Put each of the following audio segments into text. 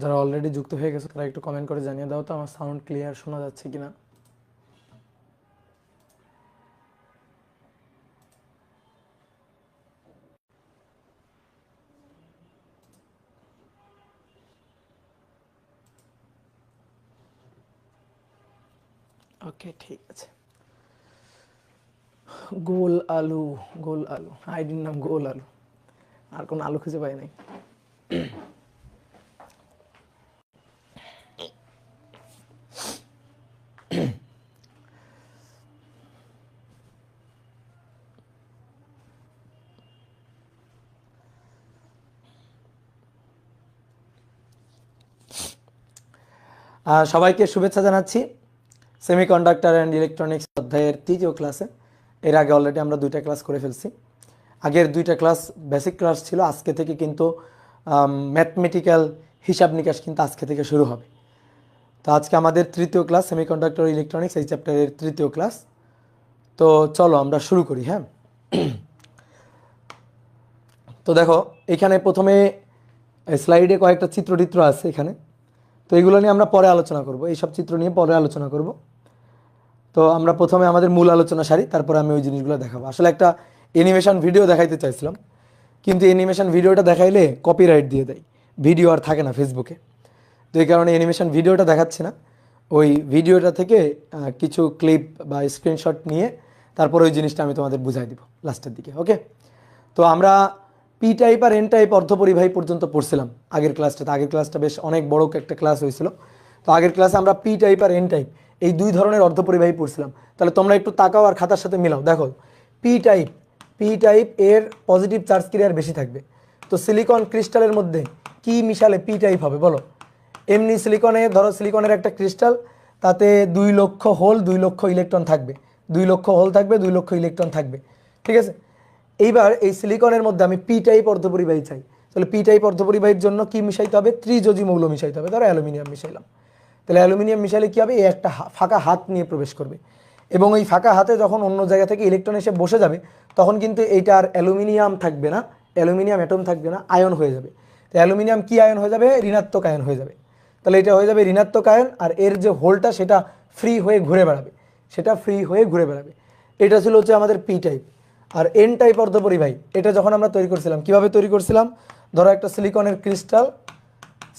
যারা অলরেডি যুক্ত হয়ে গেছে তারা একটু কমেন্ট করে জানিয়ে দাও তো আমার সাউন্ড ক্লিয়ার শোনা যাচ্ছে কিনা। ওকে, ঠিক আছে। গোল আলু, গোল আলু, আইডির নাম গোল আলু, আর কোন আলু খুঁজে পাই নাই। সবাইকে শুভেচ্ছা জানাচ্ছি সেমিকন্ডাক্টর অ্যান্ড ইলেকট্রনিক্স অধ্যায়ের তৃতীয় ক্লাসে। এর আগে অলরেডি আমরা 2টা ক্লাস করে ফেলছি। আগের 2টা ক্লাস বেসিক ক্লাস ছিল, আজকে থেকে কিন্তু ম্যাথমেটিক্যাল হিসাব নিকাশ কিন্তু আজকে থেকে শুরু হবে। তো আজকে আমাদের তৃতীয় ক্লাস সেমিকন্ডাক্টর ইলেকট্রনিক্স, এই চ্যাপ্টারের তৃতীয় ক্লাস। তো চলো আমরা শুরু করি। হ্যাঁ, তো দেখো এখানে প্রথমে স্লাইডে কয়েকটা চিত্র আছে এখানে, তো এগুলো নিয়ে আমরা পরে আলোচনা করব, এইসব চিত্র নিয়ে পরে আলোচনা করব। তো আমরা প্রথমে আমাদের মূল আলোচনা সারি, তারপরে আমি ওই জিনিসগুলো দেখাবো। আসলে একটা অ্যানিমেশন ভিডিও দেখাইতে চাইছিলাম, কিন্তু অ্যানিমেশন ভিডিওটা দেখাইলে কপিরাইট দিয়ে দেয়, ভিডিও আর থাকে না ফেসবুকে। তো এই কারণে অ্যানিমেশন ভিডিওটা দেখাচ্ছি না, ওই ভিডিওটা থেকে কিছু ক্লিপ বা স্ক্রিনশট নিয়ে তারপর ওই জিনিসটা আমি তোমাদের বুঝাই দিব লাস্টের দিকে। ওকে, তো আমরা পি টাইপ আর এন টাইপ অর্ধপরিবাহী পর্যন্ত পড়ছিলাম আগের ক্লাসটাতে। আগের ক্লাসটা বেশ অনেক বড় একটা ক্লাস হয়েছিল। তো আগের ক্লাসে আমরা পি টাইপ আর এন টাইপ এই দুই ধরনের অর্ধপরিবাহী পড়ছিলাম। তাহলে তোমরা একটু তাকাও আর খাতার সাথে মিলাও। দেখো পি টাইপ এর পজিটিভ চার্জ ক্রিয়ার বেশি থাকবে। তো সিলিকন ক্রিস্টালের মধ্যে কি মিশালে পি টাইপ হবে বলো? এমনি সিলিকনে, ধরো সিলিকনের একটা ক্রিস্টাল, তাতে 2 লক্ষ হোল 2 লক্ষ ইলেকট্রন থাকবে, 2 লক্ষ হোল থাকবে 2 লক্ষ ইলেকট্রন থাকবে, ঠিক আছে। এইবার এই সিলিকনের মধ্যে আমি পি টাইপ অর্ধপরিবাহী চাই, তাহলে পি টাইপ অর্ধপরিবাহীর জন্য কি মিশাইতে হবে? ত্রিযোজী মৌল মিশাইতে হবে। ধরো অ্যালুমিনিয়াম মিশাইলাম, তাহলে অ্যালুমিনিয়াম মিশাইলে কী হবে? এই একটা ফাঁকা হাত নিয়ে প্রবেশ করবে, এবং ওই ফাঁকা হাতে যখন অন্য জায়গা থেকে ইলেকট্রন এসে বসে যাবে তখন কিন্তু এইটা আর অ্যালুমিনিয়াম থাকবে না, অ্যালুমিনিয়াম অ্যাটম থাকবে না, আয়ন হয়ে যাবে। তো অ্যালুমিনিয়াম কি আয়ন হয়ে যাবে? ঋণাত্মক আয়ন হয়ে যাবে। তাহলে এটা হয়ে যাবে ঋণাত্মক আয়ন, আর এর যে হোলটা সেটা ফ্রি হয়ে ঘুরে বেড়াবে, সেটা ফ্রি হয়ে ঘুরে বেড়াবে। এটা ছিল হচ্ছে আমাদের পি টাইপ। আর এন টাইপ অর্ধপরিবাহী, এটা যখন আমরা তৈরি করছিলাম, কিভাবে তৈরি করছিলাম? ধরো একটা সিলিকনের ক্রিস্টাল,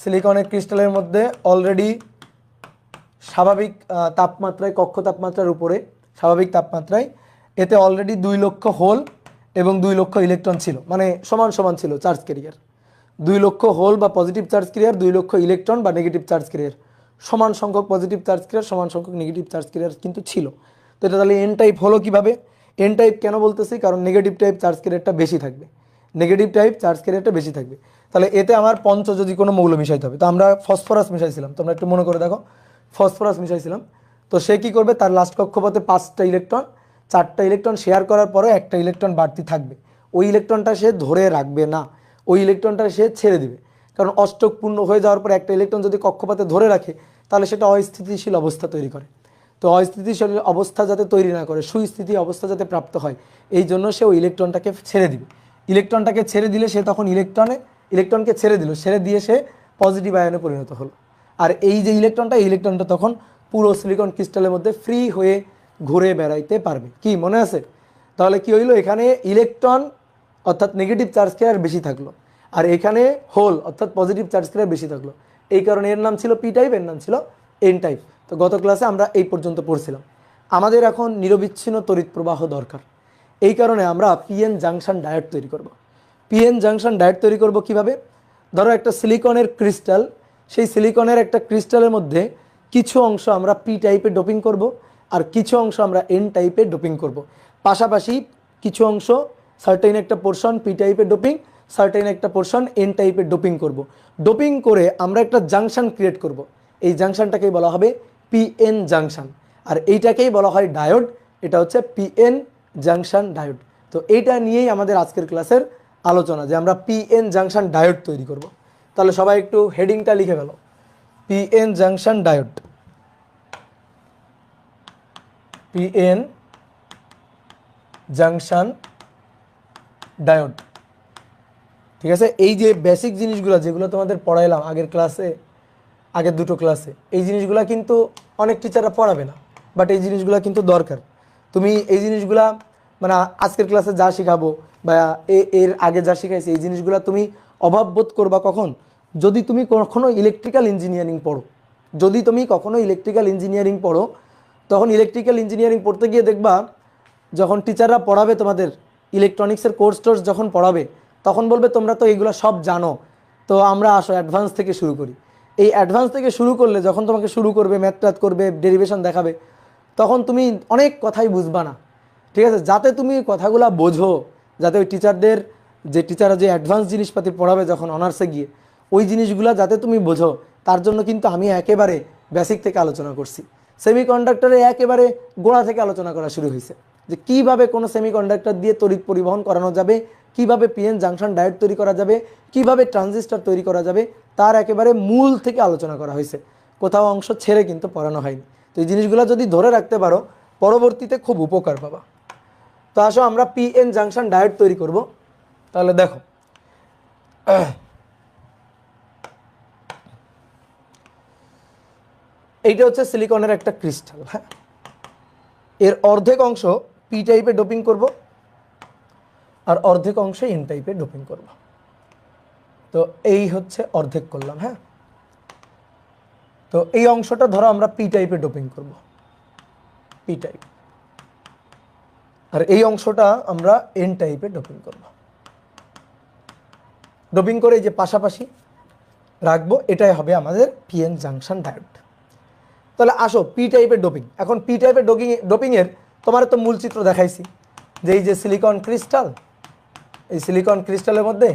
সিলিকনের ক্রিস্টালের মধ্যে অলরেডি স্বাভাবিক তাপমাত্রায়, কক্ষ তাপমাত্রার উপরে স্বাভাবিক তাপমাত্রায়, এতে অলরেডি 2 লক্ষ হোল এবং 2 লক্ষ ইলেকট্রন ছিল, মানে সমান সমান ছিল চার্জ ক্যারিয়ার। 2 লক্ষ হোল বা পজিটিভ চার্জ ক্যারিয়ার, 2 লক্ষ ইলেকট্রন বা নেগেটিভ চার্জ ক্যারিয়ার, সমান সংখ্যক পজিটিভ চার্জ ক্যারিয়ার, সমান সংখ্যক নেগেটিভ চার্জ ক্যারিয়ার কিন্তু ছিল। তো এটা তাহলে এন টাইপ হলো কিভাবে? এন টাইপ কেন বলতেছি? কারণ নেগেটিভ টাইপ চার্জ ক্যারিয়ারটা বেশি থাকবে, নেগেটিভ টাইপ চার্জ ক্যারিয়ারটা বেশি থাকবে। তাহলে এতে আমার পঞ্চযোজী কোনো মৌল মিশাইতে হবে। তো আমরা ফসফরাস মিশাইছিলাম, তোমরা একটু মনে করে দেখো, ফসফরাস মিশাইছিলাম। তো সে কি করবে? তার লাস্ট কক্ষপথে 5টা ইলেকট্রন, 4টা ইলেকট্রন শেয়ার করার পরে একটা ইলেকট্রন বাড়তি থাকবে, ওই ইলেকট্রনটা সে ধরে রাখবে না, ওই ইলেকট্রনটা সে ছেড়ে দিবে। কারণ অষ্টক পূর্ণ হয়ে যাওয়ার পর একটা ইলেকট্রন যদি কক্ষপথে ধরে রাখে তাহলে সেটা অস্থিতিশীল অবস্থা তৈরি করে। তো অস্থিতিশীল অবস্থা যাতে তৈরি না করে, সুস্থিতি অবস্থা যাতে প্রাপ্ত হয়, এই জন্য সে ওই ইলেকট্রনটাকে ছেড়ে দিবে। ইলেকট্রনটাকে ছেড়ে দিলে সে তখন ইলেকট্রনকে ছেড়ে দিল, ছেড়ে দিয়ে সে পজিটিভ আয়নে পরিণত হলো। আর এই যে ইলেকট্রনটা তখন পুরো সিলিকন ক্রিস্টালের মধ্যে ফ্রি হয়ে ঘুরে বেড়াইতে পারবে। কি মনে আছে? তাহলে কি হইলো? এখানে ইলেকট্রন অর্থাৎ নেগেটিভ চার্জ ক্যারিয়ার বেশি থাকলো, আর এখানে হোল অর্থাৎ পজিটিভ চার্জ ক্যারিয়ার বেশি থাকলো। এই কারণে এর নাম ছিল পি টাইপ, এর নাম ছিল এন টাইপ। তো গত ক্লাসে আমরা এই পর্যন্ত পড়ছিলাম। আমাদের এখন নিরবিচ্ছিন্ন তড়িৎ প্রবাহ দরকার, এই কারণে আমরা পিএন জাংশন ডায়োড তৈরি করব। পিএন জাংশন ডায়োড তৈরি করব কিভাবে? ধরো একটা সিলিকনের ক্রিস্টাল, সেই সিলিকনের একটা ক্রিস্টালের মধ্যে কিছু অংশ আমরা পি টাইপে ডোপিং করব, আর কিছু অংশ আমরা এন টাইপে ডোপিং করব। পাশাপাশি কিছু অংশ, সার্টেন একটা পোর্শন পি টাইপে ডোপিং, সার্টেন একটা পোর্শন এন টাইপে ডোপিং করব। ডোপিং করে আমরা একটা জাংশন ক্রিয়েট করব। এই জাংশনটাকেই বলা হবে পিএন জাংশন, আর এইটাকেই বলা হয় ডায়োড। এটা হচ্ছে পিএন জাংশন ডায়োড। তো এইটা নিয়েই আমাদের আজকের ক্লাসের আলোচনা, যে আমরা পিএন জাংশন ডায়োড তৈরি করব। তাহলে সবাই একটু হেডিংটা লিখে ফেলো, PN junction diode, PN junction diode. ঠিক আছে, এই যে বেসিক জিনিসগুলো যেগুলো তোমাদের পড়াইলাম আগের ক্লাসে, আগের দুটো ক্লাসে, এই জিনিসগুলো কিন্তু অনেক টিচাররা পড়াবে না, বাট এই জিনিসগুলো কিন্তু দরকার। তুমি এই জিনিসগুলা মানে আজকের ক্লাসে যা শেখাবো বা এর আগে যা শিখাইছি এই জিনিসগুলো তুমি অভাব বোধ করবা কখন, যদি তুমি কখনো ইলেকট্রিক্যাল ইঞ্জিনিয়ারিং পড়ো। যদি তুমি কখনো ইলেকট্রিক্যাল ইঞ্জিনিয়ারিং পড়ো, তখন ইলেকট্রিক্যাল ইঞ্জিনিয়ারিং পড়তে গিয়ে দেখবা যখন টিচাররা পড়াবে তোমাদের ইলেকট্রনিক্সের কোর্স টোর্স যখন পড়াবে, তখন বলবে তোমরা তো এগুলো সব জানো, তো আমরা আসো অ্যাডভান্স থেকে শুরু করি। এই অ্যাডভান্স থেকে শুরু করলে যখন তোমাকে শুরু করবে, ম্যাথ ট্যাথ করবে, ডেরিভেশন দেখাবে, তখন তুমি অনেক কথাই বুঝবা না। ঠিক আছে, যাতে তুমি কথাগুলো বোঝো, যাতে ওই টিচারদের টিচাররা যে অ্যাডভান্স জিনিসপাতি পড়াবে যখন অনার্সে গিয়ে, ওই জিনিসগুলো যাতে তুমি বোঝো, তার জন্য কিন্তু আমি একেবারে বেসিক থেকে আলোচনা করছি। সেমিকন্ডাক্টরে একেবারে গোড়া থেকে আলোচনা করা শুরু হয়েছে, যে কিভাবে কোনো সেমিকন্ডাক্টর দিয়ে তড়িৎ পরিবহন করানো যাবে, কিভাবে পিএন জাংশন ডায়োড তৈরি করা যাবে, কিভাবে ট্রানজিস্টর তৈরি করা যাবে, তার একেবারে মূল থেকে আলোচনা করা হয়েছে। কোথাও অংশ ছেড়ে কিন্তু পড়ানো হয়নি। তো এই জিনিসগুলো যদি ধরে রাখতে পারো, পরবর্তীতে খুব উপকার পাবা। তো আসো আমরা পিএন জাংশন ডায়োড তৈরি করব। তাহলে দেখো, এইটা হচ্ছে সিলিকনের একটা ক্রিস্টাল। হ্যাঁ, এর অর্ধেক অংশ পি টাইপে ডোপিং করব, আর অর্ধেক অংশ এন টাইপে ডোপিং করব। তো এই হচ্ছে অর্ধেক করলাম। হ্যাঁ, তো এই অংশটা ধরো আমরা পি টাইপে ডোপিং করব, পি টাইপ, আর এই অংশটা আমরা এন টাইপে ডোপিং করব। ডোপিং করে এই যে পাশাপাশি রাখবো, এটাই হবে আমাদের পিএন জাংশন ডায়োড। তাহলে আসো পি টাইপের ডোপিং। এখন পি টাইপের ডোপিংয়ের তোমার তো মূল চিত্র দেখাইছি, যে এই যে সিলিকন ক্রিস্টাল, এই সিলিকন ক্রিস্টালের মধ্যে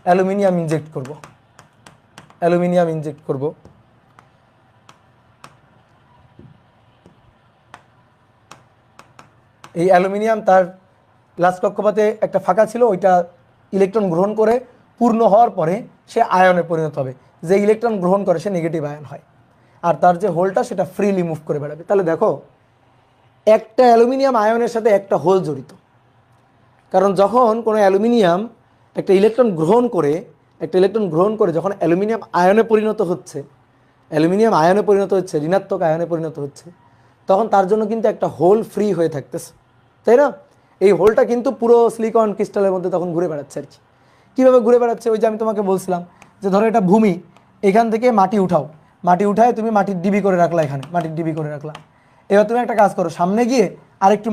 অ্যালুমিনিয়াম ইনজেক্ট করব, অ্যালুমিনিয়াম ইনজেক্ট করব। এই অ্যালুমিনিয়াম তার লাস্ট কক্ষপথে একটা ফাঁকা ছিল, ওইটা ইলেকট্রন গ্রহণ করে পূর্ণ হওয়ার পরে সে আয়নে পরিণত হবে। যে ইলেকট্রন গ্রহণ করে সে নেগেটিভ আয়ন হয়, আর তার যে হোলটা সেটা ফ্রিলি মুভ করে বেড়াবে। তাহলে দেখো, একটা অ্যালুমিনিয়াম আয়নের সাথে একটা হোল জড়িত। কারণ যখন কোনো অ্যালুমিনিয়াম একটা ইলেকট্রন গ্রহণ করে, যখন অ্যালুমিনিয়াম আয়নে পরিণত হচ্ছে, ঋণাত্মক আয়নে পরিণত হচ্ছে, তখন তার জন্য কিন্তু একটা হোল ফ্রি হয়ে থাকতেছে, তাই না? এই হোলটা কিন্তু পুরো সিলিকন ক্রিস্টালের মধ্যে তখন ঘুরে বেড়াচ্ছে আর কি। কীভাবে ঘুরে বেড়াচ্ছে? ওই যে আমি তোমাকে বলছিলাম যে ধরো এটা ভূমি, এখান থেকে মাটি উঠাও, মাটি উঠায় তুমি মাটির ডিবি করে রাখলা, এখানে মাটির ডিবি করে রাখলা। এবার তুমি একটা কাজ করো, সামনে গিয়ে আরেকটু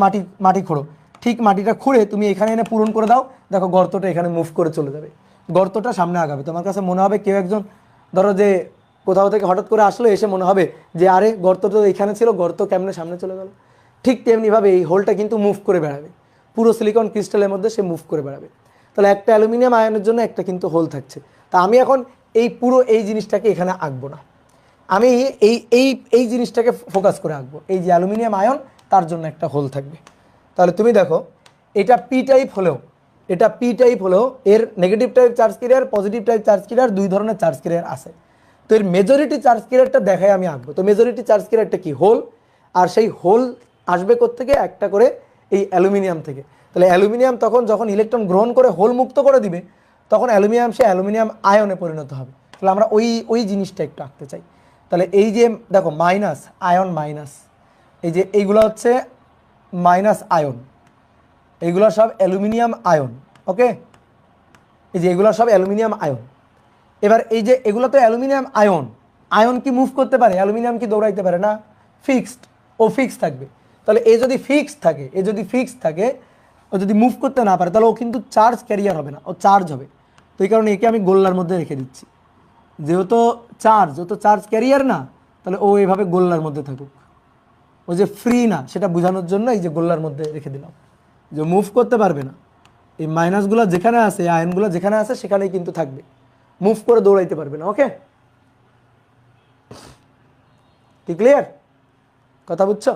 মাটি খোঁড়ো, ঠিক মাটিটা খুঁড়ে তুমি এখানে এনে পূরণ করে দাও, দেখো গর্তটা এখানে মুভ করে চলে যাবে, গর্তটা সামনে আগাবে। তোমার কাছে মনে হবে কেউ একজন ধরো যে কোথাও থেকে হঠাৎ করে আসলো, এসে মনে হবে যে আরে গর্তটা এখানে ছিল, গর্ত কেমনে সামনে চলে গেল। ঠিক তেমনিভাবে এই হোলটা কিন্তু মুভ করে বেড়াবে, পুরো সিলিকন ক্রিস্টালের মধ্যে সে মুভ করে বেড়াবে। তাহলে একটা অ্যালুমিনিয়াম আয়নের জন্য একটা কিন্তু হোল থাকছে। তা আমি এখন এই পুরো এই জিনিসটাকে এখানে আঁকবো না, আমি এই এই এই জিনিসটাকে ফোকাস করে আঁকবো। এই যে অ্যালুমিনিয়াম আয়ন, তার জন্য একটা হোল থাকবে। তাহলে তুমি দেখো, এটা পি টাইপ হলেও এর negative type charge carrier, positive type charge carrier, দুই ধরনের চার্জ ক্যারিয়ার আছে। তো এর মেজরিটি চার্জ ক্যারিয়ারটা দেখাই আমি আঁকবো। তো মেজরিটি চার্জ ক্যারিয়ারটা কি? হোল। আর সেই হোল আসবে কোত্থেকে? একটা করে এই অ্যালুমিনিয়াম থেকে। তাহলে অ্যালুমিনিয়াম তখন যখন ইলেকট্রন গ্রহণ করে হোল মুক্ত করে দিবে, তখন অ্যালুমিনিয়াম সে অ্যালুমিনিয়াম আয়নে পরিণত হবে। তাহলে আমরা ওই জিনিসটা একটু আঁকতে চাই। তাহলে এই যে দেখো মাইনাস আয়ন, মাইনাস, এই যে এইগুলো হচ্ছে মাইনাস আয়ন, এইগুলো সব অ্যালুমিনিয়াম আয়ন। ওকে, এই যে এগুলো সব অ্যালুমিনিয়াম আয়ন। এবার এই যে এগুলো তো অ্যালুমিনিয়াম আয়ন, আয়ন কি মুভ করতে পারে? অ্যালুমিনিয়াম কি দৌড়াইতে পারে না? ফিক্সড, ও ফিক্সড থাকবে। তাহলে এ যদি ফিক্সড থাকে, ও যদি মুভ করতে না পারে, তাহলে ও কিন্তু চার্জ ক্যারিয়ার হবে না, ও চার্জ হবে। তো এই কারণে একে আমি গোল্লার মধ্যে রেখে দিচ্ছি। যেহেতু চার্জ ক্যারিয়ার না, তাহলে ও এভাবে গোল্লার মধ্যে থাকুক। ও যে ফ্রি না সেটা বোঝানোর জন্য এই যে গোল্লার মধ্যে রেখে দিলাম, যে মুভ করতে পারবে না। এই মাইনাসগুলো যেখানে আছে, আয়নগুলো যেখানে আছে সেখানেই কিন্তু থাকবে, মুভ করে দৌড়াইতে পারবে না। ওকে, কি ক্লিয়ার? কথা বুঝছো?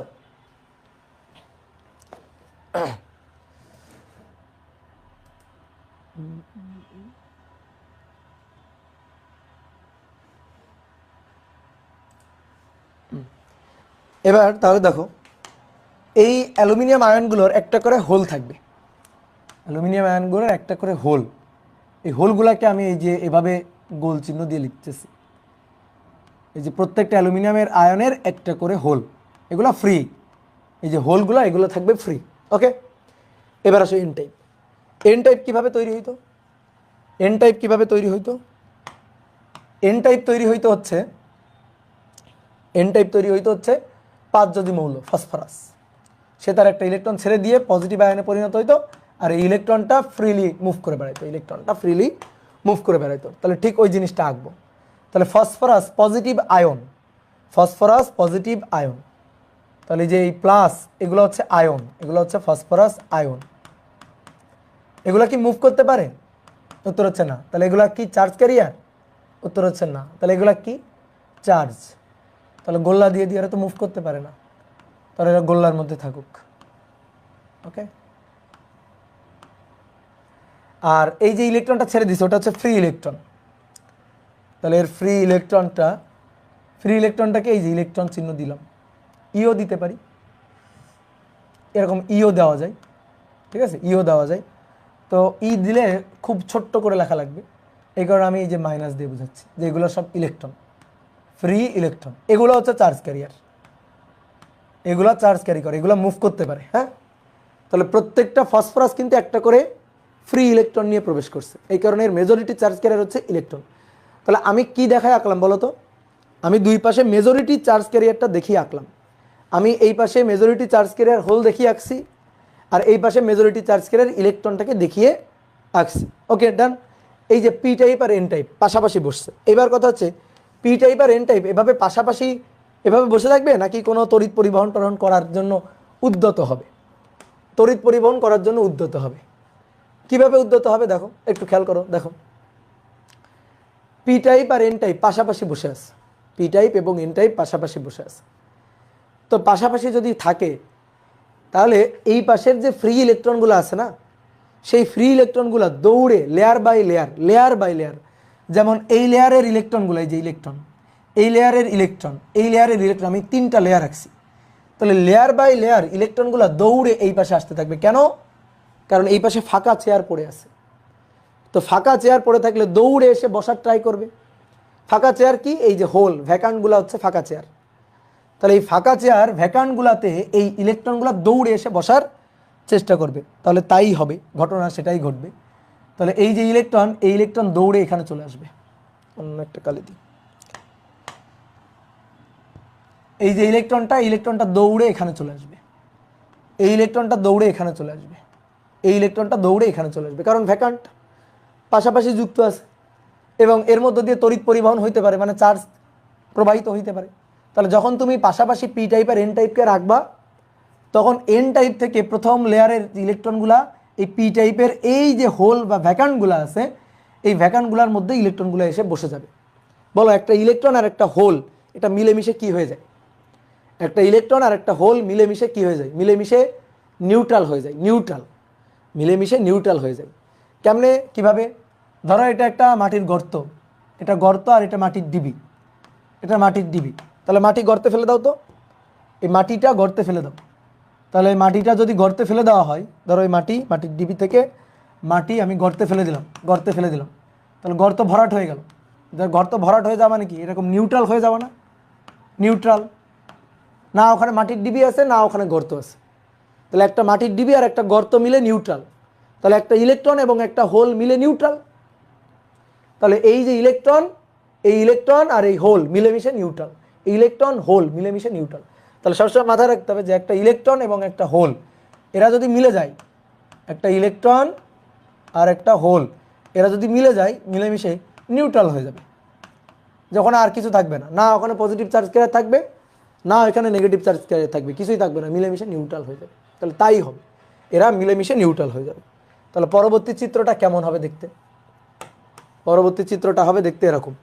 এবার তাহলে দেখো, এই অ্যালুমিনিয়াম আয়নগুলোর একটা করে হোল থাকবে, হোল। এই হোলগুলোকে আমি এই যে এভাবে গোল চিহ্ন দিয়ে লিখতেছি। এই যে প্রত্যেকটা অ্যালুমিনিয়ামের আয়নের একটা করে হোল, এগুলো ফ্রি, এই যে হোলগুলো এগুলো থাকবে ফ্রি। ওকে, এবার আসো এন টাইপ। এন টাইপ কীভাবে তৈরি হইতো? এন টাইপ কীভাবে তৈরি হইতো? এন টাইপ তৈরি হইতে হচ্ছে, এন টাইপ তৈরি হইতে হচ্ছে 5 যদি মৌল ফসফরাস, সে তার একটা ইলেকট্রন ছেড়ে দিয়ে পজিটিভ আয়নে পরিণত হইতো, আর এই ইলেকট্রনটা ফ্রিলি মুভ করে বেড়াইতো, ইলেকট্রনটা ফ্রিলি মুভ করে বেড়াইতো। তাহলে ঠিক ওই জিনিসটা আঁকবো। তাহলে phosphorus positive ion, phosphorus positive ion, তাহলে যে এই প্লাস এগুলো হচ্ছে আয়ন, এগুলো হচ্ছে ফসফরাস আয়ন। এগুলা কি মুভ করতে পারে? উত্তর হচ্ছে না। তাহলে এগুলা কি চার্জ ক্যারিয়ার? উত্তর হচ্ছে না। তাহলে এগুলা কি? চার্জ। তাহলে গোল্লা দিয়ে দিয়ে এরা তো মুভ করতে পারে না, তাহলে এরা গোল্লার মধ্যে থাকুক। ওকে, আর এই যে ইলেকট্রনটা ছেড়ে দিছে ওটা হচ্ছে ফ্রি ইলেকট্রন। তাহলে এর ফ্রি ইলেকট্রনটাকে এই যে ইলেকট্রন চিহ্ন দিলাম, ইও দিতে পারি, এরকম ইও দেওয়া যায়, ঠিক আছে, ইও দেওয়া যায়। তো ই দিলে খুব ছোট্ট করে লেখা লাগবে, এই কারণে আমি এই যে মাইনাস দিয়ে বোঝাচ্ছি যে এগুলো সব ইলেকট্রন, ফ্রি ইলেকট্রন। এগুলো হচ্ছে চার্জ ক্যারিয়ার, এগুলো চার্জ ক্যারি করে, এগুলো মুভ করতে পারে। হ্যাঁ, তাহলে প্রত্যেকটা ফসফরাস কিন্তু একটা করে ফ্রি ইলেকট্রন নিয়ে প্রবেশ করছে, এই কারণে এর মেজরিটি চার্জ ক্যারিয়ার হচ্ছে ইলেকট্রন। তাহলে আমি কি দেখায় আঁকলাম বলো তো? আমি দুই পাশে মেজরিটি চার্জ ক্যারিয়ারটা দেখিয়ে আঁকলাম। আমি এই পাশে মেজরিটি চার্জ ক্যারিয়ার হোল দেখিয়ে আঁকছি, আর এই পাশে মেজরিটি চার্জ ক্যারিয়ার ইলেকট্রনটাকে দেখিয়ে আঁকছি। ওকে, ডান। এই যে পি টাইপ আর এন টাইপ পাশাপাশি বসছে। এবার কথা হচ্ছে পি টাইপ আর এন টাইপ এভাবে পাশাপাশি এভাবে বসে থাকবে, নাকি কোনো তড়িৎ পরিবহন টরণ করার জন্য উদ্যত হবে? তড়িৎ পরিবহন করার জন্য উদ্যত হবে। কিভাবে উদ্যত হবে দেখো, একটু খেয়াল করো, দেখো পি টাইপ আর এন টাইপ পাশাপাশি বসে আছে, পি টাইপ এবং এন টাইপ পাশাপাশি বসে আছে। তো পাশাপাশি যদি থাকে তাহলে এই পাশের যে ফ্রি ইলেকট্রনগুলো আছে না, সেই ফ্রি ইলেকট্রনগুলো দৌড়ে layer by layer, layer by layer, যেমন এই লেয়ারের ইলেকট্রনগুলো, এই যে ইলেকট্রন, এই লেয়ারের ইলেকট্রন, এই লেয়ারের ইলেকট্রন, আমি 3টা লেয়ার রাখছি। তাহলে লেয়ার বাই লেয়ার ইলেকট্রনগুলো দৌড়ে এই পাশে আসতে থাকবে। কেন? কারণ এই পাশে ফাঁকা চেয়ার পড়ে আছে। তো ফাঁকা চেয়ার পড়ে থাকলে দৌড়ে এসে বসার ট্রাই করবে। ফাঁকা চেয়ার কি? এই যে হোল ভ্যাকান্টগুলো হচ্ছে ফাঁকা চেয়ার। তাহলে এই ফাঁকা চেয়ার ভ্যাকান্টগুলোতে এই ইলেকট্রনগুলো দৌড়ে এসে বসার চেষ্টা করবে। তাহলে তাই হবে, ঘটনা সেটাই ঘটবে। তাহলে এই যে ইলেকট্রন, এই ইলেকট্রন দৌড়ে এখানে চলে আসবে। অন্য একটা কালি দিই। এই যে ইলেকট্রনটা দৌড়ে এখানে চলে আসবে, এই ইলেকট্রনটা দৌড়ে এখানে চলে আসবে, এই ইলেকট্রনটা দৌড়ে এখানে চলে আসবে, কারণ ভ্যাকান্ট পাশাপাশি যুক্ত আছে এবং এর মধ্য দিয়ে তড়িৎ পরিবহন হইতে পারে, মানে চার্জ প্রবাহিত হইতে পারে। তাহলে যখন তুমি পাশাপাশি পি টাইপ আর এন টাইপকে রাখবা, তখন এন টাইপ থেকে প্রথম লেয়ারের ইলেকট্রনগুলা এই পি টাইপের এই যে হোল বা ভ্যাকান্টগুলো আছে, এই ভ্যাকান্টগুলোর মধ্যে ইলেকট্রনগুলো এসে বসে যাবে। বলো, একটা ইলেকট্রন আর একটা হোল এটা মিলেমিশে কি হয়ে যায়? একটা ইলেকট্রন আর একটা হোল মিলেমিশে কি হয়ে যায়? মিলেমিশে নিউট্রাল হয়ে যায়। নিউট্রাল, মিলেমিশে নিউট্রাল হয়ে যায়। কেমনে, কিভাবে? ধরো এটা একটা মাটির গর্ত, এটা গর্ত আর এটা মাটির ডিবি, এটা মাটির ডিবি। তাহলে মাটি গর্তে ফেলে দাও তো, এই মাটিটা গর্তে ফেলে দাও। তাহলে এই মাটিটা যদি গর্তে ফেলে দেওয়া হয়, ধরো এই মাটির ডিবি থেকে মাটি আমি গর্তে ফেলে দিলাম, তাহলে গর্ত ভরাট হয়ে গেল। গর্ত ভরাট হয়ে যাওয়া মানে কি? এরকম নিউট্রাল হয়ে যাওয়া না? নিউট্রাল না, ওখানে মাটির ডিবি আছে না ওখানে গর্ত আছে। তাহলে একটা মাটির ডিবি আর একটা গর্ত মিলে নিউট্রাল। তাহলে একটা ইলেকট্রন এবং একটা হোল মিলে নিউট্রাল। তাহলে এই যে ইলেকট্রন আর এই হোল মিলেমিশে নিউট্রাল, ইলেকট্রন হোল মিলেমিশে নিউট্রাল। তাহলে সবসময় মাথায় রাখতে হবে যে একটা ইলেকট্রন এবং একটা হোল এরা যদি মিলে যায়, একটা ইলেকট্রন আর একটা হোল এরা যদি মিলে যায়, মিলেমিশে নিউট্রাল হয়ে যাবে। যখন আর কিছু থাকবে না, না ওখানে পজিটিভ চার্জ ক্যারিয়ার থাকবে, না এখানে নেগেটিভ চার্জ ক্যারিয়ার থাকবে, কিছুই থাকবে না, মিলেমিশে নিউট্রাল হয়ে যাবে। তাহলে তাই হবে, এরা মিলেমিশে নিউট্রাল হয়ে যাবে। তাহলে পরবর্তী চিত্রটা কেমন হবে দেখতে? পরবর্তী চিত্রটা হবে দেখতে এরকম।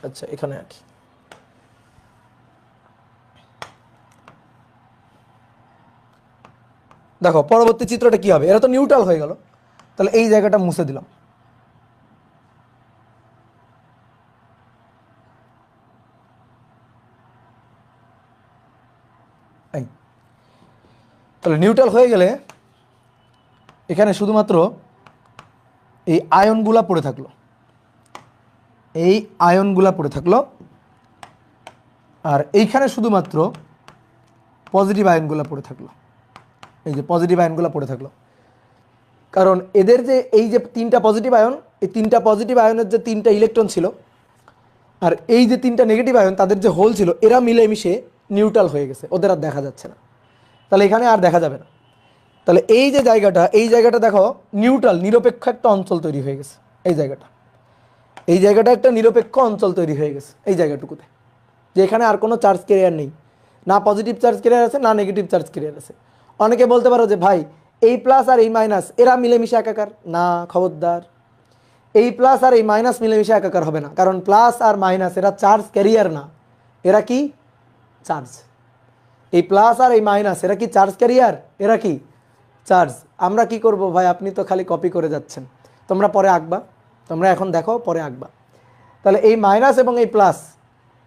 আচ্ছা, এখানে আঁকি। দেখো পরবর্তী চিত্রটা কি হবে, এরা তো নিউট্রাল হয়ে গেল। তাহলে এই জায়গাটা মুছে দিলাম। তাহলে নিউট্রাল হয়ে গেলে এখানে শুধুমাত্র এই আয়নগুলা পড়ে থাকলো, এই আয়নগুলা পড়ে থাকলো, আর এইখানে শুধুমাত্র পজিটিভ আয়নগুলো পড়ে থাকলো। এই যে পজিটিভ আয়নগুলো পড়ে থাকলো, কারণ এদের যে এই যে তিনটা পজিটিভ আয়ন, এই তিনটা পজিটিভ আয়নের যে তিনটা ইলেকট্রন ছিল আর এই যে তিনটা নেগেটিভ আয়ন তাদের যে হোল ছিল, এরা মিলেমিশে নিউট্রাল হয়ে গেছে, ওদের আর দেখা যাচ্ছে না। তাহলে এখানে আর দেখা যাবে না। তাহলে এই যে জায়গাটা, এই জায়গাটা দেখো নিউট্রাল, নিরপেক্ষ একটা অঞ্চল তৈরি হয়ে গেছে। এই জায়গাটা, এই জায়গাটা একটা নিরপেক্ষ অঞ্চল তৈরি হয়ে গেছে এই জায়গাটুকুতে, যে এখানে আর কোনো চার্জ ক্যারিয়ার নেই, না পজিটিভ চার্জ ক্যারিয়ার আছে না নেগেটিভ চার্জ ক্যারিয়ার আছে। অনেকে বলতে পারো যে ভাই এই প্লাস আর এই মাইনাস এরা মিলেমিশে একাকার, না খবরদার, এই প্লাস আর এই মাইনাস মিলেমিশে একাকার হবে না, কারণ প্লাস আর মাইনাস এরা চার্জ ক্যারিয়ার না, এরা কি চার্জ। এই প্লাস আর এই মাইনাস এরা কি চার্জ ক্যারিয়ার, এরা কি চার্জ। আমরা কি করব ভাই, আপনি তো খালি কপি করে যাচ্ছেন, তোমরা পরে আঁকবা, তোমরা এখন দেখো পরে আঁকবা। তাহলে এই মাইনাস এবং এই প্লাস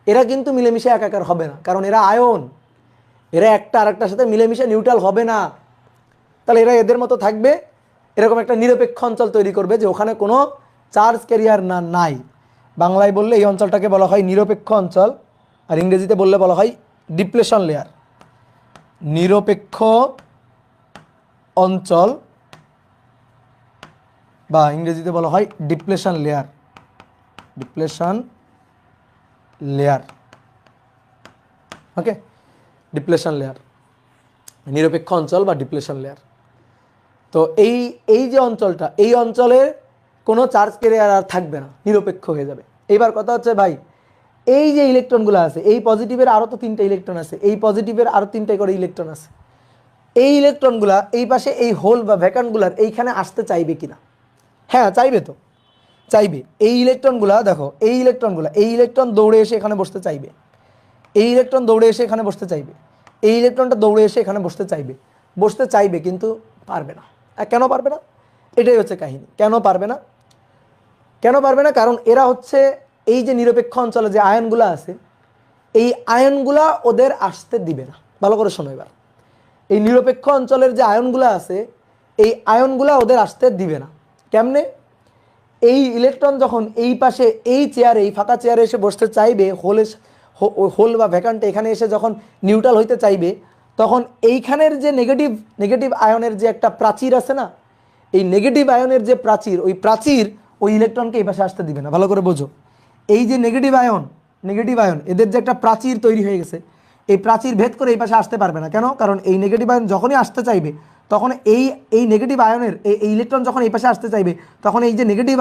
এরা কিন্তু মিলেমিশে একাকার হবে না, কারণ এরা আয়ন, এরা একটা আরেকটার সাথে মিলেমিশে নিউট্রাল হবে না। তাহলে এরা এদের মতো থাকবে, এরকম একটা নিরপেক্ষ অঞ্চল তৈরি করবে যে ওখানে কোনো চার্জ ক্যারিয়ার না নাই। বাংলায় বললে এই অঞ্চলটাকে বলা হয় নিরপেক্ষ অঞ্চল, আর ইংরেজিতে বললে বলা হয় ডিপ্লেশন লেয়ার। নিরপেক্ষ অঞ্চল বা ইংরেজিতে বলা হয় ডিপ্লেশন লেয়ার, ডিপ্লেশন লেয়ার। ওকে, ডিপ্লেশন লেয়ার, নিরপেক্ষ অঞ্চল বা ডিপ্লেশন লেয়ার। তো এই এই যে অঞ্চলটা, এই অঞ্চলে কোনো চার্জ ক্যারিয়ার আর থাকবে না, নিরপেক্ষ হয়ে যাবে। এইবার কথা হচ্ছে ভাই, এই যে ইলেকট্রনগুলো আছে, এই পজিটিভের আরও তো তিনটা ইলেকট্রন আছে, এই পজিটিভের আরও তিনটা করে ইলেকট্রন আছে, এই ইলেকট্রনগুলা এই পাশে এই হোল বা ভ্যাকান্টগুলার এইখানে আসতে চাইবে কিনা? হ্যাঁ চাইবে, তো চাইবে। এই ইলেকট্রনগুলা দেখো, এই ইলেকট্রনগুলা, এই ইলেকট্রন দৌড়ে এসে এখানে বসতে চাইবে, এই ইলেকট্রন দৌড়ে এসে এখানে বসতে চাইবে, এই ইলেকট্রনটা দৌড়ে এসে এখানে বসতে চাইবে কিন্তু পারবে না। কেন পারবে না? এটাই হচ্ছে কাহিনী। কেন পারবে না? কেন পারবে না? কারণ এরা হচ্ছে এই যে নিরপেক্ষ অঞ্চলে যে আয়নগুলা আছে, এই আয়নগুলা ওদের আসতে দিবে না। ভালো করে শোনো এবার, এই নিরপেক্ষ অঞ্চলের যে আয়নগুলা আছে, এই আয়নগুলা ওদের আসতে দিবে না। কেমনে? এই ইলেকট্রন যখন এই পাশে এই চেয়ারে, এই ফাঁকা চেয়ারে এসে বসতে চাইবে, হোল বা ভ্যাকান্টে এখানে এসে যখন নিউট্রাল হইতে চাইবে, তখন এইখানের যে নেগেটিভ আয়নের যে একটা প্রাচীর আছে না, এই নেগেটিভ আয়নের যে প্রাচীর, ওই ইলেকট্রনকে এই পাশে আসতে দিবে না। ভালো করে বোঝো, এই যে নেগেটিভ আয়ন এদের যে একটা প্রাচীর তৈরি হয়ে গেছে, এই প্রাচীর ভেদ করে এই পাশে আসতে পারবে না। কেন? কারণ এই নেগেটিভ আয়ন যখনই আসতে চাইবে, তখন এই নেগেটিভ আয়নের এই ইলেকট্রন যখন এই পাশে আসতে চাইবে, তখন এই যে নেগেটিভ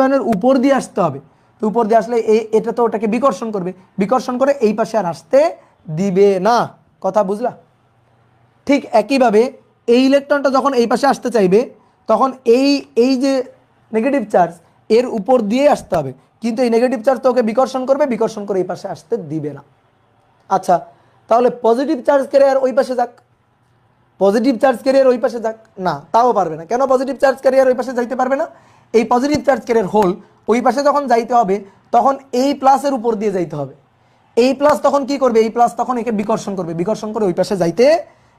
আয়নের উপর দিয়ে আসতে হবে। তো উপর দিয়ে আসলে এটা তো ওটাকে বিকর্ষণ করবে, বিকর্ষণ করে এই পাশে আর আসতে দিবে না। কথা বুঝলা? ঠিক একইভাবে এই ইলেকট্রনটা যখন এই পাশে আসতে চাইবে, তখন এই যে নেগেটিভ চার্জ এর উপর দিয়ে আসতে হবে, কিন্তু এই নেগেটিভ চার্জ তো ওকে বিকর্ষণ করবে, বিকর্ষণ করে এই পাশে আসতে দিবে না। আচ্ছা, তাহলে পজিটিভ চার্জ ক্যারিয়ার ওই পাশে যাক, পজিটিভ চার্জ ক্যারিয়ার ওই পাশে যাক, না তাও পারবে না। কেন পজিটিভ চার্জ ক্যারিয়ার ওই পাশে যাইতে পারবে না? এই পজিটিভ চার্জ ক্যারিয়ার হোল ওই পাশে যখন যাইতে হবে, তখন এই প্লাসের উপর দিয়ে যাইতে হবে। এই প্লাস তখন কি করবে? এই প্লাস তখন একে বিকর্ষণ করবে, বিকর্ষণ করে ওই পাশে যাইতে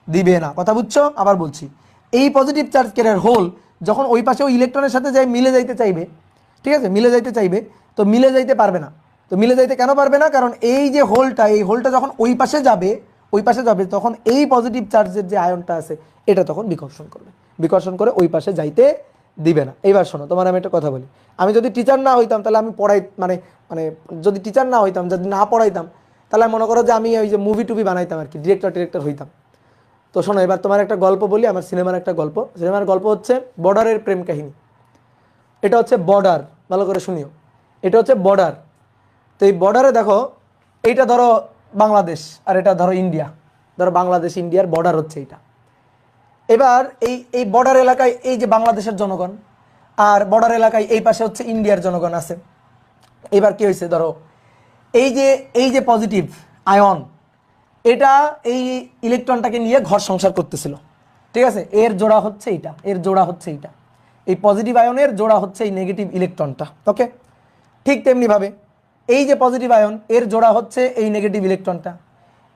দিবে না। কথা বুঝছো? আবার বলছি, এই পজিটিভ চার্জ ক্যারিয়ার হোল যখন ওই পাশে ওই ইলেকট্রনের সাথে যাই মিলে যাইতে চাইবে, ঠিক আছে, মিলে যাইতে চাইবে, তো মিলে যাইতে পারবে না। তো মিলে যাইতে কেন পারবে না? কারণ এই যে এই হোলটা যখন ওই পাশে যাবে, তখন এই পজিটিভ চার্জের যে আয়নটা আছে এটা তখন বিকর্ষণ করবে, বিকর্ষণ করে ওই পাশে যাইতে দিবে না। এইবার শোনো, তোমার আমি একটা কথা বলি, আমি যদি টিচার না হইতাম তাহলে আমি মানে যদি টিচার না হইতাম, যদি না পড়াইতাম, তাহলে মনে করো যে আমি ওই যে মুভি টুভি বানাইতাম আর কি, ডিরেক্টর হইতাম। তো শোনো, এবার তোমার একটা গল্প বলি, আমার সিনেমার একটা গল্প। সিনেমার গল্প হচ্ছে বর্ডারের প্রেম কাহিনী। এটা হচ্ছে বর্ডার, ভালো করে শুনিও, এটা হচ্ছে বর্ডার। তো এই বর্ডারে দেখো, এইটা ধরো বাংলাদেশ আর এটা ধরো ইন্ডিয়া, ধরো বাংলাদেশ ইন্ডিয়ার বর্ডার হচ্ছে এইটা। এবার এই বর্ডার এলাকায় এই যে বাংলাদেশের জনগণ, আর বর্ডার এলাকায় এই পাশে হচ্ছে ইন্ডিয়ার জনগণ আছে। এবার কি হয়েছে, ধরো এই যে পজিটিভ আয়ন, এটা এই ইলেকট্রনটাকে নিয়ে ঘর সংসার করতেছিল, ঠিক আছে, এর জোড়া হচ্ছে এইটা, এর জোড়া হচ্ছে এইটা, এই পজিটিভ আয়নের জোড়া হচ্ছে এই নেগেটিভ ইলেকট্রনটা। ওকে, ঠিক তেমনিভাবে এই যে পজিটিভ আয়ন এর জোড়া হচ্ছে এই নেগেটিভ ইলেকট্রনটা,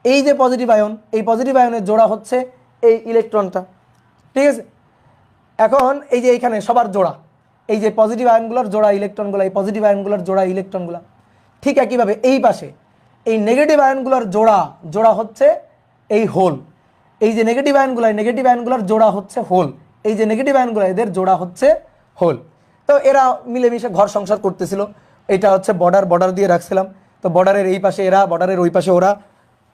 এই যে পজিটিভ আয়ন, এই পজিটিভ আয়নের জোড়া হচ্ছে এই ইলেকট্রনটা, ঠিক আছে। এখন এই যে এইখানে সবার জোড়া, এই যে পজিটিভ আয়নগুলোর জোড়া ইলেকট্রনগুলো, এই পজিটিভ আয়নগুলোর জোড়া ইলেকট্রনগুলো, ঠিক একইভাবে এই পাশে এই নেগেটিভ আয়নগুলোর জোড়া হচ্ছে এই হোল। এই যে নেগেটিভ আয়নগুলোর জোড়া হচ্ছে হোল, এই যে নেগেটিভ আয়নগুলো এদের জোড়া হচ্ছে হোল। তো এরা মিলেমিশে ঘর সংসার করতেছিল। এটা হচ্ছে বর্ডার দিয়ে রাখছিলাম। তো বর্ডারের এই পাশে এরা, বর্ডারের ওই পাশে ওরা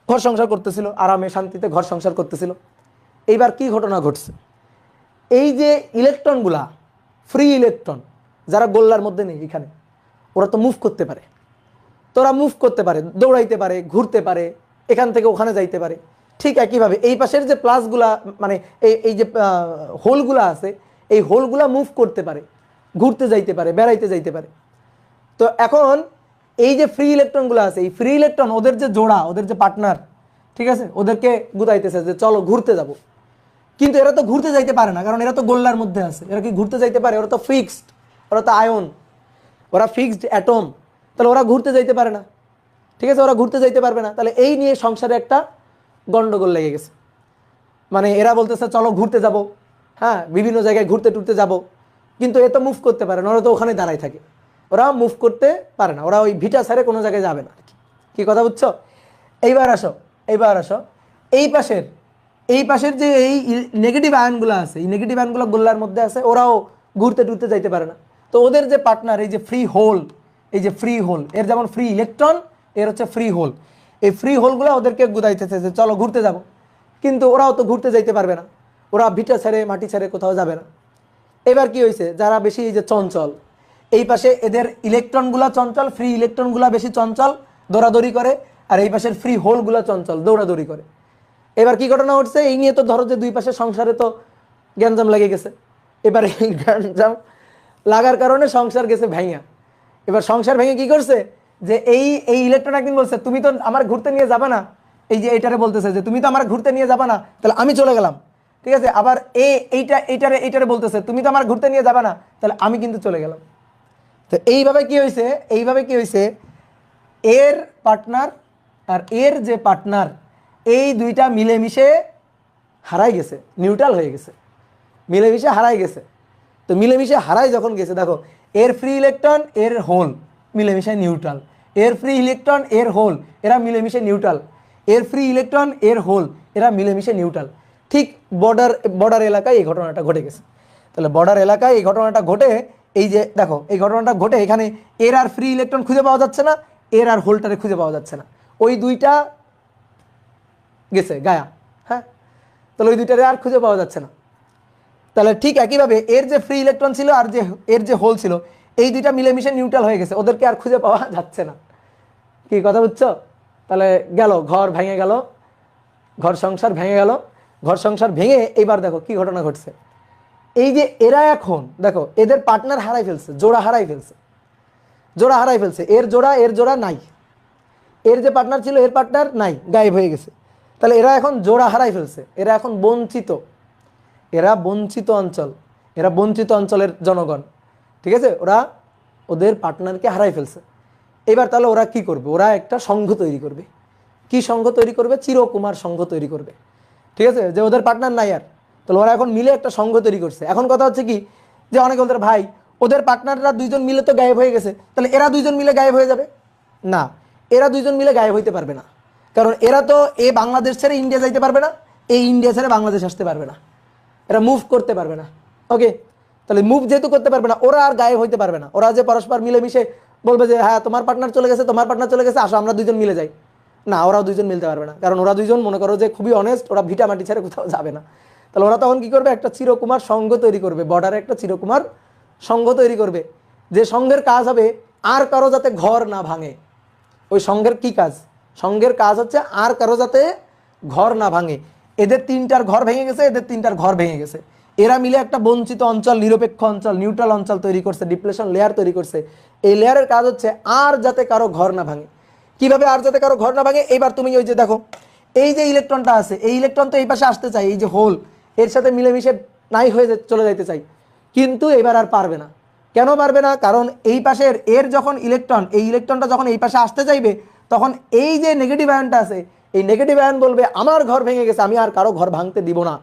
ঘর সংসার করতেছিল, আরামে শান্তিতে ঘর সংসার করতেছিল। এইবার কি ঘটনা ঘটছে, এই যে ইলেকট্রনগুলা ফ্রি ইলেকট্রন যারা গোল্লার মধ্যে নেই এখানে, ওরা তো মুভ করতে পারে। তো ওরা মুভ করতে পারে, দৌড়াইতে পারে, ঘুরতে পারে, এখান থেকে ওখানে যাইতে পারে। ঠিক একইভাবে এই পাশের যে প্লাসগুলা, মানে এই যে হোলগুলা আছে, এই হোলগুলা মুভ করতে পারে, ঘুরতে যাইতে পারে, বেড়াইতে যাইতে পারে। তো এখন এই যে ফ্রি ইলেকট্রনগুলো আছে, এই ফ্রি ইলেকট্রন ওদের যে জোড়া, ওদের যে পার্টনার, ঠিক আছে, ওদেরকে গুতাইতেছে যে চলো ঘুরতে যাব। কিন্তু এরা তো ঘুরতে যাইতে পারে না, কারণ এরা তো গোল্লার মধ্যে আছে। এরা কি ঘুরতে যাইতে পারে? ওরা তো ফিক্সড, ওরা তো আয়ন, ওরা ফিক্সড অ্যাটম। তাহলে ওরা ঘুরতে যাইতে পারে না, ঠিক আছে, ওরা ঘুরতে যাইতে পারবে না। তাহলে এই নিয়ে সংসারে একটা গন্ডগোল লেগে গেছে। মানে এরা বলতেছে চলো ঘুরতে যাব, হ্যাঁ, বিভিন্ন জায়গায় ঘুরতে টুরতে যাব, কিন্তু এ তো মুভ করতে পারে না, ওরা তো ওখানে দাঁড়ায় থাকে, ওরা মুভ করতে পারে না, ওরা ওই ভিটা ছেড়ে কোনো জায়গায় যাবে না। কি কথা বুঝছো? এইবার আসো এই পাশের যে এই নেগেটিভ আয়নগুলো আছে, এই নেগেটিভ আয়নগুলো গোল্লার মধ্যে আছে, ওরাও ঘুরতে টুরতে যাইতে পারে না। তো ওদের যে পার্টনার, এই যে ফ্রি হোল, এই যে ফ্রি হোল, এর যেমন ফ্রি ইলেকট্রন, এর হচ্ছে ফ্রি হোল, এই ফ্রি হোলগুলো ওদেরকে গুদাইতেছে যে চলো ঘুরতে যাব। কিন্তু ওরাও তো ঘুরতে যাইতে পারবে না, ওরা ভিটা ছেড়ে মাটি ছেড়ে কোথাও যাবে না। এবার কি হয়েছে, যারা বেশি এই যে চঞ্চল, এই পাশে এদের ইলেকট্রনগুলা চঞ্চল, ফ্রি ইলেকট্রনগুলা বেশি চঞ্চল, দৌড়াদৌড়ি করে, আর এই পাশের ফ্রি হোলগুলা চঞ্চল, দৌড়াদৌড়ি করে। এবার কি ঘটনা ঘটছে, এই নিয়ে তো ধরো যে দুই পাশে সংসারে তো গ্যাঞ্জাম লেগে গেছে। এবার এই গ্যাঞ্জাম লাগার কারণে সংসার গেছে ভেঙে। এবার সংসার ভেঙে কি করছে, যে এই ইলেকট্রন একদিন বলছে তুমি তো আমার ঘুরতে নিয়ে যাবে না, এই যে এইটারে বলতেছে যে তুমি তো আমার ঘুরতে নিয়ে যাবে না, তাহলে আমি চলে গেলাম, ঠিক আছে। আবার এইটারে বলতেছে তুমি তো আমার ঘুরতে নিয়ে যাবে না, তাহলে আমি কিন্তু চলে গেলাম। তো এইভাবে কি হয়েছে, এর পার্টনার আর এর যে পার্টনার, এই দুইটা মিলেমিশে হারাই গেছে, নিউট্রাল হয়ে গেছে, মিলেমিশে হারাই গেছে। তো মিলেমিশে হারাই যখন গেছে, দেখো এর ফ্রি ইলেকট্রন এর হোল মিলেমিশে নিউট্রাল, এর ফ্রি ইলেকট্রন এর হোল এরা মিলেমিশে নিউট্রাল, এর ফ্রি ইলেকট্রন এর হোল এরা মিলেমিশে নিউট্রাল। ঠিক বর্ডার এলাকায় এই ঘটনাটা ঘটে গেছে। তাহলে বর্ডার এলাকায় এই ঘটনাটা ঘটে, এই যে দেখো এই ঘটনাটা ঘটে, এখানে এর আর ফ্রি ইলেকট্রন খুঁজে পাওয়া যাচ্ছে না, এর আর হোলটারে খুঁজে পাওয়া যাচ্ছে না, ওই দুইটা গেছে গায়া, হ্যাঁ। তাহলে ওই দুইটারে আর খুঁজে পাওয়া যাচ্ছে না। তাহলে ঠিক একইভাবে এর যে ফ্রি ইলেকট্রন ছিল আর যে এর যে হোল ছিল, এই দুইটা মিলেমিশে নিউট্রাল হয়ে গেছে, ওদেরকে আর খুঁজে পাওয়া যাচ্ছে না। কি কথা বুঝছো? তাহলে গেল, ঘর ভেঙে গেল, ঘর সংসার ভেঙে গেল। ঘর সংসার ভেঙে এইবার দেখো কি ঘটনা ঘটছে, এই যে এরা এখন দেখো এদের পার্টনার হারাই ফেলছে, জোড়া হারাই ফেলছে, এর জোড়া নাই, এর যে পার্টনার ছিল এর পার্টনার নাই, গায়েব হয়ে গেছে। তাহলে এরা এখন জোড়া হারাই ফেলছে, এরা এখন বঞ্চিত, এরা বঞ্চিত অঞ্চলের জনগণ, ঠিক আছে। ওরা ওদের পার্টনারকে হারাই ফেলছে। এবার তাহলে ওরা কি করবে, ওরা একটা সংঘ তৈরি করবে। কি সংঘ তৈরি করবে? চিরকুমার সংঘ তৈরি করবে, ঠিক আছে, যে ওদের পার্টনার নাই আর। তাহলে ওরা এখন মিলে একটা সংঘ তৈরি করছে। এখন কথা হচ্ছে কি, যে অনেকে বলতে ভাই ওদের পার্টনাররা দুইজন মিলে তো গায়েব হয়ে গেছে, তাহলে এরা দুইজন মিলে গায়েব হয়ে যাবে না। এরা দুইজন মিলে গায়েব হইতে পারবে না, কারণ এরা তো বাংলাদেশ ছেড়ে ইন্ডিয়া যাইতে পারবে না, ইন্ডিয়া ছেড়ে বাংলাদেশ আসতে পারবে না, এরা মুভ করতে পারবে না। ওকে, তাহলে মুভ যেহেতু করতে পারবে না, ওরা আর গায়েব হইতে পারবে না। ওরা যে পরস্পর মিলেমিশে বলবে যে হ্যাঁ তোমার পার্টনার চলে গেছে, আসো আমরা দুইজন মিলে যাই, না, ওরাও দুইজন মিলতে পারবে না, কারণ ওরা দুইজন মনে করো যে খুবই অনেস্ট, ওরা ভিটা মাটি ছেড়ে কোথাও যাবে না। তাহলে ওরা তখন কি করবে, একটা চিরকুমার সংঘ তৈরি করবে, বর্ডারে একটা চিরকুমার সংঘ তৈরি করবে, যে সংঘের কাজ হবে আর কারো যাতে ঘর না ভাঙে। ওই সংঘের কি কাজ? সংঘের কাজ হচ্ছে আর কারো যাতে ঘর না ভাঙে। এদের তিনটার ঘর ভেঙে গেছে, এরা মিলে একটা বঞ্চিত অঞ্চল, নিরপেক্ষ অঞ্চল, নিউট্রাল অঞ্চল তৈরি করছে, ডিপ্লেশন লেয়ার তৈরি করছে। এই লেয়ারের কাজ হচ্ছে আর যাতে কারো ঘর না ভাঙে। কিভাবে আর যাতে কারো ঘর না ভাঙে? এবার তুমি ওই যে দেখো এই যে ইলেকট্রনটা আছে, এই ইলেকট্রন তো এই পাশে আসতে চাই, এই যে হোল এর সাথে মিলেমিশে নাই হয়ে চলে যাইতে চাই, কিন্তু এবার আর পারবে না। কেন পারবে না? কারণ এই পাশের এর যখন এই ইলেকট্রনটা যখন এই পাশে আসতে চাইবে, তখন এই যে নেগেটিভ আয়নটা আছে, এই নেগেটিভ আয়ন বলবে আমার ঘর ভেঙে গেছে, আমি আর কারো ঘর ভাঙতে দিব না।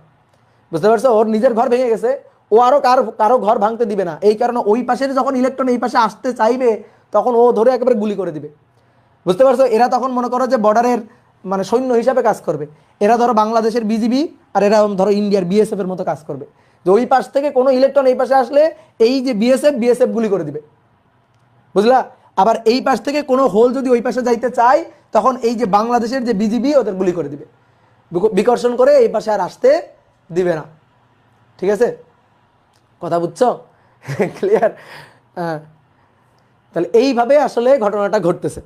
বুঝতে পারছো? ওর নিজের ঘর ভেঙে গেছে, ও ও আরো কারো ঘর ভাঙতে দিবে না। এই কারণে ওই পাশের যখন ইলেকট্রন এই পাশে আসতে চাইবে তখন ও ধরে একেবারে গুলি করে দিবে। বুঝতে পারছো? এরা তখন মনে করো যে বর্ডারের মানে সৈন্য হিসাবে কাজ করবে। এরা ধরো বাংলাদেশের বিজিবি আর এরা ধরো ইন্ডিয়ার বিএসএফ এর মতো কাজ করবে, যে ওই পাশ থেকে কোনো ইলেকট্রন এই পাশে আসলে এই যে বিএসএফ গুলি করে দিবে। বুঝলা? আবার এই পাশ থেকে কোনো হোল যদি ওই পাশে যাইতে চায় তখন এই যে বাংলাদেশের যে বিজিবি ওদের গুলি করে দিবে, বিকর্ষণ করে এই পাশে আর আসতে দিবে না। ঠিক আছে, কথা বুঝছো? ক্লিয়ার? হ্যাঁ, তাহলে এইভাবে আসলে ঘটনাটা ঘটতেছে।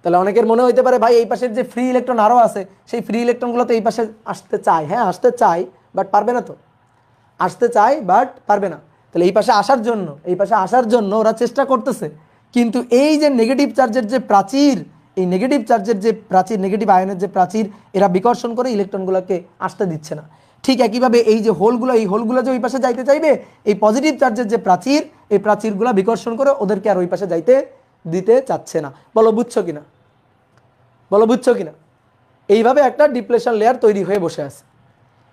তাহলে অনেকের মনে হইতে পারে ভাই এই পাশের যে ফ্রি ইলেকট্রন আরও আছে, সেই ফ্রি ইলেকট্রনগুলো তো এই পাশে আসতে চায়। হ্যাঁ আসতে চায়, বাট পারবে না তো। আসতে চায় বাট পারবে না। তাহলে এই পাশে আসার জন্য ওরা চেষ্টা করতেছে, কিন্তু এই যে নেগেটিভ চার্জের যে প্রাচীর, এই নেগেটিভ চার্জের যে প্রাচীর, নেগেটিভ আয়নের যে প্রাচীর, এরা বিকর্ষণ করে ইলেকট্রনগুলোকে আসতে দিচ্ছে না। ঠিক একইভাবে এই যে হোলগুলো, এই হোলগুলো যে ওই পাশে যাইতে চাইবে, এই পজিটিভ চার্জের যে প্রাচীর, এই প্রাচীরগুলো বিকর্ষণ করে ওদেরকে আর ওই পাশে যাইতে দিতে চাচ্ছে না। বলো বুঝছো কিনা? এইভাবে একটা ডিপ্লেশন লেয়ার তৈরি হয়ে বসে আছে।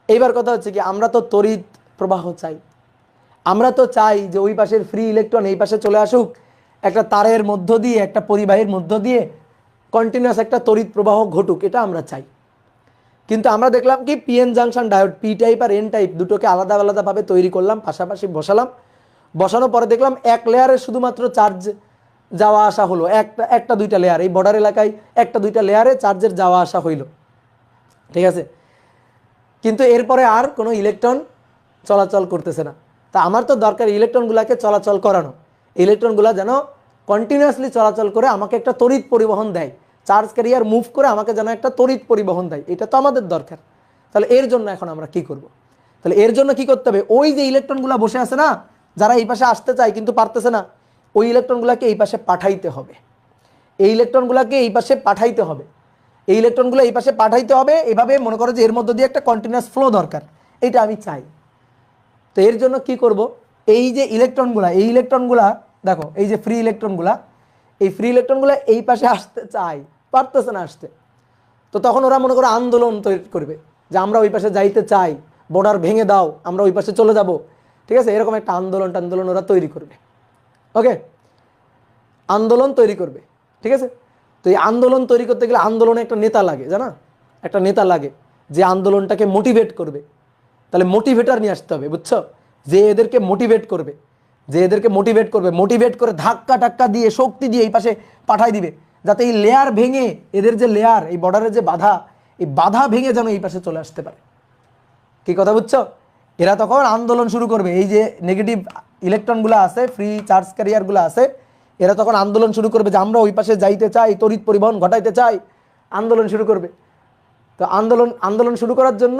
এইবার কথা হচ্ছে কি, আমরা তো তড়িৎ প্রবাহ চাই। আমরা তো চাই যে ওই পাশের ফ্রি ইলেকট্রন এই পাশে চলে আসুক, একটা তারের মধ্য দিয়ে, একটা পরিবাহীর মধ্য দিয়ে কন্টিনিউয়াস একটা তড়িৎ প্রবাহ ঘটুক, এটা আমরা চাই। কিন্তু আমরা দেখলাম কি, PN junction diode P type আর এন টাইপ দুটোকে আলাদা আলাদাভাবে তৈরি করলাম, পাশাপাশি বসানোর পরে দেখলাম এক লেয়ারে শুধুমাত্র চার্জ যাওয়া আসা হলো, একটা দুইটা লেয়ার, এই বর্ডার এলাকায় একটা দুইটা লেয়ারে চার্জের যাওয়া আসা হইল। ঠিক আছে, কিন্তু এরপরে আর কোনো ইলেকট্রন চলাচল করতেছে না। তা আমার তো দরকার ইলেকট্রনগুলোকে চলাচল করানো, ইলেকট্রনগুলো যেন কন্টিনিউয়াসলি চলাচল করে আমাকে একটা তড়িৎ পরিবহন দেয়, চার্জ ক্যারিয়ার মুভ করে আমাকে যেন একটা তড়িৎ পরিবহন দেয়, এটা তো আমাদের দরকার। তাহলে এর জন্য এখন আমরা কি করব? তাহলে এর জন্য কি করতে হবে, ওই যে ইলেকট্রনগুলো বসে আছে না, যারা এই পাশে আসতে চায় কিন্তু পারতেছে না, ওই ইলেকট্রনগুলোকে এই পাশে পাঠাইতে হবে। এই ইলেকট্রনগুলোকে এই পাশে পাঠাইতে হবে, এই ইলেকট্রনগুলো এই পাশে পাঠাইতে হবে। এভাবে মনে করো যে এর মধ্য দিয়ে একটা কন্টিনিউয়াস ফ্লো দরকার, এটা আমি চাই। তো এর জন্য কি করব, এই যে ইলেকট্রনগুলা, এই ইলেকট্রনগুলা দেখো, এই যে ফ্রি ইলেকট্রনগুলা, এই ফ্রি ইলেকট্রনগুলা এই পাশে আসতে চায়, পারতেছে না আসতে। তো তখন ওরা মনে করো আন্দোলন তৈরি করবে যে আমরা ওই পাশে যাইতে চাই, বর্ডার ভেঙে দাও, আমরা ওই পাশে চলে যাব। ঠিক আছে, এরকম একটা আন্দোলন ওরা তৈরি করবে। ওকে, আন্দোলন তৈরি করবে। ঠিক আছে, তো এই আন্দোলন তৈরি করতে গেলে আন্দোলনে একটা নেতা লাগে, জানা, একটা নেতা লাগে যে আন্দোলনটাকে মোটিভেট করবে। তাহলে মোটিভেটার নিয়ে আসতে হবে, বুঝছো? যে এদেরকে মোটিভেট করবে, মোটিভেট করে ধাক্কা টাক্কা দিয়ে, শক্তি দিয়ে এই পাশে পাঠাই দিবে, যাতে এই লেয়ার ভেঙে, এদের যে লেয়ার, এই বর্ডারের যে বাধা, এই বাধা ভেঙে যেন এই পাশে চলে আসতে পারে। কি কথা বুঝছো? এরা তখন আন্দোলন শুরু করবে। এই যে নেগেটিভ ইলেকট্রনগুলো আছে, ফ্রি চার্জ ক্যারিয়ারগুলো আছে, এরা তখন আন্দোলন শুরু করবে যে আমরা ওই পাশে যাইতে চাই, তড়িৎ পরিবহন ঘটাইতে চাই, আন্দোলন শুরু করবে। তো আন্দোলন শুরু করার জন্য,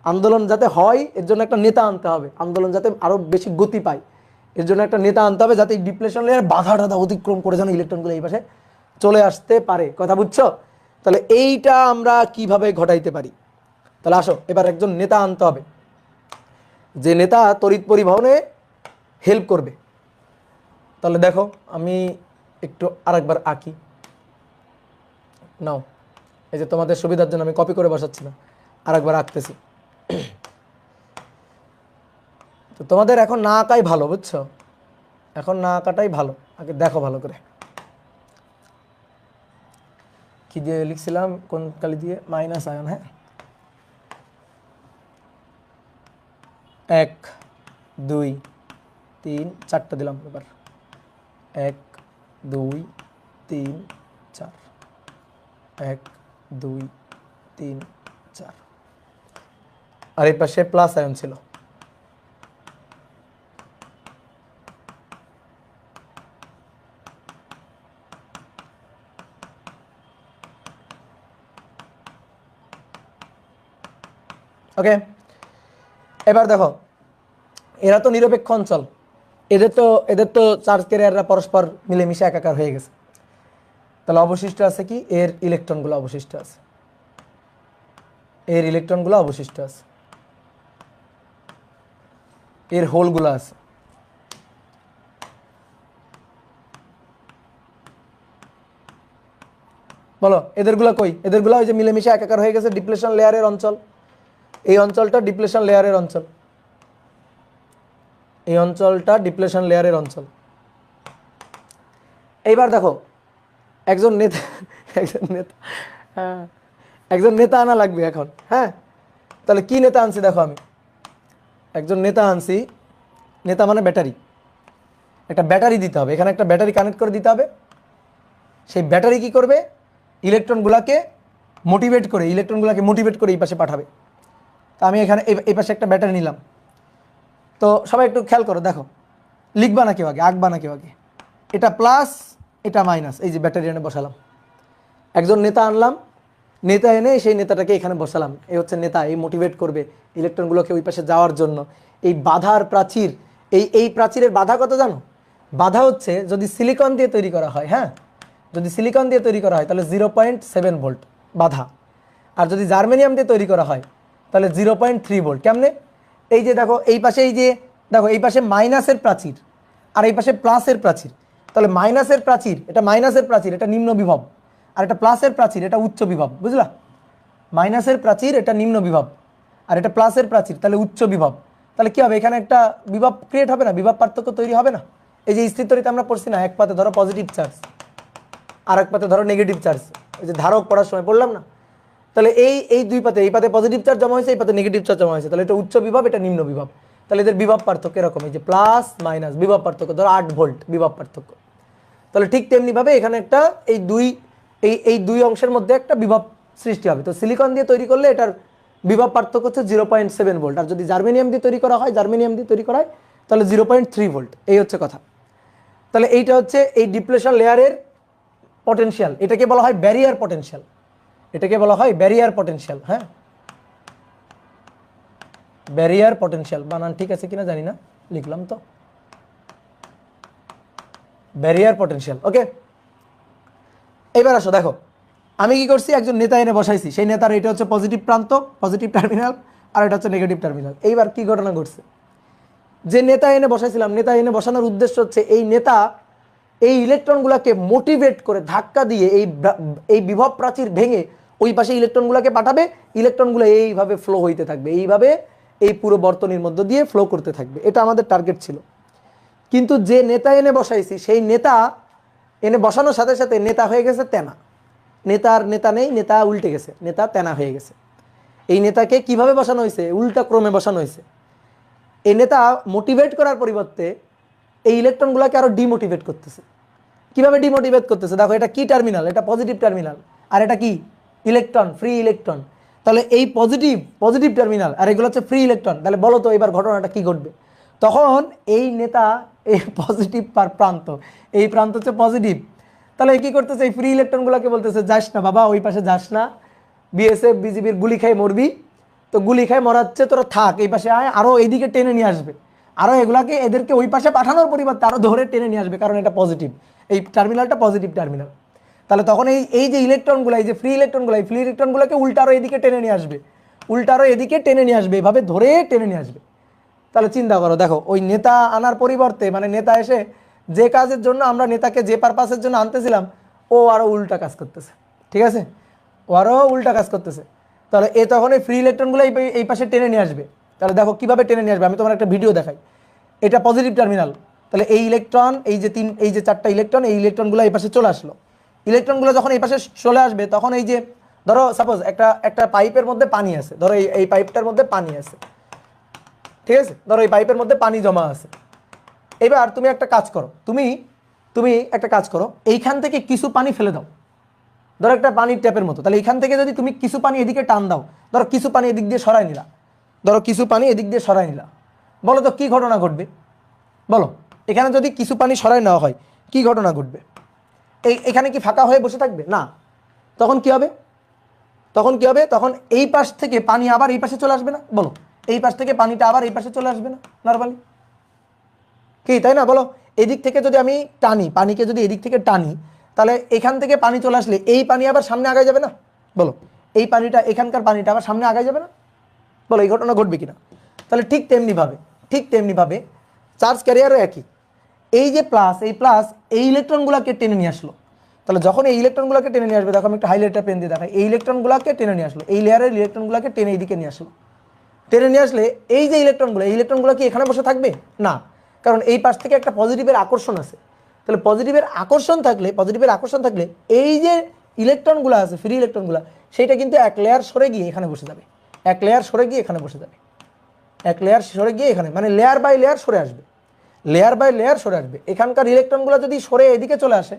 আন্দোলন যাতে হয় এর জন্য একটা নেতা আনতে হবে, আন্দোলন যাতে আরো বেশি গতি পায় এর জন্য একটা নেতা আনতে হবে, যাতে এই ডিপ্লেশন লেয়ার বাধা অতিক্রম করে যেন ইলেকট্রনগুলো এই পাশে চলে আসতে পারে। কথা বুঝছো? তাহলে এইটা আমরা কিভাবে ঘটাইতে পারি? তাহলে আসো এবার একজন নেতা আনতে হবে, যে নেতা তড়িৎ পরিবহনে হেল্প করবে। তাহলে দেখো আমি একটু আরেকবার আঁকি, নাও, এই যে তোমাদের সুবিধার জন্য আমি কপি করে বসাচ্ছি না, আরেকবার আঁকতেছি। তো তোমাদের এখন না আঁকাই ভালো, বুঝছো? এখন না আঁকাটাই ভালো, আগে দেখো ভালো করে। কি দিয়ে লিখছিলাম, কোন কালি দিয়ে? Minus ion. হ্যাঁ, 1 2 3 4টা দিলাম। এবার 1 2 3 4, 1 2 3 4, আর এই পাশে প্লাস আয়ন ছিল। ওকে, এবার দেখো এরা তো নিরপেক্ষ অঞ্চল, এদের তো চার্জ ক্যারিয়াররা পরস্পর মিলেমিশে একাকার হয়ে গেছে। তাহলে অবশিষ্ট আছে কি? এর ইলেকট্রনগুলো অবশিষ্ট আছে, এর হোলগুলো আছে। বলো এদেরগুলো কই? এদেরগুলো ওই যে মিলেমিশে একাকার হয়ে গেছে, ডিপ্লেশন লেয়ারের অঞ্চল, এই অঞ্চলটা ডিপ্লেশন লেয়ারের অঞ্চল। এই অঞ্চলটা ডিপ্লেশন লেয়ারের অঞ্চল। এইবার দেখো একজন নেতা একজন নেতা হ্যাঁ একজন নেতা আনা লাগবে এখন। হ্যাঁ, তাহলে কি নেতা আনছি দেখো, আমি একজন নেতা আনছি। নেতা মানে ব্যাটারি, একটা ব্যাটারি দিতে হবে, এখানে একটা ব্যাটারি কানেক্ট করে দিতে হবে। সেই ব্যাটারি কি করবে, ইলেকট্রনগুলোকে মোটিভেট করে এই পাশে পাঠাবে। তা আমি এখানে এই পাশে একটা ব্যাটারি নিলাম। তো সবাই একটু খেয়াল করো, দেখো লিখবা না কেউ আগে, আঁকবা না কেউ আগে, এটা প্লাস এটা মাইনাস, এই যে ব্যাটারি এনে বসালাম। একজন নেতা আনলাম, নেতা এনে সেই নেতাটাকে এখানে বসালাম, এই হচ্ছে নেতা, এই মোটিভেট করবে ইলেকট্রনগুলোকে ওই পাশে যাওয়ার জন্য। এই বাধার প্রাচীর, এই প্রাচীরের বাধা কত জানো? বাধা হচ্ছে যদি সিলিকন দিয়ে তৈরি করা হয়, হ্যাঁ যদি সিলিকন দিয়ে তৈরি করা হয় তাহলে 0.7 ভোল্ট বাধা, আর যদি জার্মেনিয়াম দিয়ে তৈরি করা হয় তাহলে 0.3 ভোল্ট। কেমনে? এই যে দেখো এই পাশে, এই যে দেখো এই পাশে মাইনাসের প্রাচীর আর এই পাশে প্লাসের প্রাচীর, তাহলে মাইনাসের প্রাচীর, এটা মাইনাসের প্রাচীর, এটা নিম্ন বিভব, আর এটা প্লাসের প্রাচীর, এটা উচ্চ বিভব। বুঝলা? মাইনাসের প্রাচীর এটা নিম্ন বিভব, আর এটা প্লাসের প্রাচীর, তাহলে উচ্চ বিভব। তাহলে কি হবে, এখানে একটা বিভব ক্রিয়েট হবে না, বিভব পার্থক্য তৈরি হবে না? এই যে স্থিরতরিতে আমরা পড়ছি না, এক পাতে ধরো পজিটিভ চার্জ আর এক পাতে ধরো নেগেটিভ চার্জ, এই যে ধারক পড়ার সময় পড়লাম না? তাহলে এই দুই পাতে, এই পাতে পজিটিভ চার্জ জমা হয়েছে, এই পাতে নেগেটিভ চার্জ জমা হয়েছে, তাহলে এটা উচ্চ বিভব, এটা নিম্ন বিভব। তাহলে এদের বিভব পার্থক্য এরকম, এই যে প্লাস মাইনাস বিভব পার্থক্য ধরো 8 ভোল্ট বিভব পার্থক্য। তাহলে ঠিক তেমনিভাবে এখানে একটা এই দুই অংশের মধ্যে একটা বিভব সৃষ্টি হবে। তো সিলিকন দিয়ে তৈরি করলে এটার বিভব পার্থক্য হচ্ছে 0.7 ভোল্ট, আর যদি জার্মেনিয়াম দিয়ে তৈরি করা হয় তাহলে 0.3 ভোল্ট। এই হচ্ছে কথা। তাহলে এইটা হচ্ছে এই ডিপ্লেশন লেয়ারের পটেনশিয়াল, এটাকে বলা হয় ব্যারিয়ার পটেনশিয়াল, এটাকে বলা হয় ব্যারিয়ার পটেনশিয়াল। হ্যাঁ, ব্যারিয়ার পটেনশিয়াল, বানান ঠিক আছে কিনা জানি না, লিখলাম তো, ব্যারিয়ার পটেনশিয়াল। ওকে, এবার আসো দেখো আমি কি করছি, একজন নেতা এনে বসাইছি, সেই নেতার এটা হচ্ছে পজিটিভ প্রান্ত, পজিটিভ টার্মিনাল, আর এটা হচ্ছে নেগেটিভ টার্মিনাল। এইবার কি ঘটনা ঘটছে, যে নেতা এনে বসাইছিলাম, নেতা এনে বসানোর উদ্দেশ্য হচ্ছে এই নেতা এই ইলেকট্রনগুলোকে মোটিভেট করে ধাক্কা দিয়ে এই বিভব প্রাচীর ভেঙে ওই পাশে ইলেকট্রনগুলোকে পাঠাবে, ইলেকট্রনগুলো এইভাবে ফ্লো হইতে থাকবে, এইভাবে এই পুরো বর্তনীর মধ্য দিয়ে ফ্লো করতে থাকবে। এটা আমাদের টার্গেট ছিল। কিন্তু যে নেতা এনে বসাইছি, সেই নেতা এনে বসানোর সাথে সাথে নেতা হয়ে গেছে তেনা, নেতার নেতা নেই, নেতা উল্টে গেছে, নেতা তেনা হয়ে গেছে। এই নেতাকে কিভাবে বসানো হয়েছে, উল্টা ক্রমে বসানো হয়েছে। এই নেতা মোটিভেট করার পরিবর্তে এই ইলেকট্রনগুলোকে আরো ডিমোটিভেট করতেছে। কিভাবে ডিমোটিভেট করতেছে দেখো, এটা কি টার্মিনাল, এটা পজিটিভ টার্মিনাল, আর এটা কি ইলেকট্রন, ফ্রি ইলেকট্রন। তাহলে এই পজিটিভ টার্মিনাল আর এগুলো হচ্ছে ফ্রি ইলেকট্রন। তাহলে বলো তো এবার ঘটনাটা কি ঘটবে, তখন এই নেতা এই পজিটিভ প্রান্ত, এই প্রান্ত হচ্ছে পজিটিভ, তাহলে কি করতেছে, এই ফ্রি ইলেকট্রনগুলোকে বলতেছে যাস না বাবা, ওই পাশে যাস না, বিএসএফ বিজিবির গুলি খাই মরবি, তো গুলি খাই মরাচ্ছে, তোরা থাক, এই পাশে আয়, আরো এইদিকে টেনে নিয়ে আসবে, আরো এদেরকে ওই পাশে পাঠানোর পরিবর্তে আরো ধরে টেনে নিয়ে আসবে, কারণ এটা পজিটিভ, এই টার্মিনালটা পজিটিভ টার্মিনাল। তাহলে তখন এই যে ইলেকট্রনগুলো, এই যে ফ্রি ইলেকট্রনগুলোকে উল্টা আরো এদিকে টেনে নিয়ে আসবে, এভাবে ধরে টেনে নিয়ে আসবে। তাহলে চিন্তা করো, দেখো ওই নেতা আনার পরিবর্তে, মানে নেতা এসে যে কাজের জন্য আমরা নেতাকে যে পারপাসের জন্য আনতেছিলাম, ও আরো উল্টা কাজ করতেছে। ঠিক আছে, ও আরো উল্টা কাজ করতেছে। তাহলে তখন এই ফ্রি ইলেকট্রনগুলো এই পাশে টেনে নিয়ে আসবে। তাহলে দেখো কিভাবে টেনে নিয়ে আসবে, আমি তোমার একটা ভিডিও দেখাই। এটা পজিটিভ টার্মিনাল, তাহলে এই ইলেকট্রন, এই যে চারটা ইলেকট্রন, এই ইলেকট্রনগুলো এই পাশে চলে আসলো। ইলেকট্রনগুলো যখন এই পাশে চলে আসবে, তখন এই যে ধরো সাপোজ একটা পাইপের মধ্যে পানি আছে, ধরো এই পাইপটার মধ্যে পানি আছে, ঠিক আছে, ধরো এই পাইপের মধ্যে পানি জমা আছে। এবার তুমি একটা কাজ করো, তুমি একটা কাজ করো, এইখান থেকে কিছু পানি ফেলে দাও, ধরো একটা পানির ট্যাপের মতো। তাহলে এইখান থেকে যদি তুমি কিছু পানি এদিকে টান দাও, ধরো কিছু পানি এদিক দিয়ে সরাই নিলা, বলো তো কি ঘটনা ঘটবে, বলো এখানে যদি কিছু পানি সরাই নেওয়া হয় কি ঘটনা ঘটবে? এখানে কি ফাঁকা হয়ে বসে থাকবে না? তখন কি হবে, তখন এই পাশ থেকে পানি আবার এই পাশে চলে আসবে না? বলো, এই পাশ থেকে পানিটা আবার এই পাশে চলে আসবে না নরমালি? কি তাই না? বলো, এদিক থেকে যদি আমি টানি, পানিকে যদি এদিক থেকে টানি, তাহলে এখান থেকে পানি চলে আসলে এই পানি আবার সামনে আগায় যাবে না? বলো, এই পানিটা, এখানকার পানিটা আবার সামনে আগায় যাবে না? বলো, এই ঘটনা ঘটবে কিনা? তাহলে ঠিক তেমনিভাবে চার্জ ক্যারিয়ারও একই। এই যে প্লাস, এই ইলেকট্রনগুলোকে টেনে নিয়ে আসলো। তাহলে যখন এই ইলেকট্রনগুলোকে টেনে নিয়ে আসবে, দেখো আমি একটা হাইলাইটার পেন দিয়ে দেখাই, এই ইলেকট্রনগুলোকে টেনে নিয়ে আসলো, এই লেয়ারের ইলেকট্রনগুলোকে টেনে এইদিকে নিয়ে আসলো। টেনে নিয়ে আসলে এই যে ইলেকট্রনগুলো কি এখানে বসে থাকবে না? কারণ এই পাশ থেকে একটা পজিটিভের আকর্ষণ আছে। তাহলে পজিটিভের আকর্ষণ থাকলে এই যে ইলেকট্রনগুলো আছে, ফ্রি ইলেকট্রনগুলো, সেইটা কিন্তু এক লেয়ার সরে গিয়ে এখানে বসে যাবে, এক লেয়ার সরে গিয়ে এখানে বসে যাবে, এক লেয়ার সরে গিয়ে এখানে, মানে লেয়ার বাই লেয়ার সরে আসবে, লেয়ার বাই লেয়ার সরে আসবে। এখানকার ইলেকট্রনগুলো যদি সরে এদিকে চলে আসে,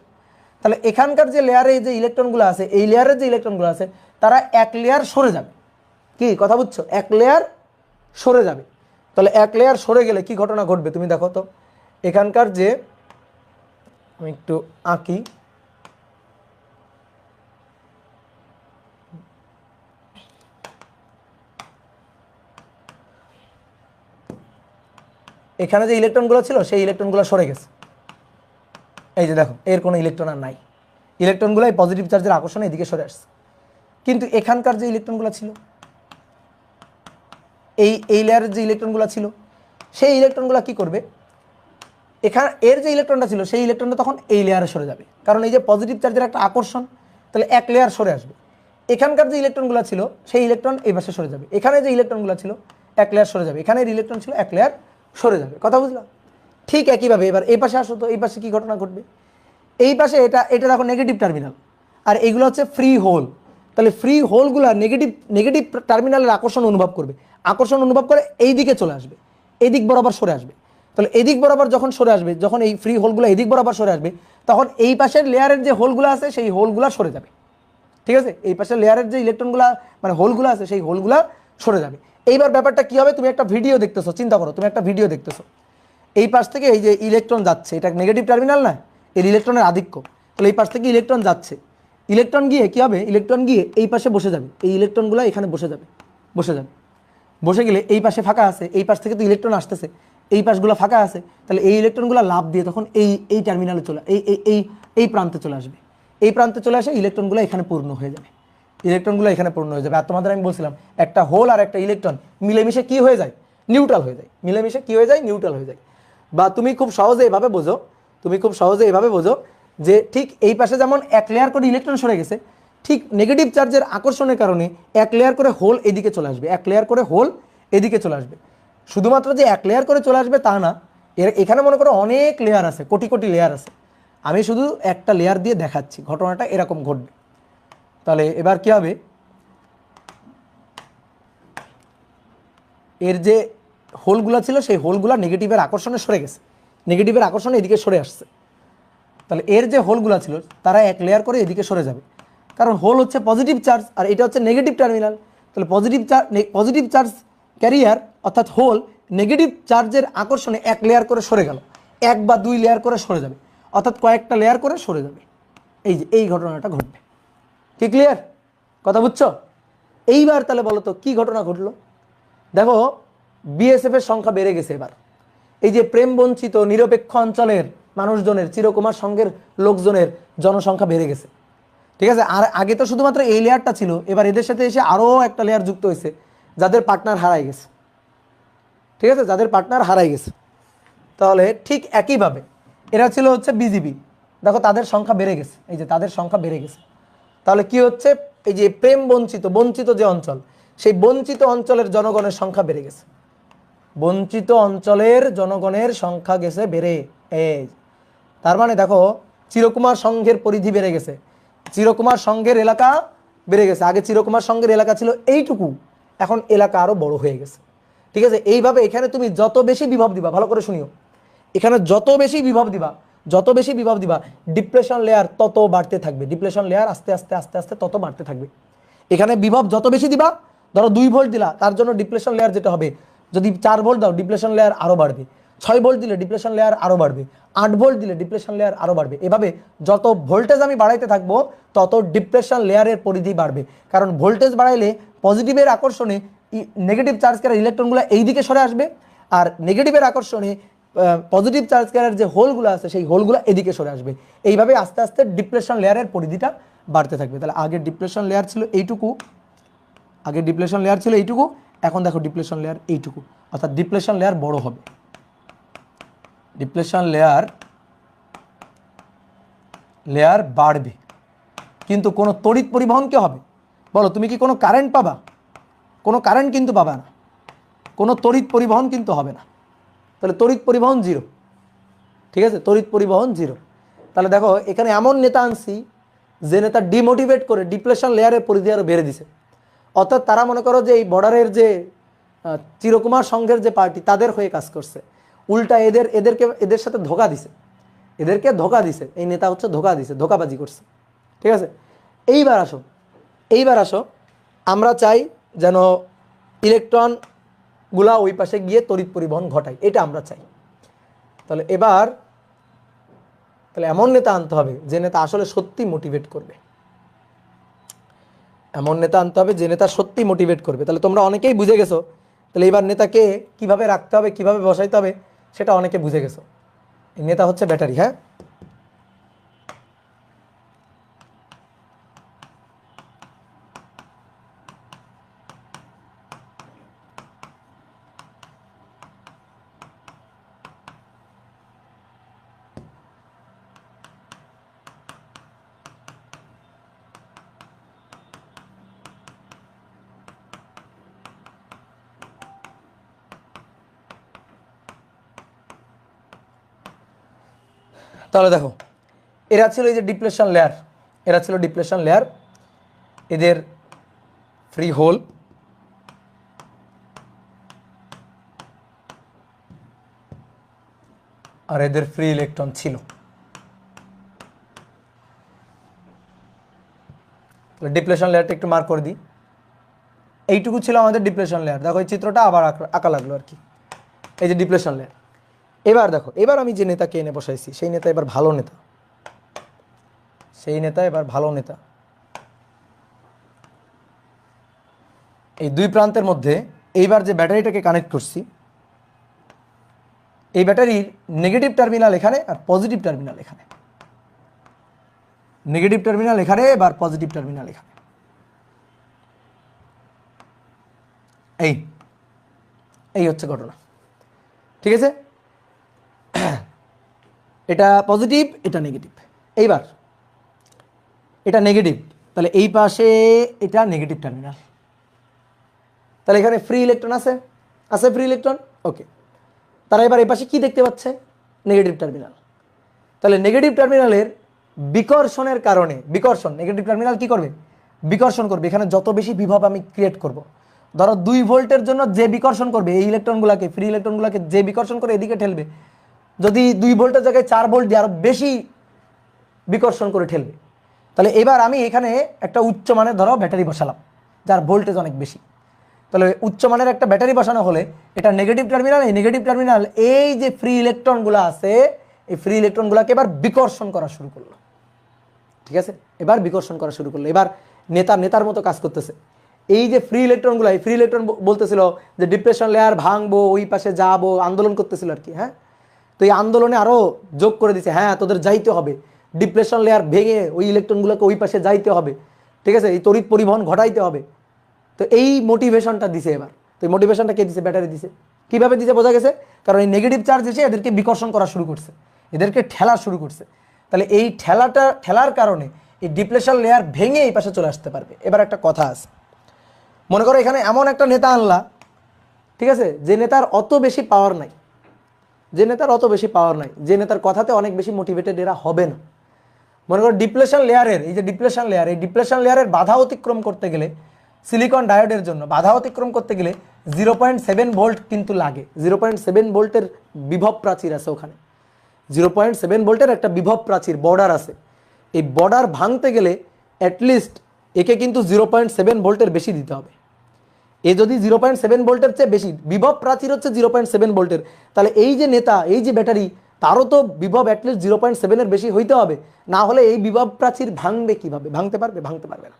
তাহলে এখানকার যে লেয়ারে যে ইলেকট্রনগুলো আছে, এই লেয়ারের যে ইলেকট্রনগুলো আছে, তারা এক লেয়ার সরে যাবে। কি কথা বুঝছো? এক লেয়ার সরে যাবে। তাহলে এক লেয়ার সরে গেলে কি ঘটনা ঘটবে তুমি দেখো তো। এখানকার যে, আমি একটু আঁকি, এখানে যে ইলেকট্রনগুলো ছিল সেই ইলেকট্রনগুলো সরে গেছে। এই যে দেখো, এর কোনো ইলেকট্রন আর নাই, ইলেকট্রনগুলো এই পজিটিভ চার্জের আকর্ষণে এদিকে সরে আসছে। কিন্তু এখানকার যে ইলেকট্রনগুলো ছিল, এই লেয়ারের যে ইলেকট্রনগুলো ছিল, সেই ইলেকট্রনগুলো কি করবে, এখানে এর যে ইলেকট্রনটা ছিল সেই ইলেকট্রনটা তখন এই লেয়ারে সরে যাবে, কারণ এই যে পজিটিভ চার্জের একটা আকর্ষণ, তাহলে এক লেয়ার সরে আসবে। এখানকার যে ইলেকট্রনগুলো ছিল সেই ইলেকট্রন এই পাশে সরে যাবে, এখানে যে ইলেকট্রনগুলো ছিল এক লেয়ার সরে যাবে, এখানে ইলেকট্রন ছিল এক লেয়ার সরে যাবে। কথা বুঝলাম? ঠিক একইভাবে এবার এই পাশে আসো তো, এই পাশে কি ঘটনা ঘটবে, এই পাশে এটা দেখো নেগেটিভ টার্মিনাল, আর এইগুলো হচ্ছে ফ্রি হোল। তাহলে ফ্রি হোলগুলো নেগেটিভ টার্মিনালের আকর্ষণ অনুভব করবে, আকর্ষণ অনুভব করে এই দিকে চলে আসবে, এই দিক বরাবর সরে আসবে। তাহলে এদিক বরাবর যখন সরে আসবে, যখন এই ফ্রি হোলগুলো এদিক বরাবর সরে আসবে, তখন এই পাশের লেয়ারের যে হোলগুলো আছে সেই হোলগুলো সরে যাবে। ঠিক আছে? এই পাশের লেয়ারের যে ইলেকট্রনগুলো মানে হোলগুলো আছে সেই হোলগুলো সরে যাবে। এইবার ব্যাপারটা কি হবে, তুমি একটা ভিডিও দেখতেছো, চিন্তা করো তুমি একটা ভিডিও দেখতেছো, এই পাশ থেকে এই যে ইলেকট্রন যাচ্ছে, এটা নেগেটিভ টার্মিনাল না, এর ইলেকট্রনের আধিক্য। তাহলে এই পাশ থেকে ইলেকট্রন যাচ্ছে, ইলেকট্রন গিয়ে কি হবে, ইলেকট্রন গিয়ে এই পাশে বসে যাবে, এই ইলেকট্রনগুলো এখানে বসে যাবে, বসে গেলে এই পাশে ফাঁকা আছে, এই পাশ থেকে তো ইলেকট্রন আসতেছে, এই পাশগুলো ফাঁকা আছে, তাহলে এই ইলেকট্রনগুলো লাভ দিয়ে তখন এই টার্মিনালে চলে এই প্রান্তে চলে আসবে, এই প্রান্তে চলে আসে ইলেকট্রনগুলো এখানে পূর্ণ হয়ে যাবে, ইলেকট্রনগুলো এখানে পূর্ণ হয়ে যাবে। আর তোমাদের আমি বলছিলাম একটা হোল আর একটা ইলেকট্রন মিলেমিশে কি হয়ে যায়, নিউট্রাল হয়ে যায়, মিলেমিশে কি হয়ে যায়, নিউট্রাল হয়ে যায়। বা তুমি খুব সহজে এভাবে বোঝো, যে ঠিক এই পাশে যেমন এক লেয়ার করে ইলেকট্রন সরে গেছে, ঠিক নেগেটিভ চার্জের আকর্ষণের কারণে এক লেয়ার করে হোল এদিকে চলে আসবে, এক লেয়ার করে হোল এদিকে চলে আসবে। শুধুমাত্র যে এক লেয়ার করে চলে আসবে তা না, এখানে মনে করো অনেক লেয়ার আছে, কোটি কোটি লেয়ার আছে, আমি শুধু একটা লেয়ার দিয়ে দেখাচ্ছি, ঘটনাটা এরকম ঘটবে। তাহলে এবার কি হবে, এর যে হোলগুলো ছিল সেই হোলগুলো নেগেটিভের আকর্ষণে সরে গেছে, নেগেটিভের আকর্ষণে এদিকে সরে আসছে। তাহলে এর যে হোলগুলো ছিল তারা এক লেয়ার করে এদিকে সরে যাবে, কারণ হোল হচ্ছে পজিটিভ চার্জ আর এটা হচ্ছে নেগেটিভ টার্মিনাল। তাহলে পজিটিভ চার্জ ক্যারিয়ার অর্থাৎ হোল নেগেটিভ চার্জের আকর্ষণে এক লেয়ার করে সরে গেল, এক বা দুই লেয়ার করে সরে যাবে, অর্থাৎ কয়েকটা লেয়ার করে সরে যাবে। এই যে এই ঘটনাটা ঘটবে। কি ক্লিয়ার? কথা বুঝছো? এইবার তাহলে বলো তো কি ঘটনা ঘটলো। দেখো বিএসএফ এর সংখ্যা বেড়ে গেছে এবার। এই যে প্রেম বঞ্চিত নিরপেক্ষ অঞ্চলের মানুষজনের, চিরকুমার সংঘের লোকজনের জনসংখ্যা বেড়ে গেছে। ঠিক আছে? আর আগে তো শুধুমাত্র এই লেয়ারটা ছিল, এবার এদের সাথে এসে আরও একটা লেয়ার যুক্ত হয়েছে, যাদের পার্টনার হারাই গেছে। ঠিক আছে? যাদের পার্টনার হারাই গেছে। তাহলে ঠিক একইভাবে এরা ছিল হচ্ছে বিজিবি, দেখো তাদের সংখ্যা বেড়ে গেছে, এই যে তাদের সংখ্যা বেড়ে গেছে। তাহলে কি হচ্ছে, এই যে প্রেম বঞ্চিত যে অঞ্চল, সেই বঞ্চিত অঞ্চলের জনগণের সংখ্যা বেড়ে গেছে, বঞ্চিত অঞ্চলের জনগণের সংখ্যা গেছে বেড়ে। এই তার মানে দেখো চিরকুমার সংঘের পরিধি বেড়ে গেছে, চিরকুমার সংঘের এলাকা বেড়ে গেছে। আগে চিরকুমার সংঘের এলাকা ছিল এইটুকু, এখন এলাকা আরো বড় হয়ে গেছে। ঠিক আছে? এইভাবে এখানে তুমি যত বেশি বিভব দিবা, ভালো করে শুনিও, এখানে যত বেশি বিভব দিবা ডিপ্রেশন লেয়ার তত বাড়তে থাকবে, ডিপ্রেশন লেয়ার আস্তে আস্তে তত বাড়তে থাকবে। এখানে বিভব যত বেশি দিবা, ধরো 2 ভোল্ট দিলা, তার জন্য ডিপ্রেশন লেয়ার যেটা হবে, যদি 4 ভোল্ট দাও ডিপ্রেশন লেয়ার আরো বাড়বে, 6 ভোল্ট দিলে ডিপ্রেশন লেয়ার আরো বাড়বে, 8 ভোল্ট দিলে ডিপ্রেশন লেয়ার আরো বাড়বে। এভাবে যত ভোল্টেজ আমি বাড়াইতে থাকবো তত ডিপ্রেশন লেয়ারের পরিধি বাড়বে, কারণ ভোল্টেজ বাড়াইলে পজিটিভের আকর্ষণে নেগেটিভ চার্জ ক্যারিয়ার ইলেকট্রনগুলো এই দিকে সরে আসবে, আর নেগেটিভের আকর্ষণে পজিটিভ চার্জ ক্যারিয়ার যে হোলগুলো আছে সেই হোলগুলো এদিকে সরে আসবে। এইভাবে আস্তে আস্তে ডিপ্রেশন লেয়ারের পরিধিটা বাড়তে থাকবে। তাহলে আগে ডিপ্রেশন লেয়ার ছিল এইটুকু, এখন দেখো ডিপ্লেশন লেয়ার এইটুকু, অর্থাৎ ডিপ্লেশন লেয়ার বড় হবে, ডিপ্লেশন লেয়ার বাড়বে। কিন্তু কোনো তড়িৎ পরিবহন কি হবে বলো, তুমি কি কোনো কারেন্ট পাবা? কোনো কারেন্ট কিন্তু পাবা না, কোনো তড়িৎ পরিবহন কিন্তু হবে না। তাহলে তড়িৎ পরিবহন জিরো। ঠিক আছে, তড়িৎ পরিবহন জিরো। তাহলে দেখো এখানে এমন নেতা আনছি যে নেতা ডিমোটিভেট করে ডিপ্লেশন লেয়ারের পরিধি আরও বেড়ে দিছে। অর্থাৎ তারা মনে করো যে এই বর্ডারের যে চিরকুমার সংঘের যে পার্টি তাদের হয়ে কাজ করছে, উল্টা এদের সাথে ধোকা দিছে, এদেরকে ধোকা দিছে। এই নেতা হচ্ছে ধোকা দিছে, ধোকাবাজি করছে। ঠিক আছে, এইবার আসো আমরা চাই যেন ইলেকট্রনগুলা ওই পাশে গিয়ে তড়িৎ পরিবহন ঘটায়, এটা আমরা চাই। তাহলে এমন নেতা আনতে হবে যে নেতা আসলে সত্যি মোটিভেট করবে, এমন নেতা আনতে হবে যে নেতা সত্যি মোটিভেট করবে। তাহলে তোমরা অনেকেই বুঝে গেছো, তাহলে এবার নেতাকে কিভাবে রাখতে হবে, কিভাবে বসাইতে হবে সেটা অনেকে বুঝে গেছো। এই নেতা হচ্ছে ব্যাটারি। হ্যাঁ, তাহলে দেখো এরা ছিল এই যে ডিপ্লেশন লেয়ার, এরা ছিল ডিপ্লেশন লেয়ার, এদের ফ্রি হোল, আর এদের ফ্রি ইলেকট্রন ছিল। ডিপ্লেশন লেয়ারটা একটু মার্ক করে দিই। এইটুকু ছিল আমাদের ডিপ্লেশন লেয়ার। দেখো এই চিত্রটা আবার আঁকা লাগলো আর কি, এই যে ডিপ্লেশন লেয়ার। এবার দেখো, এবার আমি যে নেতাকে এনে বসাইছি সেই নেতা এবার ভালো নেতা, সেই নেতা এবার ভালো নেতা। এই দুই প্রান্তের মধ্যে এইবার যে ব্যাটারিটাকে কানেক্ট করছি, এই ব্যাটারির নেগেটিভ টার্মিনাল এখানে আর পজিটিভ টার্মিনাল এখানে, নেগেটিভ টার্মিনাল এখানে এবার পজিটিভ টার্মিনাল এখানে। এই হচ্ছে ঘটনা। ঠিক আছে, এটা পজিটিভ, এটা নেগেটিভ। এইবার এটা নেগেটিভ, তাহলে এই পাশে এটা নেগেটিভ টার্মিনাল। তাহলে এখানে ফ্রি ইলেকট্রন আছে, ফ্রি ইলেকট্রন। ওকে, তারা এবার এই পাশে কি দেখতে পাচ্ছে? Negative terminal. তাহলে নেগেটিভ টার্মিনালের বিকর্ষণের কারণে, বিকর্ষণ, নেগেটিভ টার্মিনাল কি করবে? বিকর্ষণ করবে। এখানে যত বেশি বিভব আমি ক্রিয়েট করব, ধরো 2 ভোল্টের জন্য যে বিকর্ষণ করবে এই ইলেকট্রনগুলোকে, ফ্রি ইলেকট্রনগুলোকে যে বিকর্ষণ করে এদিকে ঠেলবে, যদি 2 ভোল্টের জায়গায় 4 ভোল্ট দিয়ে আরো বেশি বিকর্ষণ করে ঠেলবে। তাহলে এবার আমি এখানে একটা উচ্চমানের ধরো ব্যাটারি বসালাম যার ভোল্টেজ অনেক বেশি। তাহলে উচ্চমানের একটা ব্যাটারি বসানো হলে এটা নেগেটিভ টার্মিনাল, এই নেগেটিভ টার্মিনাল এই যে ফ্রি ইলেকট্রনগুলো আছে এই ফ্রি ইলেকট্রনগুলোকে এবার বিকর্ষণ করা শুরু করলো। ঠিক আছে, এবার বিকর্ষণ করা শুরু করলো। এবার নেতার মতো কাজ করতেছে। এই যে ফ্রি ইলেকট্রনগুলো, এই ফ্রি ইলেকট্রন বলতেছিল যে ডিপ্রেশন লেয়ার ভাঙবো, ওই পাশে যাবো, আন্দোলন করতেছিল আর কি। হ্যাঁ, তো এই আন্দোলনে আরো যোগ করে দিচ্ছে, হ্যাঁ তোদের যাইতে হবে, ডিপ্রেশন লেয়ার ভেঙে ওই ইলেকট্রনগুলোকে ওই পাশে যাইতে হবে। ঠিক আছে, এই তড়িৎ পরিবহন ঘটাইতে হবে। তো এই মোটিভেশনটা দিছে এবার। তো এই মোটিভেশনটা কে দিছে? ব্যাটারি দিছে। কিভাবে দিছে বোঝা গেছে? কারণ এই নেগেটিভ চার্জ এসে এদেরকে বিকর্ষণ করা শুরু করছে, এদেরকে ঠেলা শুরু করছে। তাহলে এই ঠেলার কারণে এই ডিপ্লেশন লেয়ার ভেঙে এই পাশে চলে আসতে পারবে। এবার একটা কথা আছে, মনে করো এখানে এমন একটা নেতা আনলা, ঠিক আছে, যে নেতার অত বেশি পাওয়ার নাই, যে নেতার কথাতে অনেক বেশি মোটিভেটেড এরা হবে না। মনে করো ডিপ্লেশন লেয়ারের, এই যে ডিপ্লেশন লেয়ার, এই ডিপ্লেশন লেয়ারের বাধা অতিক্রম করতে গেলে, সিলিকন ডায়োডের জন্য বাধা অতিক্রম করতে গেলে 0.7 ভোল্ট কিন্তু লাগে। 0.7 ভোল্টের বিভব প্রাচীর আছে ওখানে, 0.7 ভোল্টের একটা বিভব প্রাচীর বর্ডার আছে। এই বর্ডার ভাঙতে গেলে অ্যাটলিস্ট একে কিন্তু 0.7 ভোল্টের বেশি দিতে হবে। এ যদি 0.7 ভোল্টের চেয়ে বেশি, বিভব প্রাচীর হচ্ছে 0.7 ভোল্টের, তাহলে এই যে নেতা, এই যে ব্যাটারি, তারও তো বিভব অ্যাটলিস্ট 0.7 হইতে হবে, না হলে এই বিভব প্রাচীর ভাঙবে কিভাবে? ভাঙতে পারবে না।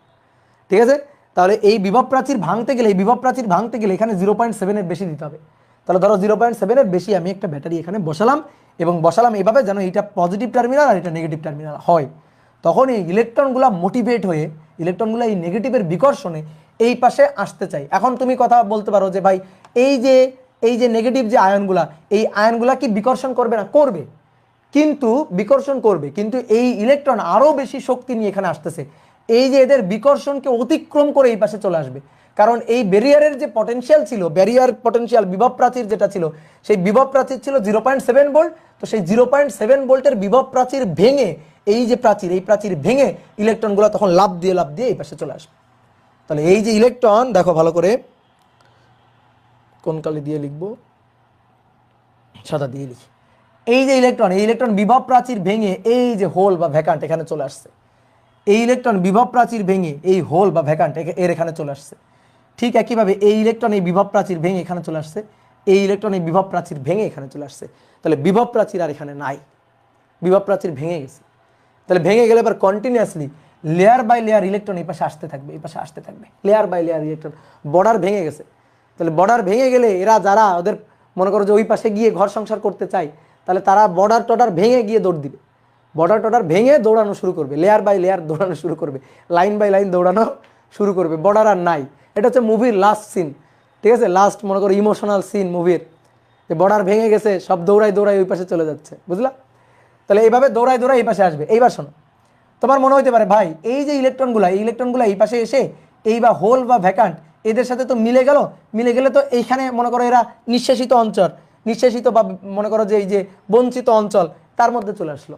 ঠিক আছে, তাহলে এই বিভব প্রাচীর ভাঙতে গেলে এখানে 0.7 বেশি দিতে হবে। তাহলে ধরো 0.7 বেশি আমি একটা ব্যাটারি এখানে বসালাম, এবং বসালাম এইভাবে যেন এটা পজিটিভ টার্মিনাল আর এটা নেগেটিভ টার্মিনাল হয়। তখন এই ইলেকট্রনগুলো মোটিভেট হয়ে, ইলেকট্রনগুলো এই নেগেটিভের বিকর্ষণে এই পাশে আসতে চাই। এখন তুমি কথা বলতে পারো যে ভাই এই যে নেগেটিভ যে আয়নগুলা, এই আয়নগুলা কি বিকর্ষণ করবে না? করবে, কিন্তু বিকর্ষণ করবে, কিন্তু এই ইলেকট্রন আরও বেশি শক্তি নিয়ে এখানে আসতেছে। এই যে এদের বিকর্ষণকে অতিক্রম করে এই পাশে চলে আসবে, কারণ এই ব্যারিয়ারের যে পটেনশিয়াল ছিল, ব্যারিয়ার পটেনশিয়াল বিভব প্রাচীর যেটা ছিল, সেই বিভব প্রাচীর ছিল 0.7 ভোল্ট। তো সেই 0.7 ভোল্টের বিভব প্রাচীর ভেঙে এই যে প্রাচীর, এই প্রাচীর ভেঙে ইলেকট্রনগুলো তখন লাফ দিয়ে এই পাশে চলে আসবে। তাহলে এই যে ইলেকট্রন, দেখো ভালো করে কোন কালি দিয়ে লিখবো, সাদা দিয়ে লিখি। এই যে ইলেকট্রন, এই ইলেকট্রন বিভব প্রাচীর ভেঙে এই যে হোল বা ভ্যাকান্ট এখানে চলে আসছে। এই ইলেকট্রন বিভব প্রাচীর ভেঙে এই হোল বা ভ্যাকান্ট এর এখানে চলে আসছে। ঠিক একইভাবে এই ইলেকট্রন এই বিভব প্রাচীর ভেঙে এখানে চলে আসছে, এই ইলেকট্রন এই বিভব প্রাচীর ভেঙে এখানে চলে আসছে। তাহলে বিভব প্রাচীর আর এখানে নাই, বিভব প্রাচীর ভেঙে গেছে। তাহলে ভেঙে গেলে এবার continuously layer by layer electron এই পাশে আসতে থাকবে, এই পাশে আসতে থাকবে, layer by layer electron. Border ভেঙে গেছে। তাহলে বর্ডার ভেঙে গেলে এরা যারা ওদের মনে করো যে ওই পাশে গিয়ে ঘর সংসার করতে চায়, তাহলে তারা বর্ডার টর্ডার ভেঙে গিয়ে দৌড় দিবে, বর্ডার টর্ডার ভেঙে দৌড়ানো শুরু করবে, লেয়ার বাই লেয়ার দৌড়ানো শুরু করবে, লাইন বাই লাইন দৌড়ানো শুরু করবে। বর্ডার আর নাই। এটা হচ্ছে মুভির লাস্ট সিন, ঠিক আছে? লাস্ট মনে করো ইমোশনাল সিন মুভির, যে বর্ডার ভেঙে গেছে, সব দৌড়াই দৌড়াই ওই পাশে চলে যাচ্ছে, বুঝলা? তাহলে এইভাবে দৌড়াই দৌড়াই এই পাশে আসবে। এইবার শোনো, তোমার মনে হইতে পারে ভাই এই যে ইলেকট্রনগুলো, এই ইলেকট্রনগুলো এই পাশে এসে এই বা হোল বা ভ্যাকান্ট এদের সাথে তো মিলে গেল, মিলে গেলে তো এইখানে মনে করো এরা নিঃশেষিত অঞ্চল, নিঃশেষিত বা মনে করো যে এই যে বঞ্চিত অঞ্চল, তার মধ্যে চলে আসলো।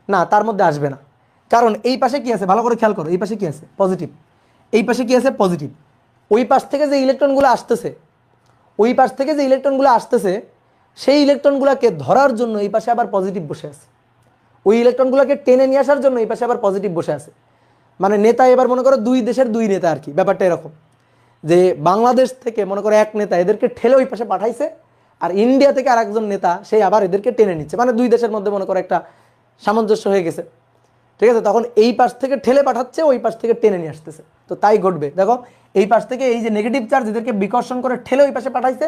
না, তার মধ্যে আসবে না। কারণ এই পাশে কি আছে, ভালো করে খেয়াল করো, এই পাশে কি আছে? পজিটিভ। এই পাশে কি আছে? পজিটিভ। ওই পাশ থেকে যে ইলেকট্রনগুলো আসতেছে, ওই পাশ থেকে যে ইলেকট্রনগুলো আসতেছে, সেই ইলেকট্রনগুলোকে ধরার জন্য এই পাশে আবার পজিটিভ বসে আছে। ওই ইলেকট্রনগুলোকে টেনে নিয়ে আসার জন্য এই পাশে আবার পজিটিভ বসে আছে। মানে নেতা এবার মনে করো দুই দেশের দুই নেতা আর কি, ব্যাপারটা এরকম যে বাংলাদেশ থেকে মনে করো এক নেতা এদেরকে ঠেলে ওই পাশে পাঠাইছে, আর ইন্ডিয়া থেকে আরেকজন নেতা সেই আবার এদেরকে টেনে নিচ্ছে। মানে দুই দেশের মধ্যে মনে করো একটা সামঞ্জস্য হয়ে গেছে, ঠিক আছে? তখন এই পাশ থেকে ঠেলে পাঠাচ্ছে, ওই পাশ থেকে টেনে নিয়ে আসতেছে। তো তাই ঘটবে। দেখো এই পাশ থেকে এই যে নেগেটিভ চার্জ এদেরকে বিকর্ষণ করে ঠেলে ওই পাশে পাঠাইছে,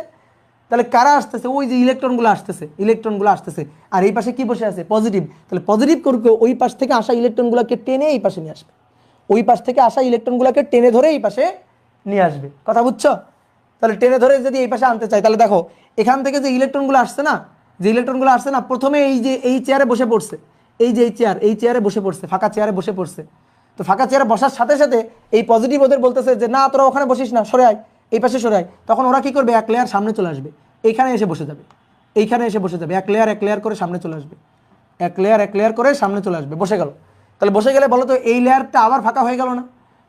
তাহলে কারা আসতেছে? ওই যে ইলেকট্রনগুলো আসতেছে, ইলেকট্রনগুলো আসতেছে। আর এই পাশে কি বসে আছে? পজিটিভ। তাহলে পজিটিভ করবে ওই পাশ থেকে আসা ইলেকট্রনগুলোকে টেনে এই পাশে নিয়ে আসবে, ওই পাশ থেকে আসা ইলেকট্রনগুলোকে টেনে ধরে এই পাশে নিয়ে আসবে। কথা বুঝছো? তাহলে টেনে ধরে যদি এই পাশে আনতে চাই, তাহলে দেখো এখান থেকে যে ইলেকট্রনগুলো আসছে না, যে ইলেকট্রনগুলো আসছে না, প্রথমে এই যে এই চেয়ারে বসে পড়ছে, এই যে এই চেয়ারে বসে পড়ছে, ফাঁকা চেয়ারে বসে পড়ছে। তো ফাঁকা চেয়ারে বসার সাথে সাথে এই পজিটিভ ওদের বলতেছে যে না, তোরা ওখানে বসিস না, সরে আয়, এই পাশে সরে আয়। তখন ওরা কি করবে? এক লেয়ার সামনে চলে আসবে, এইখানে এসে বসে যাবে, এইখানে এসে বসে যাবে, এক লেয়ার করে সামনে চলে আসবে, এক লেয়ার করে সামনে চলে আসবে, বসে গেল। তাহলে বসে গেলে বলো তো এই লেয়ারটা আবার ফাঁকা হয়ে গেল না?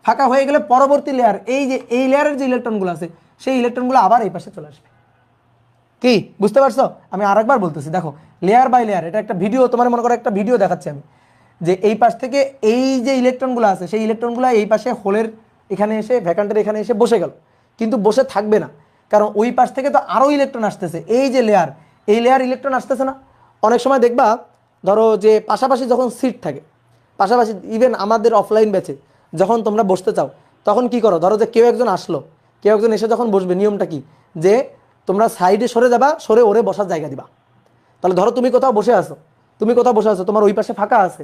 ফাঁকা হয়ে গেলে পরবর্তী লেয়ার, এই যে এই লেয়ারের যে ইলেকট্রনগুলো আছে, সেই ইলেকট্রনগুলো আবার এই পাশে চলে আসবে। কি বুঝতে পারছো? আমি আরেকবার বলতেছি, দেখো লেয়ার বাই লেয়ার। এটা একটা ভিডিও, তোমার মনে করো একটা ভিডিও দেখাচ্ছি আমি, যে এই পাশ থেকে এই যে ইলেকট্রনগুলো আছে, সেই ইলেকট্রনগুলো এই পাশে হোলের এখানে এসে, ভ্যাকান্টের এখানে এসে বসে গেল, কিন্তু বসে থাকবে না। কারণ ওই পাশ থেকে তো আরও ইলেকট্রন আসতেছে, এই যে লেয়ার, এই লেয়ার ইলেকট্রন আসতেছে না? অনেক সময় দেখবা, ধরো যে পাশাপাশি যখন সিট থাকে, পাশাপাশি ইভেন আমাদের অফলাইন ব্যাচে যখন তোমরা বসতে চাও, তখন কি করো? ধরো যে কেউ একজন আসলো, কেউ একজন এসে যখন বসবে, নিয়মটা কি? যে তোমরা সাইডে সরে যাবা, সরে ওরে বসার জায়গা দিবা। তাহলে ধরো তুমি কোথাও বসে আসো, তোমার ওই পাশে ফাঁকা আছে,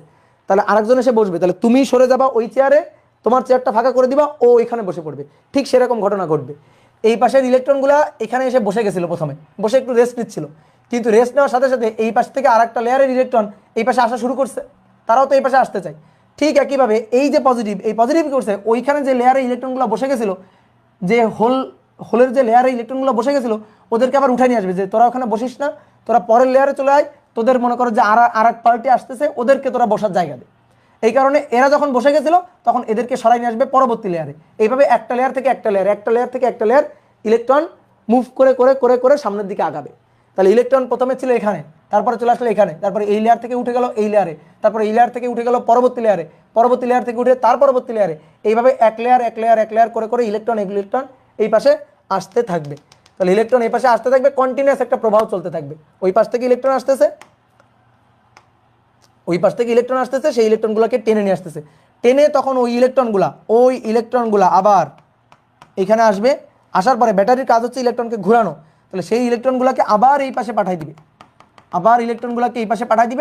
তাহলে আরেকজন এসে বসবে, তাহলে তুমি সরে যাবা ওই চেয়ারে, তোমার চেয়ারটা ফাঁকা করে দিবা, ও এখানে বসে পড়বে। ঠিক সেরকম ঘটনা ঘটবে। এই পাশের ইলেকট্রনগুলো এখানে এসে বসে গেছিলো, প্রথমে বসে একটু রেস্ট নিচ্ছিল, কিন্তু রেস্ট নেওয়ার সাথে সাথে এই পাশ থেকে আর একটা লেয়ারের ইলেকট্রন এই পাশে আসা শুরু করছে, তারাও তো এই পাশে আসতে চায়। ঠিক একইভাবে এই যে পজিটিভ, এই পজিটিভ কি করছে? ওইখানে যে লেয়ারে ইলেকট্রনগুলো বসে গেছিলো, যে হোলের যে লেয়ারে ইলেকট্রনগুলো বসে গেছিলো, ওদেরকে আবার উঠে নিয়ে আসবে, যে তোরা ওখানে বসিস না, তোরা পরের লেয়ারে চলে আয়, তোদের মনে করো যে আর এক পার্টি আসতেছে, ওদেরকে তোরা বসার জায়গা দে। এই কারণে এরা যখন বসে গেছিলো, তখন এদেরকে সরাই নিয়ে আসবে পরবর্তী লেয়ারে। এইভাবে একটা লেয়ার থেকে একটা লেয়ার, একটা লেয়ার থেকে একটা লেয়ার ইলেকট্রন মুভ করে করে করে করে সামনের দিকে আগাবে। তাহলে ইলেকট্রন প্রথমে ছিল এখানে, তারপরে চলে আসলো এখানে, তারপরে এই লেয়ার থেকে উঠে গেল এই লেয়ারে, তারপরে এই লেয়ার থেকে উঠে গেল পরবর্তী লেয়ারে, পরবর্তী লেয়ার থেকে উঠে তার পরবর্তী লেয়ারে। এইভাবে এক লেয়ার করে করে ইলেকট্রন এই পাশে আসতে থাকবে। তাহলে ইলেকট্রন এই পাশে আসতে থাকবে, কন্টিনিউয়াস একটা প্রবাহ চলতে থাকবে। ওই পাশ থেকে ইলেকট্রন আসতেছে, সেই ইলেকট্রনগুলোকে টেনে নিয়ে আসতেছে, টেনে তখন ওই ইলেকট্রনগুলা আবার এখানে আসবে। আসার পরে ব্যাটারির কাজ হচ্ছে ইলেকট্রনকে ঘোরানো, তাহলে সেই ইলেকট্রনগুলোকে আবার এই পাশে পাঠাই দিবে,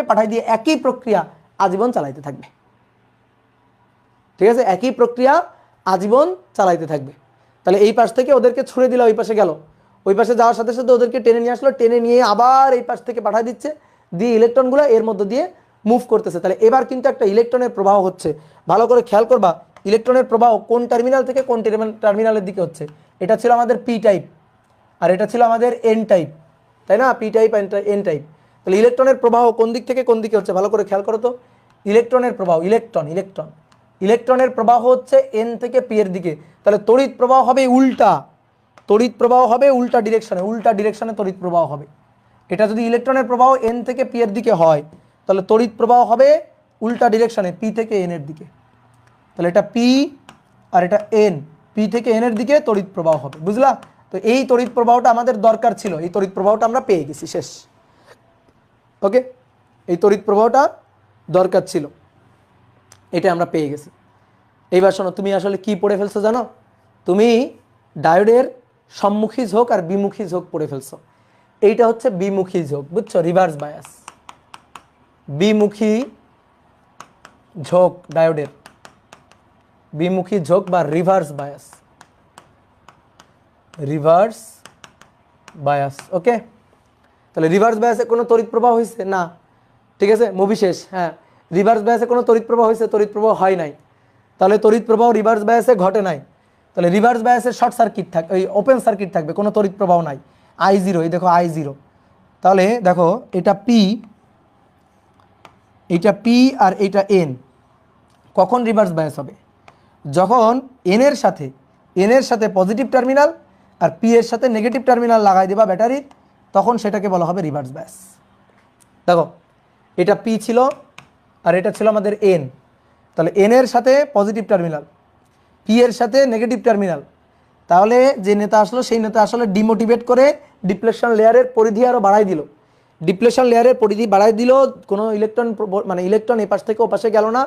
পাঠাই দিয়ে একই প্রক্রিয়া আজীবন চালাইতে থাকবে। ঠিক আছে? একই প্রক্রিয়া আজীবন চালাইতে থাকবে। তাহলে এই পাশ থেকে ওদেরকে ছুড়ে দিল, ওই পাশে গেল, ওই পাশে যাওয়ার সাথে সাথে ওদেরকে টেনে নিয়ে আসলো, টেনে নিয়ে আবার এই পাশ থেকে পাঠিয়ে দিচ্ছে, দিয়ে ইলেকট্রনগুলো এর মধ্যে দিয়ে মুভ করতেছে। তাহলে এবার কিন্তু একটা ইলেকট্রনের প্রবাহ হচ্ছে, ভালো করে খেয়াল করবা। ইলেকট্রনের প্রবাহ কোন টার্মিনাল থেকে কোন টার্মিনালের দিকে হচ্ছে। এটা ছিল আমাদের পি টাইপ আর এটা ছিল আমাদের এন টাইপ, তাই না? P type N type. তাহলে ইলেকট্রনের প্রবাহ কোন দিক থেকে কোন দিকে হচ্ছে ভালো করে খেয়াল করো তো। ইলেকট্রনের প্রবাহ, ইলেকট্রনের প্রবাহ হচ্ছে এন থেকে পি এর দিকে। তাহলে তড়িৎ প্রবাহ হবে উল্টা, তড়িৎ প্রবাহ হবে উল্টা ডিরেকশনে তড়িৎ প্রবাহ হবে। এটা যদি ইলেকট্রনের প্রবাহ এন থেকে পি এর দিকে হয় তাহলে তড়িৎ প্রবাহ হবে উল্টা ডিরেকশনে পি থেকে এন এর দিকে। তাহলে এটা পি আর এটা এন, পি থেকে এন এর দিকে তড়িৎ প্রবাহ হবে, বুঝলা? তো এই তড়িৎ প্রবাহটা আমাদের দরকার ছিল, এই তড়িৎ প্রবাহটা আমরা পেয়ে গেছি, শেষ। ওকে, এই তড়িৎ প্রবাহটা দরকার ছিল, এটা আমরা পেয়ে গেছি। এইবার শোনো, তুমি আসলে কি পড়ে ফেলছো জানো? তুমি ডায়োডের সম্মুখী ঝোঁক আর বিমুখী ঝোঁক পড়ে ফেলছো। এইটা হচ্ছে বিমুখী ঝোঁক, বুঝছো? রিভার্স বায়াস, বিমুখী ঝোঁক ডায়োডের, বিমুখী ঝোঁক বা রিভার্স বায়াস, রিভার্স বায়াস। ওকে, তাহলে রিভার্স বায়াসে কোনো তড়িৎ প্রবাহ হয়েছে না, ঠিক আছে, মুভি শেষ। হ্যাঁ, রিভার্স বায়াসে কোনো তড়িৎ প্রবাহ হয়েছে, তড়িৎ প্রবাহ হয় নাই। তাহলে তড়িৎ প্রবাহ রিভার্স বায়াসে ঘটে নাই। তাহলে রিভার্স বায়াসের শর্ট সার্কিট থাকবে, ওই ওপেন সার্কিট থাকবে, কোনো তড়িৎ প্রবাহ নাই, I0। এই দেখো I0। তাহলে দেখো এটা পি, এইটা পি আর এইটা এন। কখন রিভার্স বায়াস হবে? যখন এন এর সাথে পজিটিভ টার্মিনাল আর পি এর সাথে নেগেটিভ টার্মিনাল লাগাই দেবা ব্যাটারির, তখন সেটাকে বলা হবে রিভার্স বায়াস। দেখো এটা পি ছিল আর এটা ছিল আমাদের এন। তাহলে এন এর সাথে পজিটিভ টার্মিনাল, পি এর সাথে নেগেটিভ টার্মিনাল। তাহলে যে নেতা আসলো সেই নেতা আসলে ডিমোটিভেট করে ডিপ্লেশন লেয়ারের পরিধি আরও বাড়াই দিল। ডিপ্লেশন লেয়ারের পরিধি বাড়াই দিল, কোনো ইলেকট্রন মানে ইলেকট্রন এপাশ থেকে ওপাশে গেল না,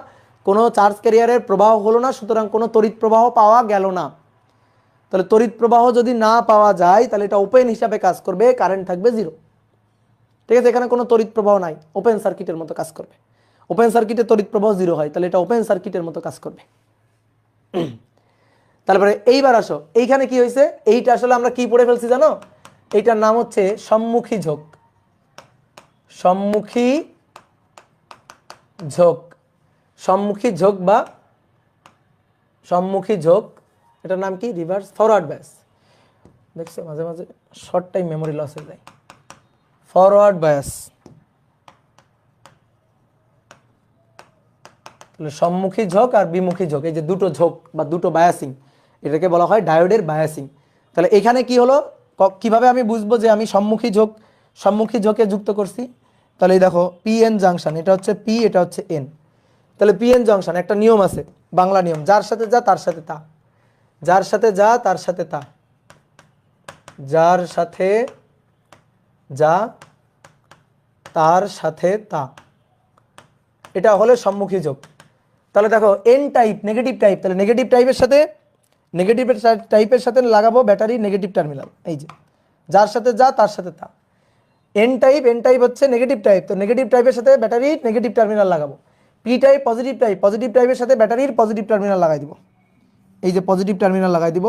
কোনো চার্জ ক্যারিয়ারের প্রবাহ হলো না, সুতরাং কোনো তড়িৎ প্রবাহ পাওয়া গেল না। তাহলে তড়িৎ প্রবাহ যদি না পাওয়া যায় তাহলে এটা ওপেন হিসাবে কাজ করবে, কারেন্ট থাকবে 0। ঠিক আছে, এখানে কোনো তড়িৎ প্রবাহ নাই, ওপেন সার্কিটের মতো কাজ করবে। ওপেন সার্কিটে তড়িৎ প্রবাহ 0 হয়, তাহলে এটা ওপেন সার্কিটের মতো কাজ করবে। তারপরে এইবার আসো, এইখানে কি হয়েছে? এইটা আসলে আমরা কি পড়ে ফেলছি জানো? এইটার নাম হচ্ছে সম্মুখী ঝোঁক, সম্মুখী ঝোঁক, সম্মুখী ঝোঁক বা সম্মুখী ঝোঁক। এটার নাম কি? Reverse forward bias. দেখছো মাঝে মাঝে শর্ট টাইম মেমোরি লস হয়ে যায়। ফরওয়ার্ড বায়াস, তাহলে সম্মুখী ঝোঁক আর বিমুখী ঝোঁক, এই যে দুটো ঝোঁক বা দুটো বায়াসিং, এটাকে বলা হয় ডায়োডের বায়াসিং। তাহলে এখানে কি হলো, কিভাবে আমি বুঝবো যে আমি সম্মুখী ঝোঁকে যুক্ত করছি? তাহলে এই দেখো পিএন জাংশন, এটা হচ্ছে পি, এটা হচ্ছে এন। তাহলে পিএন জাংশন একটা নিয়ম আছে, বাংলা নিয়ম, যার সাথে যা তার সাথে তা, যার সাথে যা তার সাথে তা, যার সাথে যা তার সাথে তা, এটা হলো সম্মুখী ঝোঁক। তাহলে দেখো এন টাইপ নেগেটিভ টাইপ, তাহলে নেগেটিভ টাইপের সাথে লাগাবো ব্যাটারি নেগেটিভ টার্মিনাল, এই যে যার সাথে যা তার সাথে তা। এন টাইপ হচ্ছে নেগেটিভ টাইপ, তো নেগেটিভ টাইপের সাথে ব্যাটারির নেগেটিভ টার্মিনাল লাগাবো। পি টাইপ পজিটিভ টাইপের সাথে ব্যাটারির পজিটিভ টার্মিনাল লাগাই দিব, এই যে পজিটিভ টার্মিনাল লাগাই দিব।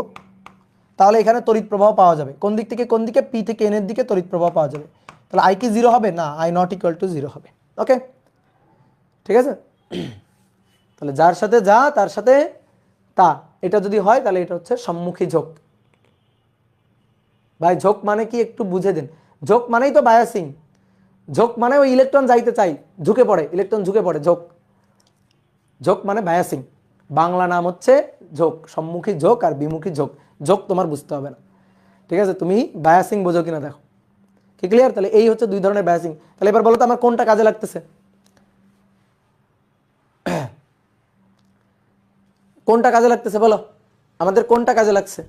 তাহলে এখানে তড়িৎ প্রবাহ পাওয়া যাবে কোন দিক থেকে কোন দিকে? পি থেকে এন এর দিকে তড়িৎ প্রবাহ পাওয়া যাবে। তাহলে আই কি 0 হবে না, I নট ইকুয়াল টু 0 হবে। ওকে, ঠিক আছে। তাহলে যার সাথে যা তার সাথে তা, এটা যদি হয় তাহলে এটা হচ্ছে সম্মুখী ঝোঁক। ভাই ঝোঁক মানে কি একটু বুঝে দেন। ঝোঁক মানেই তো বায়াসিং, ঝোঁক মানে ওই ইলেকট্রন যাইতে চাই, ঝুঁকে পড়ে, ইলেকট্রন ঝুঁকে পড়ে, ঝোঁক। ঝোঁক মানে বায়াসিং, বাংলা নাম হচ্ছে ঝোঁক, সম্মুখী ঝোঁক আর বিমুখী ঝোঁক। ঝোঁক তোমার বুঝতে হবে না, ঠিক আছে, তুমি বায়াসিং বোঝো কিনা দেখো। কি ক্লিয়ার? তাহলে এই হচ্ছে দুই ধরনের বায়াসিং। তাহলে এবার বলো তো আমার কোনটা কাজে লাগতেছে, কোনটা কাজে লাগতেছে বলো, আমাদের কোনটা কাজে লাগছে?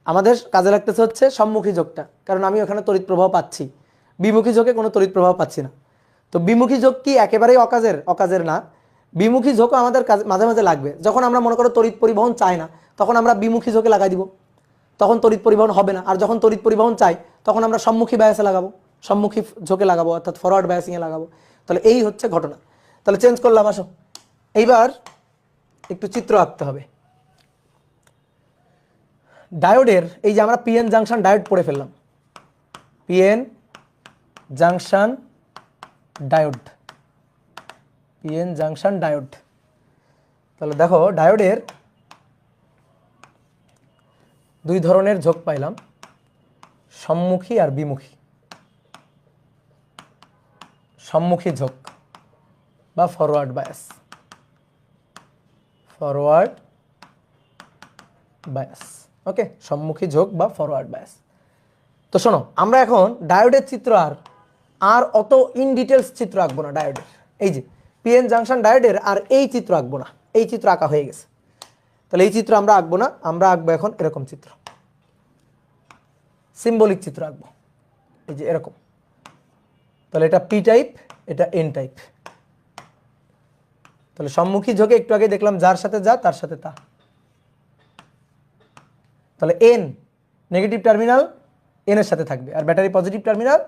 আমাদের কাজে লাগতেছে হচ্ছে সম্মুখী ঝোঁকটা, কারণ আমি ওখানে তড়িৎ প্রবাহ পাচ্ছি। বিমুখী ঝোঁকে কোনো তড়িৎ প্রবাহ পাচ্ছি না। তো বিমুখী ঝোঁক কি একেবারেই অকাজের না। বিমুখী ঝোঁকও আমাদের মাঝে মাঝে লাগবে। যখন আমরা মনে করো তড়িৎ পরিবহন চাই না, তখন আমরা বিমুখী ঝোঁকে লাগাই দিব, তখন তড়িৎ পরিবহন হবে না। আর যখন তড়িৎ পরিবহন চাই তখন আমরা সম্মুখী বায়াসে লাগাবো, সম্মুখী ঝোঁকে লাগাবো, অর্থাৎ ফরওয়ার্ড বায়াসিংয়ে লাগাবো। তাহলে এই হচ্ছে ঘটনা। তাহলে চেঞ্জ করলাম, আসো এইবার একটু চিত্র আঁকতে হবে ডায়োডের। এই যে আমরা পিএন জাংশন ডায়োড পড়ে ফেললাম, PN junction diode, PN junction diode. তাহলে দেখো ডায়োডের দুই ধরনের ঝোঁক পাইলাম, সম্মুখী আর বিমুখী। সম্মুখী ঝোঁক বা ফরওয়ার্ড বায়াস, ফরওয়ার্ড বায়াস। ওকে, সম্মুখী ঝোঁক বা ফরওয়ার্ড বায়াস। তো শোনো, আমরা এখন ডায়োডের চিত্র আর অত ইন ডিটেলস চিত্র আঁকবো না ডায়োডের। এই যে পিএন জাংশন ডায়োডের আর এই চিত্র আঁকবো না, এই চিত্র আঁকা হয়ে গেছে। তাহলে এই চিত্র আমরা আঁকবো না, আমরা আঁকবো এখন এরকম চিত্র, সিম্বলিক চিত্র আঁকবো, এই যে এরকম। তাহলে এটা পি টাইপ, এটা এন টাইপ। তাহলে সম্মুখী ঝোঁকে একটু আগে দেখলাম যার সাথে যা তার সাথে তা। তাহলে এন নেগেটিভ টার্মিনাল এন এর সাথে থাকবে, আর ব্যাটারি পজিটিভ টার্মিনাল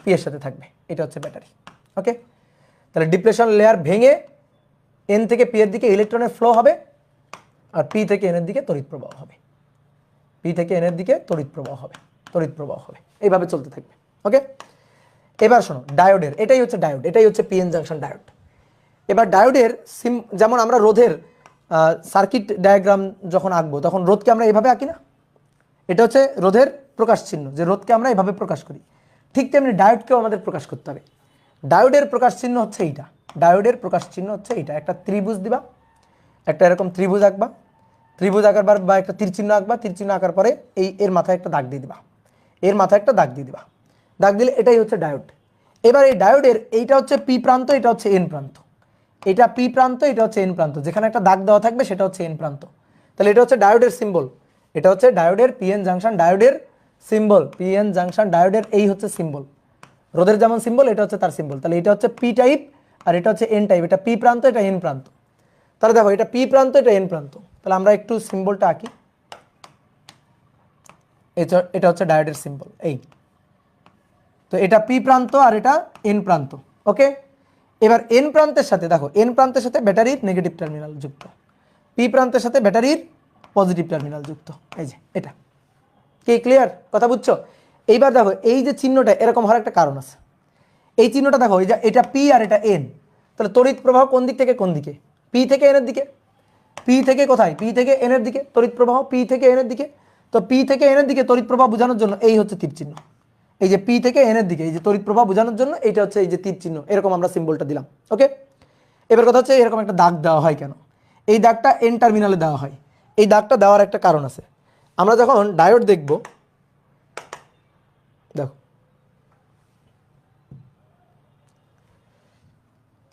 পি এর সাথে থাকবে। এটা হচ্ছে ব্যাটারি। ওকে, তাহলে ডিপ্লেশন লেয়ার ভেঙে এন থেকে পি এর দিকে ইলেকট্রনের ফ্লো হবে, আর পি থেকে এন এর দিকে তড়িৎ প্রবাহ হবে, পি থেকে এন এর দিকে তড়িৎ প্রবাহ হবে, তড়িৎ প্রবাহ হবে, এইভাবে চলতে থাকবে। ওকে, এবার শোনো ডায়োডের, এটাই হচ্ছে ডায়োড, এটাই হচ্ছে পিএন জাংশন ডায়োড। এবার ডায়োডের যেমন আমরা রোধের সার্কিট ডায়াগ্রাম যখন আঁকবো তখন রোধকে আমরা এইভাবে আঁকি না, এটা হচ্ছে রোধের প্রকাশ চিহ্ন, যে রোধকে আমরা এইভাবে প্রকাশ করি। ঠিক তেমনি ডায়োডকেও আমাদের প্রকাশ করতে হবে। ডায়োডের প্রকাশ চিহ্ন হচ্ছে এইটা, ডায়োডের প্রকাশ চিহ্ন হচ্ছে এইটা। একটা ত্রিভুজ দিবা, একটা এরকম ত্রিভুজ আঁকবা, ত্রিভুজ আঁকার পর বা একটা তীর চিহ্ন আঁকবা, তীর চিহ্ন আঁকার পরে এর মাথায় একটা দাগ দিয়ে দিবা, এর মাথায় একটা দাগ দিয়ে দিবা, দাগ দিলে এটাই হচ্ছে ডায়োড। এবার এই ডায়োডের এইটা হচ্ছে পি প্রান্ত, এটা হচ্ছে এন প্রান্ত, এটা পি প্রান্ত, এটা হচ্ছে এন প্রান্ত, যেখানে একটা দাগ দেওয়া থাকবে সেটা হচ্ছে এন প্রান্ত। তাহলে এটা হচ্ছে ডায়োডের সিম্বল, এটা হচ্ছে ডায়োডের পিএন জাংশন ডায়োডের সিম্বল, পিএন জাংশন ডায়োডের এই হচ্ছে সিম্বল। রোধের যেমন সিম্বল এটা হচ্ছে তার সিম্বল। তাহলে এটা হচ্ছে পি টাইপ আর এটা হচ্ছে এন টাইপ, এটা পি প্রান্ত, এটা এন প্রান্ত। তাহলে দেখো এটা পি প্রান্ত, এটা এন প্রান্ত। তাহলে আমরা একটু সিম্বলটা আঁকি, এটা হচ্ছে ডায়োডের সিম্বল এই। তো এটা পি প্রান্ত আর এটা এন প্রান্ত। ওকে, এবার এন প্রান্তের সাথে দেখো, এন প্রান্তের সাথে ব্যাটারির নেগেটিভ টার্মিনাল যুক্ত, পি প্রান্তের সাথে ব্যাটারির পজিটিভ টার্মিনাল যুক্ত। এই যে এটা কি ক্লিয়ার? কথা বুঝছো? এইবার দেখো এই যে চিহ্নটা এরকম হওয়ার একটা কারণ আছে। এই চিহ্নটা দেখো, এই যে এটা পি আর এটা এন, তাহলে তড়িৎ প্রবাহ কোন দিক থেকে কোন দিকে? পি থেকে এনের দিকে। পি থেকে কোথায়? পি থেকে এনের দিকে তড়িৎ প্রবাহ, পি থেকে এনের দিকে। তো পি থেকে এনের দিকে তড়িৎ প্রবাহ বোঝানোর জন্য এই হচ্ছে তীর চিহ্ন, এই যে পি থেকে এনের দিকে এই যে তড়িৎ প্রবাহ বোঝানোর জন্য এইটা হচ্ছে এই যে তীর চিহ্ন, এরকম আমরা সিম্বলটা দিলাম। ওকে, এবার কথা হচ্ছে এরকম একটা দাগ দেওয়া হয় কেন? এই দাগটা এন টার্মিনালে দেওয়া হয়। এই দাগটা দেওয়ার একটা কারণ আছে। আমরা যখন ডায়োড দেখব, দেখো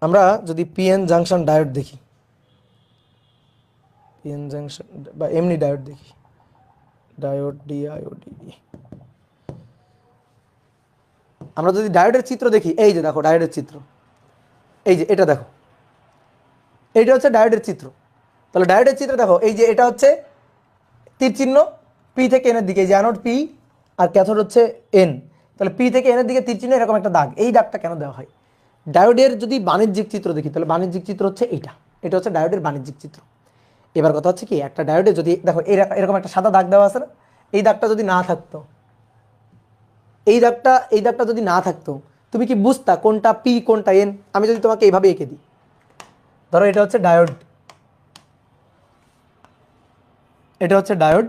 আমরা যদি পিএন জাংশন ডায়োড দেখি, পিএন জাংশন বা এমনি ডায়োড দেখি, ডায়োড ডিআইওডি, আমরা যদি ডায়োডের চিত্র দেখি, এই যে দেখো ডায়োডের চিত্র, এই যে এটা দেখো, এইটা হচ্ছে ডায়োডের চিত্র। তাহলে ডায়োডের চিত্র দেখো, এই যে এটা হচ্ছে তীর চিহ্ন পি থেকে এনের দিকে, এই যে অ্যানোড পি আর ক্যাথোড হচ্ছে এন। তাহলে পি থেকে এনের দিকে তীর চিহ্ন এরকম একটা দাগ, এই দাগটা কেন দেওয়া হয়? ডায়োডের যদি বাণিজ্যিক চিত্র দেখি, তাহলে বাণিজ্যিক চিত্র হচ্ছে এইটা, এটা হচ্ছে ডায়োডের বাণিজ্যিক চিত্র। এবার কথা হচ্ছে কি, একটা ডায়োডে যদি দেখো এরকম একটা সাদা দাগ দেওয়া আছে না, এই দাগটা যদি না থাকতো, এই দাগটা যদি না থাকতো, তুমি কি বুঝতা কোনটা পি কোনটা এন? আমি যদি তোমাকে এইভাবে এঁকে দিই, ধরো এটা হচ্ছে ডায়োড, এটা হচ্ছে ডায়োড,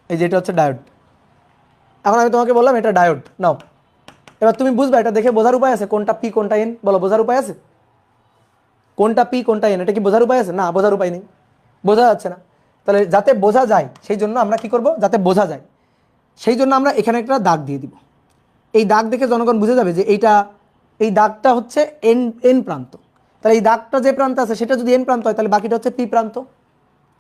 এই যে এটা হচ্ছে ডায়োড। এখন আমি তোমাকে বললাম এটা ডায়োড নাও, এবার তুমি বুঝবা, এটা দেখে বোঝার উপায় আছে কোনটা পি কোনটা এন? বলো, বোঝার উপায় আছে? কোনটা পি কোনটা এন, এটা কি বোঝার উপায় আছে? না, বোঝার উপায় নেই, বোঝা যাচ্ছে না। তাহলে যাতে বোঝা যায় সেই জন্য আমরা কি করব, যাতে বোঝা যায় সেই জন্য আমরা এখানে একটা দাগ দিয়ে দিব। এই দাগ দেখে জনগণ বুঝে যাবে যে এইটা, এই দাগটা হচ্ছে এন এন প্রান্ত। তাহলে এই দাগটা যে প্রান্ত আছে সেটা যদি এন প্রান্ত হয়, তাহলে বাকিটা হচ্ছে পি প্রান্ত।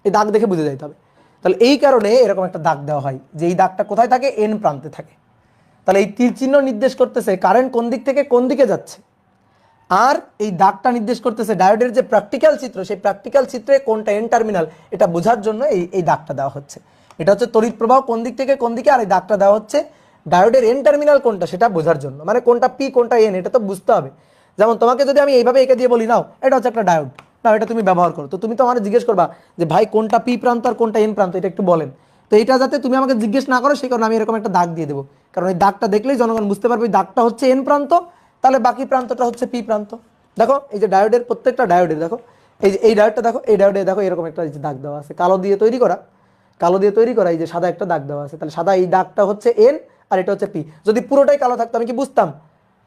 এই দাগ দেখে বুঝে যাইতে হবে। তাহলে এই কারণে এরকম একটা দাগ দেওয়া হয়, যে এই দাগটা কোথায় থাকে? এন প্রান্তে থাকে। তাহলে এই তীর চিহ্ন নির্দেশ করতেছে কারেন্ট কোন দিক থেকে কোন দিকে যাচ্ছে, আর এই দাগটা নির্দেশ করতেছে ডায়োডের যে প্র্যাকটিক্যাল চিত্র, সেই প্র্যাকটিক্যাল চিত্রে কোনটা এন টার্মিনাল এটা বোঝার জন্য এই দাগটা দেওয়া হচ্ছে। এটা হচ্ছে তড়িৎ প্রবাহ কোন দিক থেকে কোন দিকে, আর এই দাগটা দেওয়া হচ্ছে ডায়োডের এন টার্মিনাল কোনটা সেটা বোঝার জন্য, মানে কোনটা পি কোনটা এন এটা তো বুঝতে হবে। যেমন তোমাকে যদি আমি এইভাবে এঁকে দিয়ে বলি, নাও এটা হচ্ছে একটা ডায়োড, নাও এটা তুমি ব্যবহার করো, তো তুমি তো আমার জিজ্ঞেস করবা যে ভাই কোনটা পি প্রান্ত আর কোনটা এন প্রান্ত, এটা একটু বলেন। তো এটা যাতে তুমি আমাকে জিজ্ঞেস না করো সেই কারণে আমি এরকম একটা দাগ দিয়ে দেবো, কারণ এই দাগটা দেখলেই জনগণ বুঝতে পারবে এই দাগটা হচ্ছে এন প্রান্ত, তাহলে বাকি প্রান্তটা হচ্ছে পি প্রান্ত। দেখো এই যে ডায়োডের প্রত্যেকটা ডায়োডের দেখো এই যে এই ডায়োডটা দেখো, এই ডায়োডে দেখো এরকম একটা দাগ দেওয়া আছে কালো দিয়ে তৈরি করা, এই যে সাদা একটা দাগ দেওয়া আছে। তাহলে সাদা এই দাগটা হচ্ছে এন আর এটা হচ্ছে পি। যদি পুরোটাই কালো থাকতো আমি কি বুঝতাম?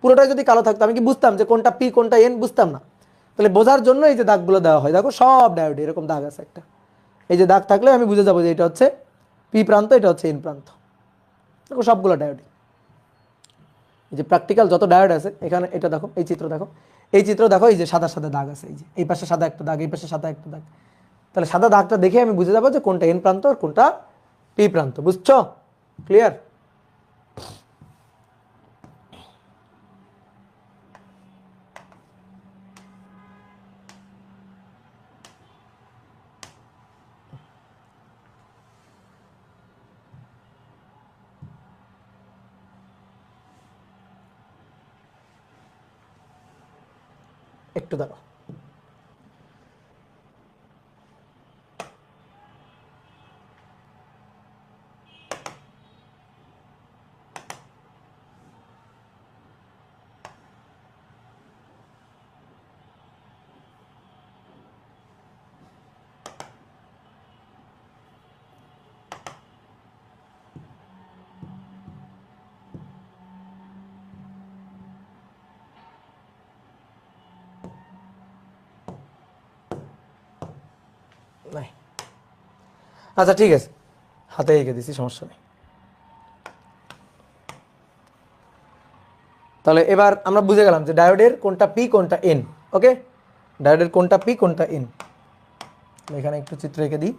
পুরোটাই যদি কালো থাকতো আমি কি বুঝতাম যে কোনটা পি কোনটা এন? বুঝতাম না। তাহলে বোঝার জন্য এই যে দাগগুলো দেওয়া হয়, দেখো সব ডায়োডে এরকম দাগ আছে একটা, এই যে দাগ থাকলে আমি বুঝে যাবো যে এটা হচ্ছে পি প্রান্ত, এটা হচ্ছে এন প্রান্ত। দেখো সবগুলো ডায়োডে, এই যে প্র্যাকটিক্যাল যত ডায়োড আছে এখানে, এটা দেখো এই চিত্র দেখো, এই চিত্র দেখো, এই যে সাদা সাদা দাগ আছে, এই যে এই পাশে সাদা একটা দাগ, এই পাশে সাদা একটা দাগ। তাহলে সাদা দাগটা দেখে আমি বুঝে যাবো যে কোনটা এন প্রান্ত আর কোনটা পি প্রান্ত। বুঝছো? ক্লিয়ার? একটু দাঁড়াও। নাই, আচ্ছা ঠিক আছে, হাতে এঁকে দিছি, সমস্যা নেই। তাহলে এবার আমরা বুঝে গেলাম যে ডায়োডের কোনটা পি কোনটা এন। ওকে, ডায়োডের কোনটা পি কোনটা এন। এখানে একটু চিত্র এঁকে দিই।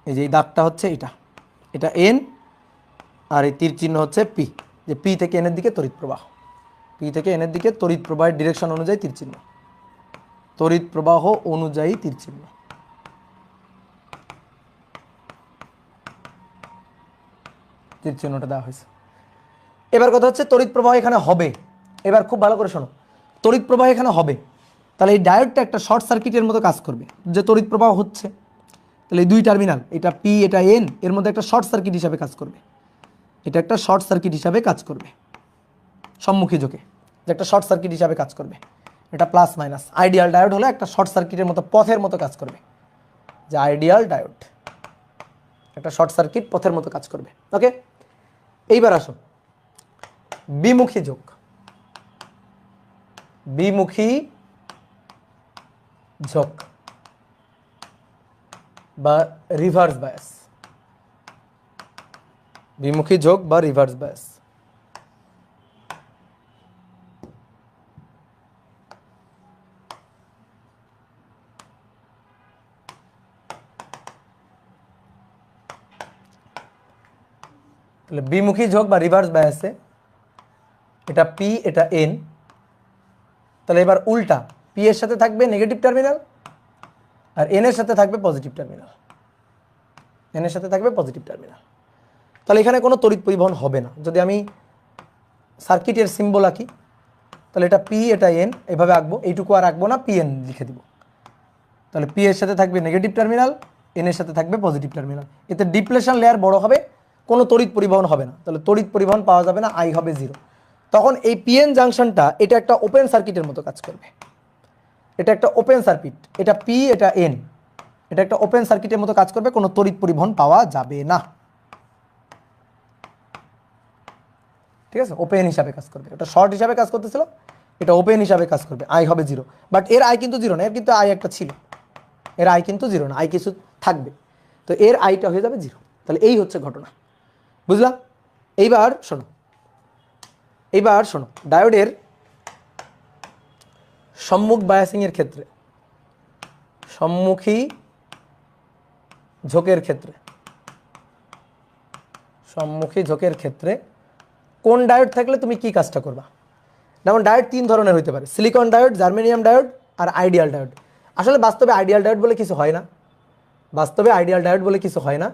এই যে এই দাগটা হচ্ছে এটা, এটা এন আর এই তীর চিহ্ন হচ্ছে পি, যে পি থেকে এনের দিকে তড়িৎ প্রবাহ, পি থেকে এনের দিকে তড়িৎ প্রবাহের ডিরেকশন অনুযায়ী তীর চিহ্ন, তড়িৎ প্রবাহ অনুযায়ী তীর চিহ্ন। তীর চিহ্নটা দেওয়া হয়েছে। এবার কথা হচ্ছে তড়িৎ প্রবাহ এখানে হবে। এবার খুব ভালো করে শোনো, তড়িৎ প্রবাহ এখানে হবে, তাহলে এই ডায়োডটা একটা শর্ট সার্কিটের মতো কাজ করবে। যে তড়িৎ প্রবাহ হচ্ছে, তাহলে এই দুই টার্মিনাল, এটা পি এটা এন, এর মধ্যে একটা শর্ট সার্কিট হিসাবে কাজ করবে। এটা একটা শর্ট সার্কিট হিসাবে কাজ করবে সম্মুখী ঝোঁকে, যে একটা শর্ট সার্কিট হিসাবে কাজ করবে। এটা প্লাস মাইনাস। আইডিয়াল ডায়োড হলো একটা শর্ট সার্কিটের মতো, পথের মতো কাজ করবে। যে আইডিয়াল ডায়োড একটা শর্ট সার্কিট পথের মতো কাজ করবে। ওকে, এইবার আসো বিমুখী ঝোঁক। বিমুখী ঝোঁক বা রিভার্স বায়াস। বিমুখী ঝোঁক বা রিভার্স বায়াস। তাহলে বিমুখী ঝোঁক বা রিভার্স বায়াসে এটা পি এটা এন। তাহলে এবার উল্টা, পি এর সাথে থাকবে নেগেটিভ টার্মিনাল আর এন এর সাথে থাকবে পজিটিভ টার্মিনাল, এন এর সাথে থাকবে পজিটিভ টার্মিনাল। তাহলে এখানে কোনো তড়িৎ পরিবহন হবে না। যদি আমি সার্কিটের সিম্বল আঁকি, তাহলে এটা পি এটা এন, এভাবে আঁকবো, এইটুকু আর আঁকবো না, পি এন লিখে দিব। তাহলে পি এর সাথে থাকবে নেগেটিভ টার্মিনাল, এন এর সাথে থাকবে পজিটিভ টার্মিনাল। এতে ডিপ্লেশন লেয়ার বড় হবে, কোনো তড়িৎ পরিবহন হবে না। তাহলে তড়িৎ পরিবহন পাওয়া যাবে না, আই হবে জিরো। তখন এই পিএন জাংশনটা এটা একটা ওপেন সার্কিটের মতো কাজ করবে। এটা একটা ওপেন সার্কিট, এটা পি এটা এন, এটা একটা ওপেন সার্কিটের মতো কাজ করবে, কোনো তড়িৎ পরিবহন পাওয়া যাবে না। ঠিক আছে, ওপেন হিসাবে কাজ করবে। এটা শর্ট হিসাবে কাজ করতেছিল, এটা ওপেন হিসাবে কাজ করবে, আই হবে জিরো। বাট এর আই কিন্তু জিরো না, এর কিন্তু আই একটা ছিল, এর আই কিন্তু জিরো না, আই কিছু থাকবে। তো এর আইটা হয়ে যাবে জিরো। তাহলে এই হচ্ছে ঘটনা, বুঝলাম? এইবার শোনো, ডায়োডের সম্মুখ বায়াসিং এর ক্ষেত্রে, সম্মুখী ঝোঁকের ক্ষেত্রে, সম্মুখী ঝোঁকের ক্ষেত্রে কোন ডায়োড থাকলে তুমি কি কাজটা করবা? যেমন ডায়োড তিন ধরনের হতে পারে, সিলিকন ডায়োড, জার্মেনিয়াম ডায়োড আর আইডিয়াল ডায়োড। আসলে বাস্তবে আইডিয়াল ডায়োড বলে কিছু হয় না, বাস্তবে আইডিয়াল ডায়োড বলে কিছু হয় না।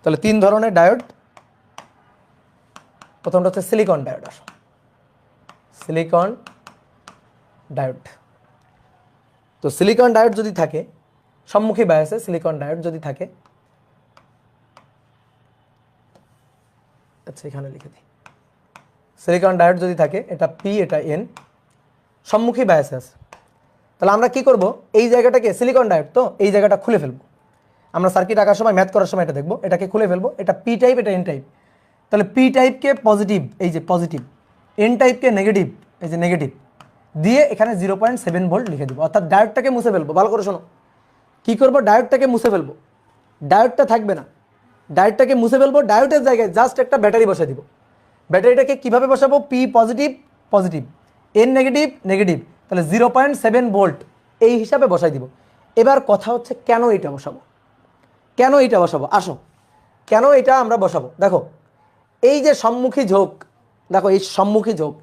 তাহলে তিন ধরনের ডায়োড। প্রথমটা হচ্ছে সিলিকন ডায়োড। আসো, সিলিকন ডায়োড। তো সিলিকন ডায়োড যদি থাকে, সম্মুখী বায়াসে সিলিকন ডায়োড যদি থাকে, আচ্ছা এখানে লিখে দিই, সিলিকন ডায়োড যদি থাকে, এটা পি এটা এন, সম্মুখী বায়াসে আছে, তাহলে আমরা কি করব, এই জায়গাটাকে সিলিকন ডায়োড তো এই জায়গাটা খুলে ফেলবো। আমরা সার্কিট আঁকার সময় ম্যাথ করার সময় এটা দেখবো, এটাকে খুলে ফেলবো। এটা পি টাইপ এটা এন টাইপ, তাহলে পি টাইপকে পজিটিভ, এই যে পজিটিভ, এন টাইপকে নেগেটিভ, এই যে নেগেটিভ দিয়ে এখানে 0.7 ভোল্ট লিখে দিব, অর্থাৎ ডায়োডটাকে মুছে ফেলবো। ভালো করে শোনো, কী করবো, ডায়োডটাকে মুছে ফেলবো, ডায়োডটা থাকবে না, ডায়োডটাকে মুছে ফেলবো, ডায়োডের জায়গায় জাস্ট একটা ব্যাটারি বসে দিব। ব্যাটারিটাকে কীভাবে বসাবো, P positive positive, N negative negative, তাহলে 0.7 ভোল্ট এই হিসাবে বসাই দিব। এবার কথা হচ্ছে কেন এটা বসাবো, কেন এটা বসাবো, আসো কেন এটা আমরা বসাবো। দেখো এই যে সম্মুখী ঝোঁক, দেখো এই সম্মুখী ঝোঁক,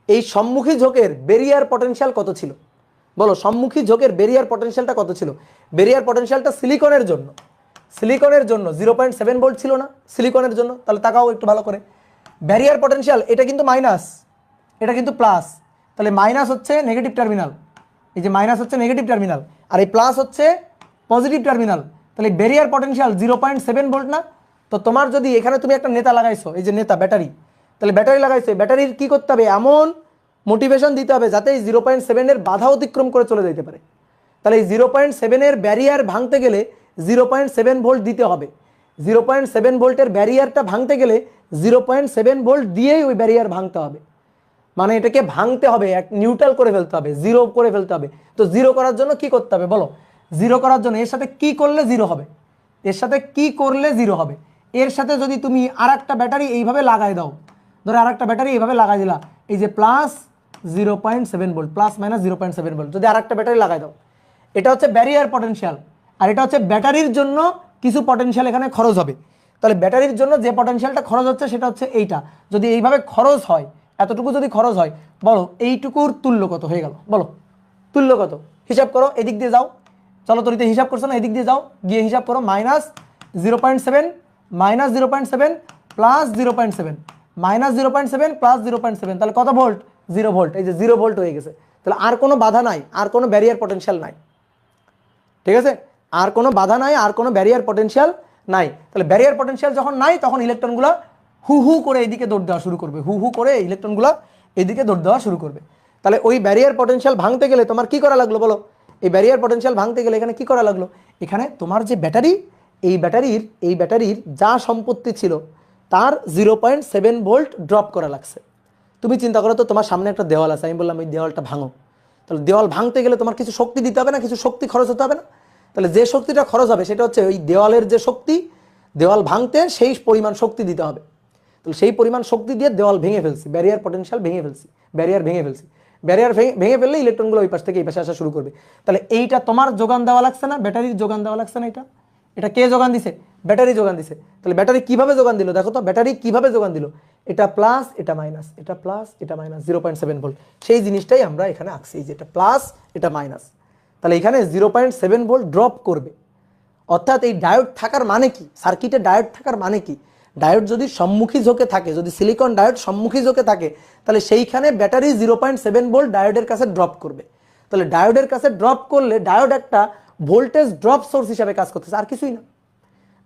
এই সম্মুখী ঝোঁকের বেরিয়ার পটেনশিয়াল কত ছিল বলো, সম্মুখী ঝোঁকের বেরিয়ার পটেনশিয়ালটা কত ছিল, বেরিয়ার পটেনশিয়ালটা সিলিকনের জন্য, সিলিকনের জন্য 0.7 ভোল্ট ছিল না সিলিকনের জন্য। তাহলে তাকাও একটু ভালো করে, ব্যারিয়ার পটেনশিয়াল এটা কিন্তু মাইনাস, এটা কিন্তু প্লাস, তাহলে মাইনাস হচ্ছে নেগেটিভ টার্মিনাল, এই যে মাইনাস হচ্ছে নেগেটিভ টার্মিনাল, আর এই প্লাস হচ্ছে পজিটিভ টার্মিনাল, তাহলে ব্যারিয়ার পটেনশিয়াল 0.7 ভোল্ট না। তো তোমার যদি এখানে তুমি একটা নেতা লাগাইছো, এই যে নেতা ব্যাটারি, তাহলে ব্যাটারি লাগাইছো, ব্যাটারির কি করতে হবে, এমন মোটিভেশন দিতে হবে যাতে এই 0.7 বাধা অতিক্রম করে চলে যেতে পারে। তাহলে এই 0.7 ব্যারিয়ার ভাঙতে গেলে 0.7 ভোল্ট দিতে হবে, 0.7 ভোল্টের ব্যারিয়ারটা ভাঙতে গেলে 0.7 ভোল্ট দিয়েই ওই ব্যারিয়ার ভাঙতে হবে, মানে এটাকে ভাঙতে হবে, এক নিউট্রাল করে ফেলতে হবে, জিরো করে ফেলতে হবে। তো জিরো করার জন্য কি করতে হবে বলো, জিরো করার জন্য এর সাথে কি করলে জিরো হবে, এর সাথে কি করলে জিরো হবে, এর সাথে যদি তুমি আর একটা ব্যাটারি এইভাবে লাগাই দাও, ধরো আর একটা ব্যাটারি এইভাবে লাগাই দিলা, এই যে plus 0.7 volt, plus minus 0.7 volt, যদি আর একটা ব্যাটারি লাগাই দাও, এটা হচ্ছে ব্যারিয়ার পটেনশিয়াল, আর এটা হচ্ছে ব্যাটারির জন্য কিছু পটেনশিয়াল এখানে খরচ হবে। তাহলে ব্যাটারির জন্য যে পটেনশিয়ালটা খরচ হচ্ছে সেটা হচ্ছে এইটা, যদি এইভাবে খরচ হয়, এতটুকু যদি খরচ হয়, বলো এইটুকুর তুল্য কত হয়ে গেল, বলো তুল্য কত, হিসাব করো, এদিক দিয়ে যাও, চলো তরিতে হিসাব করছো না, এদিক দিয়ে যাও, গিয়ে হিসাব করো, minus 0.7 minus 0.7 plus 0.7 minus 0.7 plus 0.7, তাহলে কত ভোল্ট, 0 ভোল্ট, এই যে 0 ভোল্ট হয়ে গেছে। তাহলে আর কোনো বাধা নাই, আর কোনো ব্যারিয়ার পটেনশিয়াল নাই, ঠিক আছে, আর কোনো বাধা নাই, আর কোনো ব্যারিয়ার পটেনশিয়াল নাই। তাহলে ব্যারিয়ার পটেনশিয়াল যখন নাই, তখন ইলেকট্রনগুলো হু হু করে এইদিকে দৌড় দেওয়া শুরু করবে, হু হু করে ইলেকট্রনগুলো এইদিকে দৌড় দেওয়া শুরু করবে। তাহলে ওই ব্যারিয়ার পটেনশিয়াল ভাঙতে গেলে তোমার কি করা লাগলো বলো, এই ব্যারিয়ার পটেনশিয়াল ভাঙতে গেলে এখানে কি করা লাগলো, এখানে তোমার যে ব্যাটারি, এই ব্যাটারির যা সম্পত্তি ছিল তার 0.7 ভোল্ট ড্রপ করা লাগছে। তুমি চিন্তা করো তো, তোমার সামনে একটা দেওয়াল আছে, আমি বললাম এই দেওয়ালটা ভাঙো, তাহলে দেওয়াল ভাঙতে গেলে তোমার কিছু শক্তি দিতে হবে না, কিছু শক্তি খরচ হতে হবে না। তাহলে যে শক্তিটা খরচ হবে সেটা হচ্ছে ওই দেওয়ালের যে শক্তি, দেওয়াল ভাঙতে সেই পরিমাণ শক্তি দিতে হবে। তাহলে সেই পরিমাণ শক্তি দিয়ে দেওয়াল ভেঙে ফেলছি, ব্যারিয়ার পটেনশিয়াল ভেঙে ফেলছি, ব্যারিয়ার ভেঙে ফেলছি, ব্যারিয়ার ভেঙে ফেললে ইলেকট্রনগুলো ওই পাশ থেকে এই পাশে আসা শুরু করবে। তাহলে এইটা তোমার যোগান দেওয়া লাগছে না, ব্যাটারির যোগান দেওয়া লাগছে না, এটা কে যোগান দিছে, ব্যাটারি যোগান দিছে। তাহলে ব্যাটারি কিভাবে যোগান দিল, দেখো তো ব্যাটারি কিভাবে যোগান দিল, এটা প্লাস এটা মাইনাস, এটা প্লাস এটা মাইনাস, 0.7 ভোল্ট, সেই জিনিসটাই আমরা এখানে আঁকছি, যে এটা প্লাস এটা মাইনাস। তাহলে এখানে 0.7 ভোল্ট ড্রপ করবে, অর্থাৎ এই ডায়োড থাকার মানে কি, সার্কিটে ডায়োড থাকার মানে কি, ডায়োড যদি সম্মুখী ঝোঁকে থাকে, যদি সিলিকন ডায়োড সম্মুখী ঝোঁকে থাকে, তাহলে সেইখানে ব্যাটারি 0.7 ভোল্ট ডায়োডের কাছে ড্রপ করবে। তাহলে ডায়োডের কাছে ড্রপ করলে ডায়োড একটা ভোল্টেজ ড্রপ সোর্স হিসাবে কাজ করতেছে, আর কিছুই না।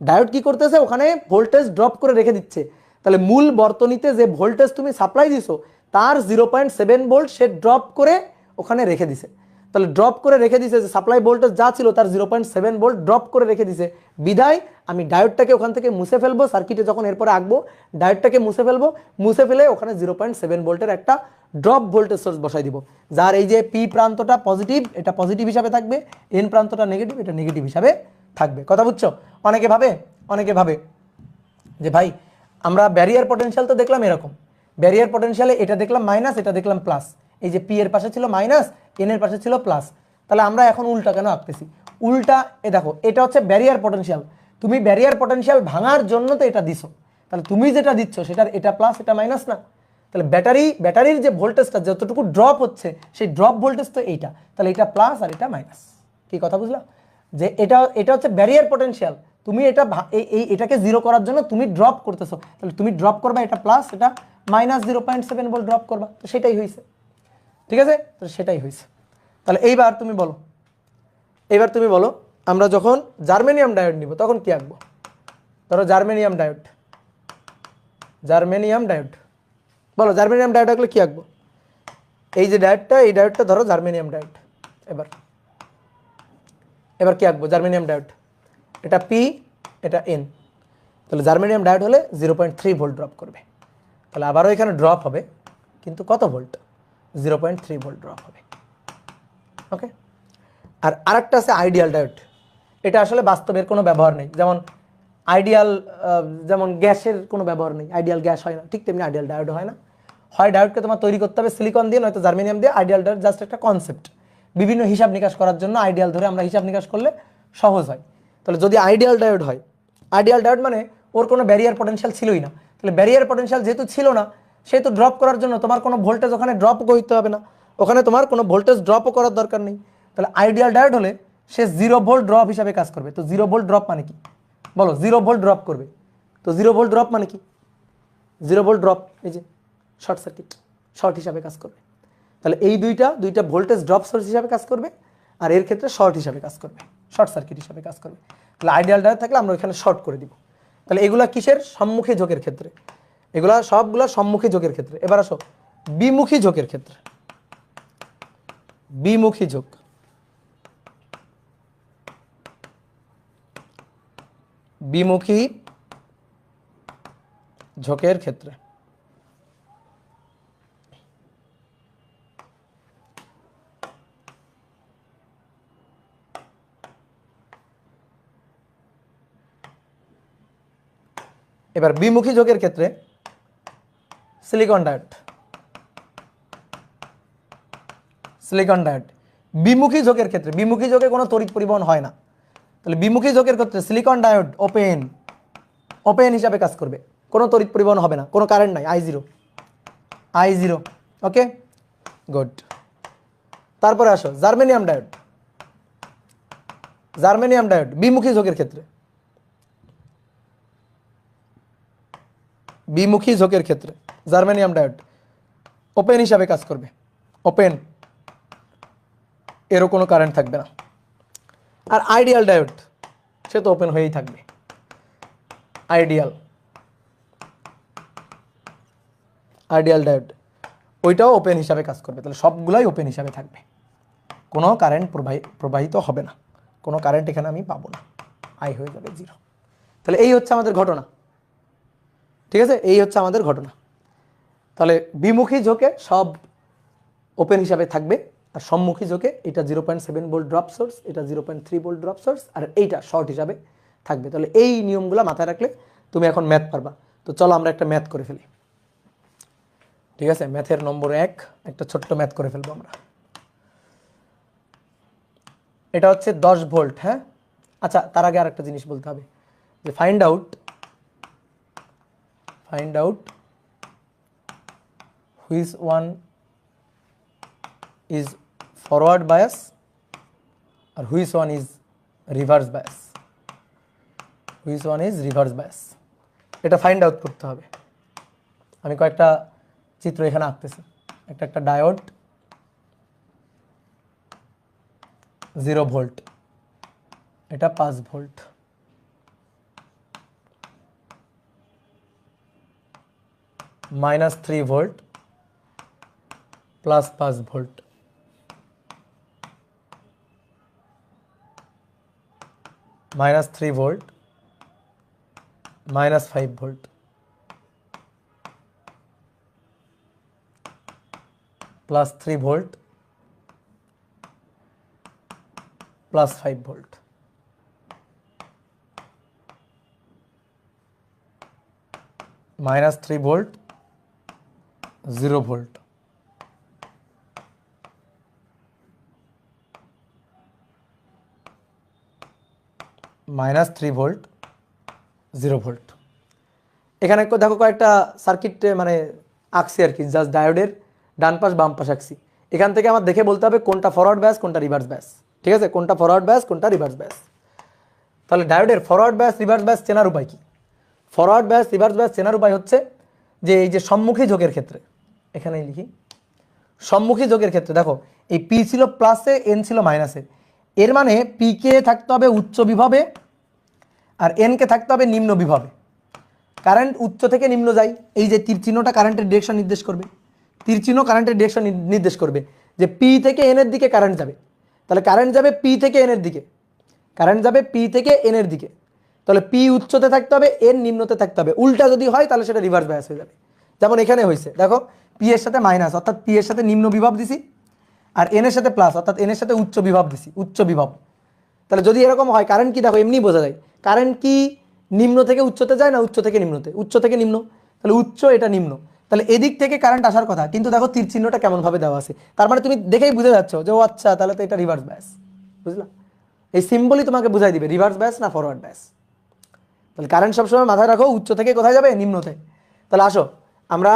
ডায়োড কি করতেছে, ওখানে ভোল্টেজ ড্রপ করে রেখে দিচ্ছে। তাহলে মূল বর্তনীতে যে ভোল্টেজ তুমি সাপ্লাই দিছো তার 0.7 ভোল্ট সে ড্রপ করে ওখানে রেখে দিছে। তাহলে ড্রপ করে রেখে দিছে, যে সাপ্লাই ভোল্টেজ যা ছিল তার 0.7 ভোল্ট ড্রপ করে রেখে দিছে, বিধায় আমি ডায়োডটাকে ওখান থেকে মুছে ফেলবো, সার্কিটে যখন এরপরে আঁকবো ডায়োডটাকে মুছে ফেলবো, মুছে ফেলে ওখানে 0.7 ভোল্টের একটা ড্রপ ভোল্টেজ সোর্স বসাই দিব, যার এই যে পি প্রান্তটা পজিটিভ, এটা পজিটিভ হিসাবে থাকবে, এন প্রান্তটা নেগেটিভ, এটা নেগেটিভ হিসাবে থাকবে। কথা বুঝছো? অনেকে ভাবে যে ভাই আমরা ব্যারিয়ার পটেনশিয়াল তো দেখলাম এরকম, ব্যারিয়ার পটেনশিয়ালে এটা দেখলাম মাইনাস, এটা দেখলাম প্লাস, এই যে পি এর পাশে ছিল মাইনাস, এন এর পাশে ছিল প্লাস, তাহলে আমরা এখন উল্টা কেন আঁকতেছি? উল্টা এ দেখো, এটা হচ্ছে ব্যারিয়ার পটেনশিয়াল, তুমি ব্যারিয়ার পটেনশিয়াল ভাঙার জন্য তো এটা দিছো, তাহলে তুমি যেটা দিচ্ছ সেটার এটা প্লাস এটা মাইনাস না। তাহলে ব্যাটারির যে ভোল্টেজটা যতটুকু ড্রপ হচ্ছে সেই ড্রপ ভোল্টেজ তো এইটা, তাহলে এটা প্লাস আর এটা মাইনাস। কি কথা বুঝলা? যে এটা হচ্ছে ব্যারিয়ার পটেনশিয়াল, তুমি এটাকে জিরো করার জন্য তুমি ড্রপ করতেছো, তাহলে তুমি ড্রপ করবা এটা প্লাস এটা মাইনাস 0.7 ভোল্ট ড্রপ করবা, তো সেটাই হয়েছে। ঠিক আছে, তো সেটাই হয়েছে। তাহলে এইবার তুমি বলো এবার তুমি বলো আমরা যখন জার্মেনিয়াম ডায়োড নিব তখন কি আঁকবো? ধরো জার্মেনিয়াম ডায়োড, জার্মেনিয়াম ডায়োড, বলো জার্মেনিয়াম ডায়োড আঁকলে কি আঁকবো? এই যে ডায়োডটা, এই ডায়োডটা ধরো জার্মেনিয়াম ডায়োড। এবার এবার কি আঁকবো? জার্মেনিয়াম ডায়োড, এটা পি, এটা এন। তাহলে জার্মেনিয়াম ডায়োড হলে 0.3 ভোল্ট ড্রপ করবে। তাহলে আবারও এখানে ড্রপ হবে, কিন্তু কত ভোল্ট? 0.3 ভোল্ট ড্রপ হবে। ওকে। আর আরেকটা আছে আইডিয়াল ডায়োড। এটা আসলে বাস্তবের কোনো ব্যবহার নেই, যেমন আইডিয়াল, যেমন গ্যাসের কোনো ব্যবহার নেই, আইডিয়াল গ্যাস হয় না, ঠিক তেমনি আইডিয়াল ডায়োড হয় না। হয় ডায়োডকে তোমার তৈরি করতে হবে সিলিকন দিয়ে, নয়তো জার্মেনিয়াম দিয়ে। আইডিয়াল ডায়োড জাস্ট একটা কনসেপ্ট, বিভিন্ন হিসাব নিকাশ করার জন্য আইডিয়াল ধরে আমরা হিসাব নিকাশ করলে সহজ হয়। তাহলে যদি আইডিয়াল ডায়োড হয়, আইডিয়াল ডায়োড মানে ওর কোনো ব্যারিয়ার পটেনশিয়াল ছিলই না। তাহলে ব্যারিয়ার পটেনশিয়াল যেহেতু ছিল না, সেহেতু ড্রপ করার জন্য তোমার কোনো ভোল্টেজ ওখানে ড্রপ করতে হবে না, ওখানে তোমার কোনো ভোল্টেজ ড্রপও করার দরকার নেই। তাহলে আইডিয়াল ডায়োড হলে সে 0 ভোল্ট ড্রপ হিসাবে কাজ করবে। তো 0 ভোল্ট ড্রপ মানে কি? বলো 0 ভোল্ট ড্রপ করবে। তো 0 ভোল্ট ড্রপ মানে কি? 0 ভোল্ট ড্রপ, এই যে শর্ট সার্কিট, শর্ট হিসাবে কাজ করবে। তাহলে এই দুইটা ভোল্টেজ ড্রপ সোর্স হিসাবে কাজ করবে, আর এর ক্ষেত্রে শর্ট হিসাবে কাজ করবে, শর্ট সার্কিট হিসাবে কাজ করবে। তাহলে আইডিয়াল ডায়োড থাকলে আমরা ওইখানে শর্ট করে দিব। তাহলে এগুলা কিসের? সম্মুখী ঝোঁকের ক্ষেত্রে। এগুলা সবগুলা সম্মুখী ঝোঁকের ক্ষেত্রে। এবার আসো বিমুখী ঝোঁকের ক্ষেত্রে। বিমুখী ঝোঁক, বিমুখী ঝোঁকের ক্ষেত্রে এবার বিমুখী ঝোঁকের ক্ষেত্রে সিলিকন ডায়োড, সিলিকন ডায়োড। বিমুখী ঝোঁকের ক্ষেত্রে, বিমুখী ঝোঁকে কোনো তড়িৎ পরিবহন হয় না, তাহলে বিমুখী ঝোঁকের ক্ষেত্রে সিলিকন ডায়োড ওপেন, ওপেন হিসাবে কাজ করবে, কোনো তড়িৎ পরিবহন হবে না, কোনো কারেন্ট নাই, I0, I0। ওকে, গুড। তারপরে আসো জার্মেনিয়াম ডায়োড, জার্মেনিয়াম ডায়োড বিমুখী ঝোঁকের ক্ষেত্রে, বিমুখী ঝোঁকের ক্ষেত্রে জার্মেনিয়াম ডায়োড ওপেন হিসাবে কাজ করবে, ওপেন, এরও কোনো কারেন্ট থাকবে না। আর আইডিয়াল ডায়োড সে তো ওপেন হয়েই থাকবে, আইডিয়াল, আইডিয়াল ডায়োড ওইটাও ওপেন হিসাবে কাজ করবে। তাহলে সবগুলাই ওপেন হিসাবে থাকবে, কোনো কারেন্ট প্রবাহিত হবে না, কোনো কারেন্ট এখানে আমি পাবো না, আই হয়ে যাবে 0। তাহলে এই হচ্ছে আমাদের ঘটনা, ঠিক আছে, এই হচ্ছে আমাদের ঘটনা। তাহলে বিমুখী ঝোঁকে সব ওপেন হিসাবে থাকবে, আর সম্মুখী ঝোঁকে এটা 0.7 ভোল্ট ড্রপ সোর্স, এটা 0.3 ভোল্ট ড্রপ সোর্স, আর এইটা শর্ট হিসাবে থাকবে। তাহলে এই নিয়মগুলো মাথায় রাখলে তুমি এখন ম্যাথ পারবা। তো চলো আমরা একটা ম্যাথ করে ফেলি, ঠিক আছে। ম্যাথের নম্বর 1 একটা ছোট্ট ম্যাথ করে ফেলবো আমরা। এটা হচ্ছে 10 ভোল্ট, হ্যাঁ। আচ্ছা, তার আগে আর একটা জিনিস বলতে হবে, যে find out which one is forward bias আর which one is reverse bias, which one is reverse bias, এটা ফাইন্ড আউট করতে হবে। আমি কয়েকটা চিত্র এখানে আঁকতেছি। একটা ডায়োড 0 ভোল্ট, এটা 5 volt, -3 volt plus 5 volt, -3 volt -5 volt, +3 volt +5 volt, -3 volt 0 volt, -3 volt 0 volt. এখানে দেখো কয়েকটা সার্কিট মানে আঁকছি আর কি, জাস্ট ডায়োডের ডান পাশ বাম পাশ আঁকছি। এখান থেকে আমার দেখে বলতে হবে কোনটা ফরওয়ার্ড ব্যাস কোনটা রিভার্স ব্যাস, ঠিক আছে, কোনটা ফরওয়ার্ড ব্যাস কোনটা রিভার্স ব্যাস। তাহলে ডায়োডের ফরওয়ার্ড ব্যাস রিভার্স ব্যাস চেনার উপায় কি? ফরওয়ার্ড ব্যাস রিভার্স ব্যাস চেনার উপায় হচ্ছে যে এই যে সম্মুখী ঝোঁকের ক্ষেত্রে, এখানেই লিখি, সম্মুখী ঝোঁকের ক্ষেত্রে দেখো এই পি ছিল প্লাসে, এন ছিল মাইনাসে, এর মানে পি কে থাকতে হবে উচ্চ বিভবে আর এন কে থাকতে হবে নিম্ন বিভবে। কারেন্ট উচ্চ থেকে নিম্ন যায়, এই যে তীর চিহ্নটা কারেন্টের ডিরেকশন নির্দেশ করবে, তীর চিহ্ন কারেন্টের ডিরেকশন নির্দেশ করবে যে পি থেকে এন এর দিকে কারেন্ট যাবে। তাহলে কারেন্ট যাবে পি থেকে এন এর দিকে, কারেন্ট যাবে পি থেকে এন এর দিকে। তাহলে পি উচ্চতে থাকতে হবে, এন নিম্নতে থাকতে হবে। উল্টা যদি হয় তাহলে সেটা রিভার্স বায়াস হয়ে যাবে। যেমন এখানে হয়েছে, দেখো পি এর সাথে মাইনাস অর্থাৎ পি এর সাথে নিম্ন বিভব দিছি, আর এন এর সাথে প্লাস অর্থাৎ এন এর সাথে উচ্চ বিভব দিছি, উচ্চ বিভব। তাহলে যদি এরকম হয় কারেন্ট কি, দেখো এমনি বোঝা যায় কারেন্ট কি নিম্ন থেকে উচ্চতে যায় না উচ্চ থেকে নিম্নতে, উচ্চ থেকে নিম্ন। তাহলে উচ্চ, এটা নিম্ন, তাহলে এদিক থেকে কারেন্ট আসার কথা, কিন্তু দেখো তীর চিহ্নটা কেমন ভাবে দেওয়া আছে, তার মানে তুমি দেখেই বুঝে যাচ্ছ যে ও আচ্ছা তাহলে তো এটা রিভার্স বায়াস। বুঝলা? এই সিম্বলই তোমাকে বুঝাই দিবে রিভার্স বায়াস না ফরওয়ার্ড বায়াস। তাহলে কারেন্ট সবসময় মাথায় রাখো উচ্চ থেকে কোথায় যাবে, নিম্নতে। তাহলে আসো আমরা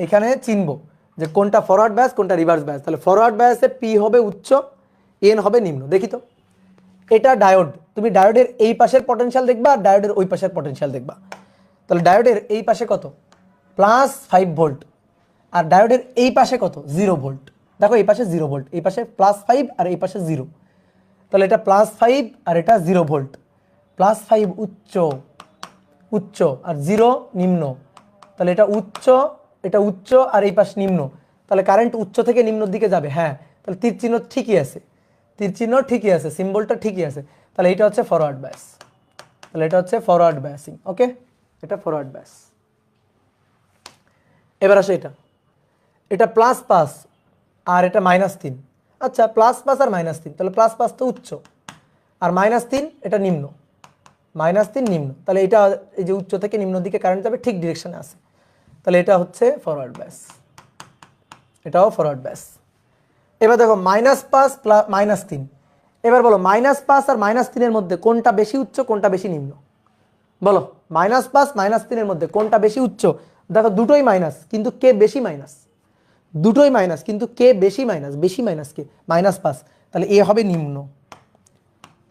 এখানে চিনবো যে কোনটা ফরওয়ার্ড বায়াস কোনটা রিভার্স বায়াস। তাহলে ফরওয়ার্ড বায়াসে পি হবে উচ্চ, এন হবে নিম্ন। দেখি তো, এটা ডায়োড, তুমি ডায়োডের এই পাশের পটেনশিয়াল দেখবা আর ডায়োডের ওই পাশের পটেনশিয়াল দেখবা। তাহলে ডায়োডের এই পাশে কত, +5 ভোল্ট, আর ডায়োডের এই পাশে কত, 0 ভোল্ট। দেখো এই পাশে 0 ভোল্ট, এই পাশে +5 আর এই পাশে 0। তাহলে এটা +5 আর এটা 0 ভোল্ট। +5 উচ্চ, উচ্চ আর 0 নিম্ন। তাহলে এটা উচ্চ আর এই পাশ নিম্ন। তাহলে কারেন্ট উচ্চ থেকে নিম্নর দিকে যাবে। হ্যাঁ, তাহলে তীর চিহ্ন ঠিকই আছে, তীর চিহ্ন ঠিকই আছে, সিম্বলটা ঠিকই আছে। তাহলে এটা হচ্ছে ফরওয়ার্ড বায়াস। তাহলে এটা হচ্ছে ফরওয়ার্ড বায়াসিং। ওকে, এটা ফরওয়ার্ড বায়াস। এবার আসে এটা +5 আর এটা -3। আচ্ছা, +5 আর -3, তাহলে +5 তো উচ্চ আর -3 এটা নিম্ন, -3 নিম্ন। তাহলে এটা এই যে উচ্চ থেকে নিম্ন দিকে কারেন্ট যাবে ঠিক ডিরেকশনে আছে। তাহলে এটা হচ্ছে ফরওয়ার্ড বায়াস, এটাও ফরওয়ার্ড বায়াস। এবার দেখো -5 -3। এবার বলো -5 আর -3 এর মধ্যে কোনটা বেশি উচ্চ কোনটা বেশি নিম্ন? বলো, -5 -3 এর মধ্যে কোনটা বেশি উচ্চ? দেখো দুটোই মাইনাস, কিন্তু কে বেশি মাইনাস? দুটোই মাইনাস, কিন্তু কে বেশি মাইনাস? বেশি মাইনাস কে, -5। তাহলে এ হবে নিম্ন,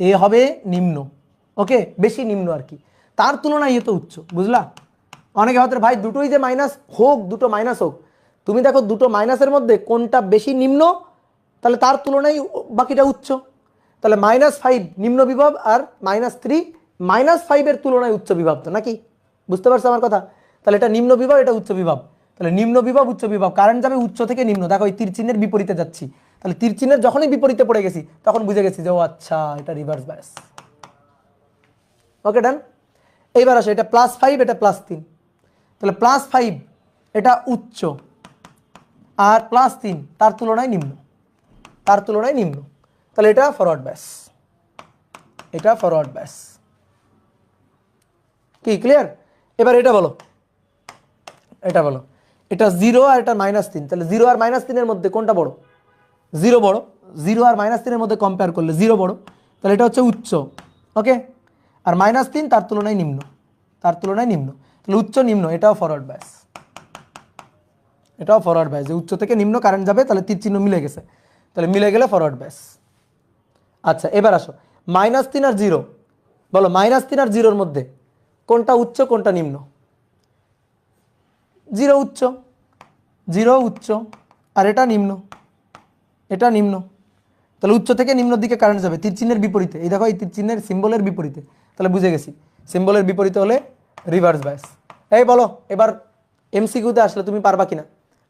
এ হবে নিম্ন। ওকে, বেশি নিম্ন আর কি, তার তুলনায় এ তো উচ্চ। বুঝলা? অনেকে হয়তো ভাই দুটোই যে মাইনাস হোক, দুটো মাইনাস হোক, তুমি দেখো দুটো মাইনাসের মধ্যে কোনটা বেশি নিম্ন, তাহলে তার তুলনায় বাকিটা উচ্চ। তাহলে -5 নিম্ন বিভব আর -3 -5 এর তুলনায় উচ্চ বিভব, তো নাকি? বুঝতে পারছো আমার কথা? তাহলে এটা নিম্ন বিভব, এটা উচ্চ বিভব। তাহলে নিম্ন বিভব উচ্চ বিভব, কারেন্ট যাবে উচ্চ থেকে নিম্ন। দেখো এই তীর চিহ্নের বিপরীতে যাচ্ছি, তাহলে তীর চিহ্নের যখনই বিপরীতে পড়ে গেছি তখন বুঝে গেছি যে ও আচ্ছা এটা রিভার্স বায়াস। ওকে, ডান। এইবার আসো এটা +5 এটা +3। তাহলে +5 এটা উচ্চ আর +3 তার তুলনায় নিম্ন, তার তুলনায় নিম্ন। তাহলে এটা ফরওয়ার্ড ব্যাস, এটা ফরওয়ার্ড ব্যাস। কি ক্লিয়ার? এবার এটা বলো, এটা বলো, এটা 0 আর এটা -3। তাহলে 0 আর -3 এর মধ্যে কোনটা বড়? 0 বড়। 0 আর -3 এর মধ্যে কম্পেয়ার করলে 0 বড়, তাহলে এটা হচ্ছে উচ্চ। ওকে, আর -3 তার তুলনায় নিম্ন, তার তুলনায় নিম্ন। তাহলে উচ্চ নিম্ন, এটাও ফরওয়ার্ড ব্যাস, এটাও ফরওয়ার্ড ব্যাস। যে উচ্চ থেকে নিম্ন কারেন্ট যাবে, তাহলে তীর চিহ্ন মিলে গেছে, তাহলে মিলে গেলে ফরওয়ার্ড ব্যাস। আচ্ছা, এবার আসো -3 আর 0। বলো -3 আর 0-র মধ্যে কোনটা উচ্চ কোনটা নিম্ন? 0 উচ্চ, 0 উচ্চ, আর এটা নিম্ন, এটা নিম্ন। তাহলে উচ্চ থেকে নিম্নের দিকে কারেন্ট যাবে তীর চিহ্নের বিপরীতে। এই দেখো এই তীর চিহ্নের সিম্বলের বিপরীতে, তাহলে বুঝে গেছি সিম্বলের বিপরীতে হলে রিভার্স বায়াস। এই বলো এবার এমসিকিউতে আসলে তুমি পারবা কিনা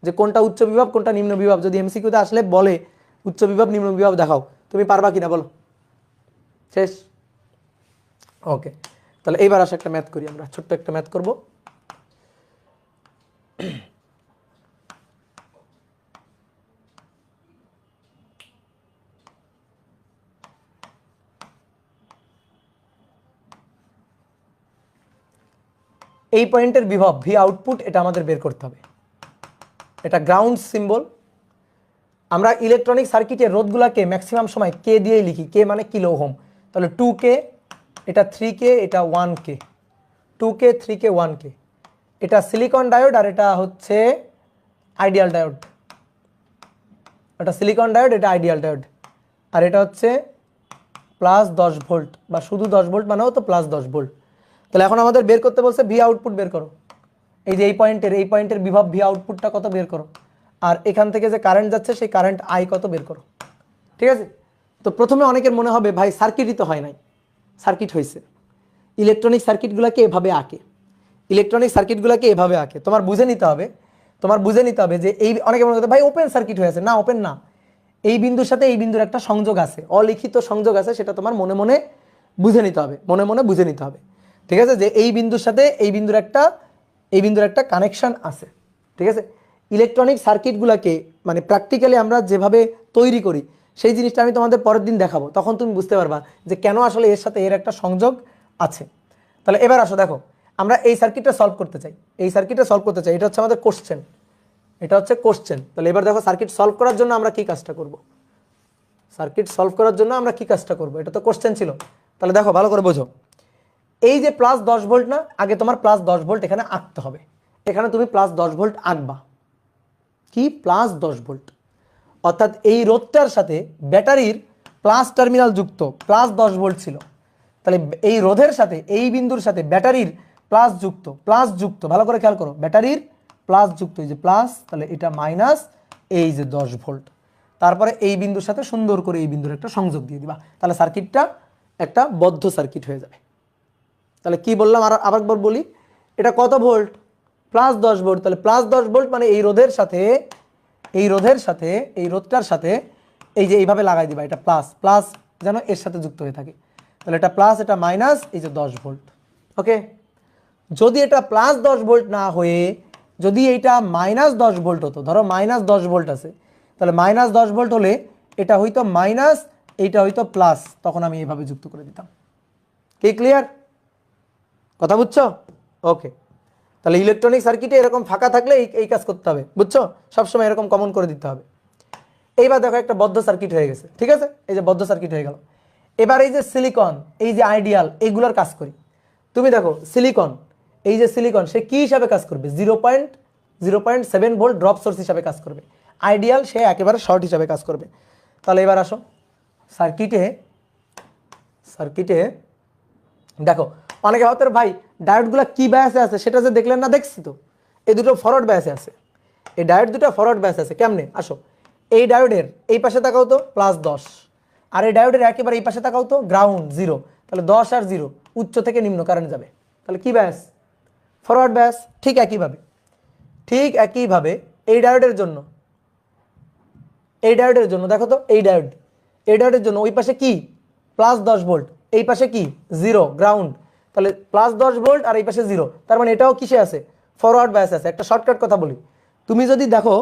যে কোনটা উচ্চ বিভব কোনটা নিম্ন বিভব? যদি এমসিকিউতে আসলে বলে উচ্চ বিভব নিম্ন বিভব দেখাও, তুমি পারবা কিনা বলো? শেষ? ওকে, তাহলে এইবার আসো একটা ম্যাথ করি, আমরা ছোট্ট একটা ম্যাথ করব। এই পয়েন্টের বিভব ভি আউটপুট, এটা আমাদের বের করতে হবে। এটা গ্রাউন্ড সিম্বল। আমরা ইলেকট্রনিক সার্কিটের রোধগুলোকে ম্যাক্সিমাম সময় কে দিয়েই লিখি, কে মানে কিলো ওহম। তাহলে 2K, এটা 3K, এটা 1K, 2K 3K 1K। এটা সিলিকন ডায়োড আর এটা হচ্ছে আইডিয়াল ডায়োড। এটা সিলিকন ডায়োড, এটা আইডিয়াল ডায়োড। আর এটা হচ্ছে +10 ভোল্ট, বা শুধু 10 ভোল্ট মানেও তো +10 ভোল্ট। তাহলে এখন আমাদের বের করতে বলছে ভি আউটপুট বের করো। এই যে এই পয়েন্টের বিভব ভি আউটপুটটা কত বের করো, আর এখান থেকে যে কারেন্ট যাচ্ছে সেই কারেন্ট আই কত বের করো। ঠিক আছে? তো প্রথমে অনেকের মনে হবে ভাই সার্কিটই তো হয় নাই, সার্কিট হয়েছে। ইলেকট্রনিক সার্কিটগুলোকে এভাবে আঁকে, ইলেকট্রনিক সার্কিটগুলোকে এভাবে আঁকে। তোমার বুঝে নিতে হবে, তোমার বুঝে নিতে হবে যে এই অনেকে মনে করতে ভাই ওপেন সার্কিট হয়ে আছে, না ওপেন না, এই বিন্দুর সাথে এই বিন্দুর একটা সংযোগ আছে, অলিখিত সংযোগ আছে, সেটা তোমার মনে মনে বুঝে নিতে হবে, মনে মনে বুঝে নিতে হবে। ঠিক আছে, যে এই বিন্দুর সাথে এই বিন্দুর একটা কানেকশন আছে। ঠিক আছে, ইলেকট্রনিক সার্কিটগুলোকে মানে প্র্যাকটিক্যালি আমরা যেভাবে তৈরি করি সেই জিনিসটা আমি তোমাদের পরের দিন দেখাবো, তখন তুমি বুঝতে পারবা যে কেন আসলে এর সাথে এর একটা সংযোগ আছে। তাহলে এবার আসো দেখো, আমরা এই সার্কিটটা সলভ করতে চাই, এই সার্কিটটা সলভ করতে চাই, এটা হচ্ছে আমাদের কোশ্চেন, এটা হচ্ছে কোশ্চেন। তাহলে এবার দেখো সার্কিট সলভ করার জন্য আমরা কি কাজটা করব, সার্কিট সলভ করার জন্য আমরা কি কাজটা করব, এটা তো কোশ্চেন ছিল। তাহলে দেখো ভালো করে বোঝো, এই যে প্লাস 10 ভোল্ট না, আগে তোমার প্লাস 10 ভোল্ট এখানে আঁকতে হবে, এখানে তুমি প্লাস 10 ভোল্ট আঁকবা, কি প্লাস 10 ভোল্ট, অর্থাৎ এই রোধটার সাথে ব্যাটারির প্লাস টার্মিনাল যুক্ত, প্লাস 10 ভোল্ট ছিল। তাহলে এই রোধের সাথে এই বিন্দুর সাথে ব্যাটারির প্লাস যুক্ত, প্লাস যুক্ত, ভালো করে খেয়াল করো, ব্যাটারির প্লাস যুক্ত, এই যে প্লাস, তাহলে এটা মাইনাস, এই যে 10 ভোল্ট, তারপরে এই বিন্দুর সাথে সুন্দর করে এই বিন্দুর একটা সংযোগ দিয়ে দিবা, তাহলে সার্কিটটা একটা বদ্ধ সার্কিট হয়ে যাবে। তাহলে কি বললাম, আর আরেকবার বলি, এটা কত ভোল্ট, প্লাস 10 ভোল্ট। তাহলে প্লাস 10 ভোল্ট মানে এই রোধের সাথে এই রোধটার সাথে এই যে এইভাবে লাগাই দিবা, এটা প্লাস প্লাস যেন এর সাথে যুক্ত হয়ে থাকে, তাহলে এটা প্লাস, এটা মাইনাস, এই যে 10 ভোল্ট। ওকে, যদি এটা প্লাস 10 ভোল্ট না হয়ে যদি এইটা মাইনাস 10 ভোল্ট হতো, ধরো মাইনাস 10 ভোল্ট আছে, তাহলে মাইনাস 10 ভোল্ট হলে এটা হয়তো মাইনাস, এইটা হয়তো প্লাস, তখন আমি এইভাবে যুক্ত করে দিতাম। কি ক্লিয়ার, কথা বুঝছো? ওকে, তাহলে ইলেকট্রনিক সার্কিটে এরকম ফাঁকা থাকলে এই কাজ করতে হবে, বুঝছো, সবসময় এরকম কমন করে দিতে হবে। এইবার দেখো একটা বদ্ধ সার্কিট হয়ে গেছে, ঠিক আছে, এই যে বদ্ধ সার্কিট হয়ে গেল। এবার এই যে সিলিকন, এই যে আইডিয়াল, এইগুলোর কাজ করি। তুমি দেখো সিলিকন, এই যে সিলিকন, সে কি হিসাবে কাজ করবে, 0.7 ভোল্ট ড্রপ সোর্স হিসাবে কাজ করবে। আইডিয়াল সে একেবারে শর্ট হিসাবে কাজ করবে। তাহলে এবার আসো সার্কিটে দেখো, অনেকে ভাবতে ভাই ডায়োডগুলো কি ব্যাসে আছে সেটা যে দেখলেন না, দেখছি তো, এই দুটো ফরওয়ার্ড ব্যাসে আছে, এই ডায়োড দুটো ফরওয়ার্ড ব্যাসে আছে। কেমনে, আসো এই ডায়োডের এই পাশে তাকাও তো প্লাস 10, আর এই ডায়োডের একেবারে এই পাশে তাকাও তো গ্রাউন্ড 0, তাহলে 10 আর 0 উচ্চ থেকে নিম্ন কারেন্ট যাবে, তাহলে কি ব্যাস, ফরওয়ার্ড ব্যাস। ঠিক একইভাবে এই ডায়োডের জন্য দেখো তো, এই ডায়োডের জন্য ওই পাশে কি প্লাস 10 ভোল্ট, এই পাশে কি 0 গ্রাউন্ড, তাহলে প্লাস 10 ভোল্ট আর এই পাশে 0, তার মানে এটাও কিসে আছে, ফরওয়ার্ড ব্যাস আছে। একটা শর্টকাট কথা বলি, তুমি যদি দেখো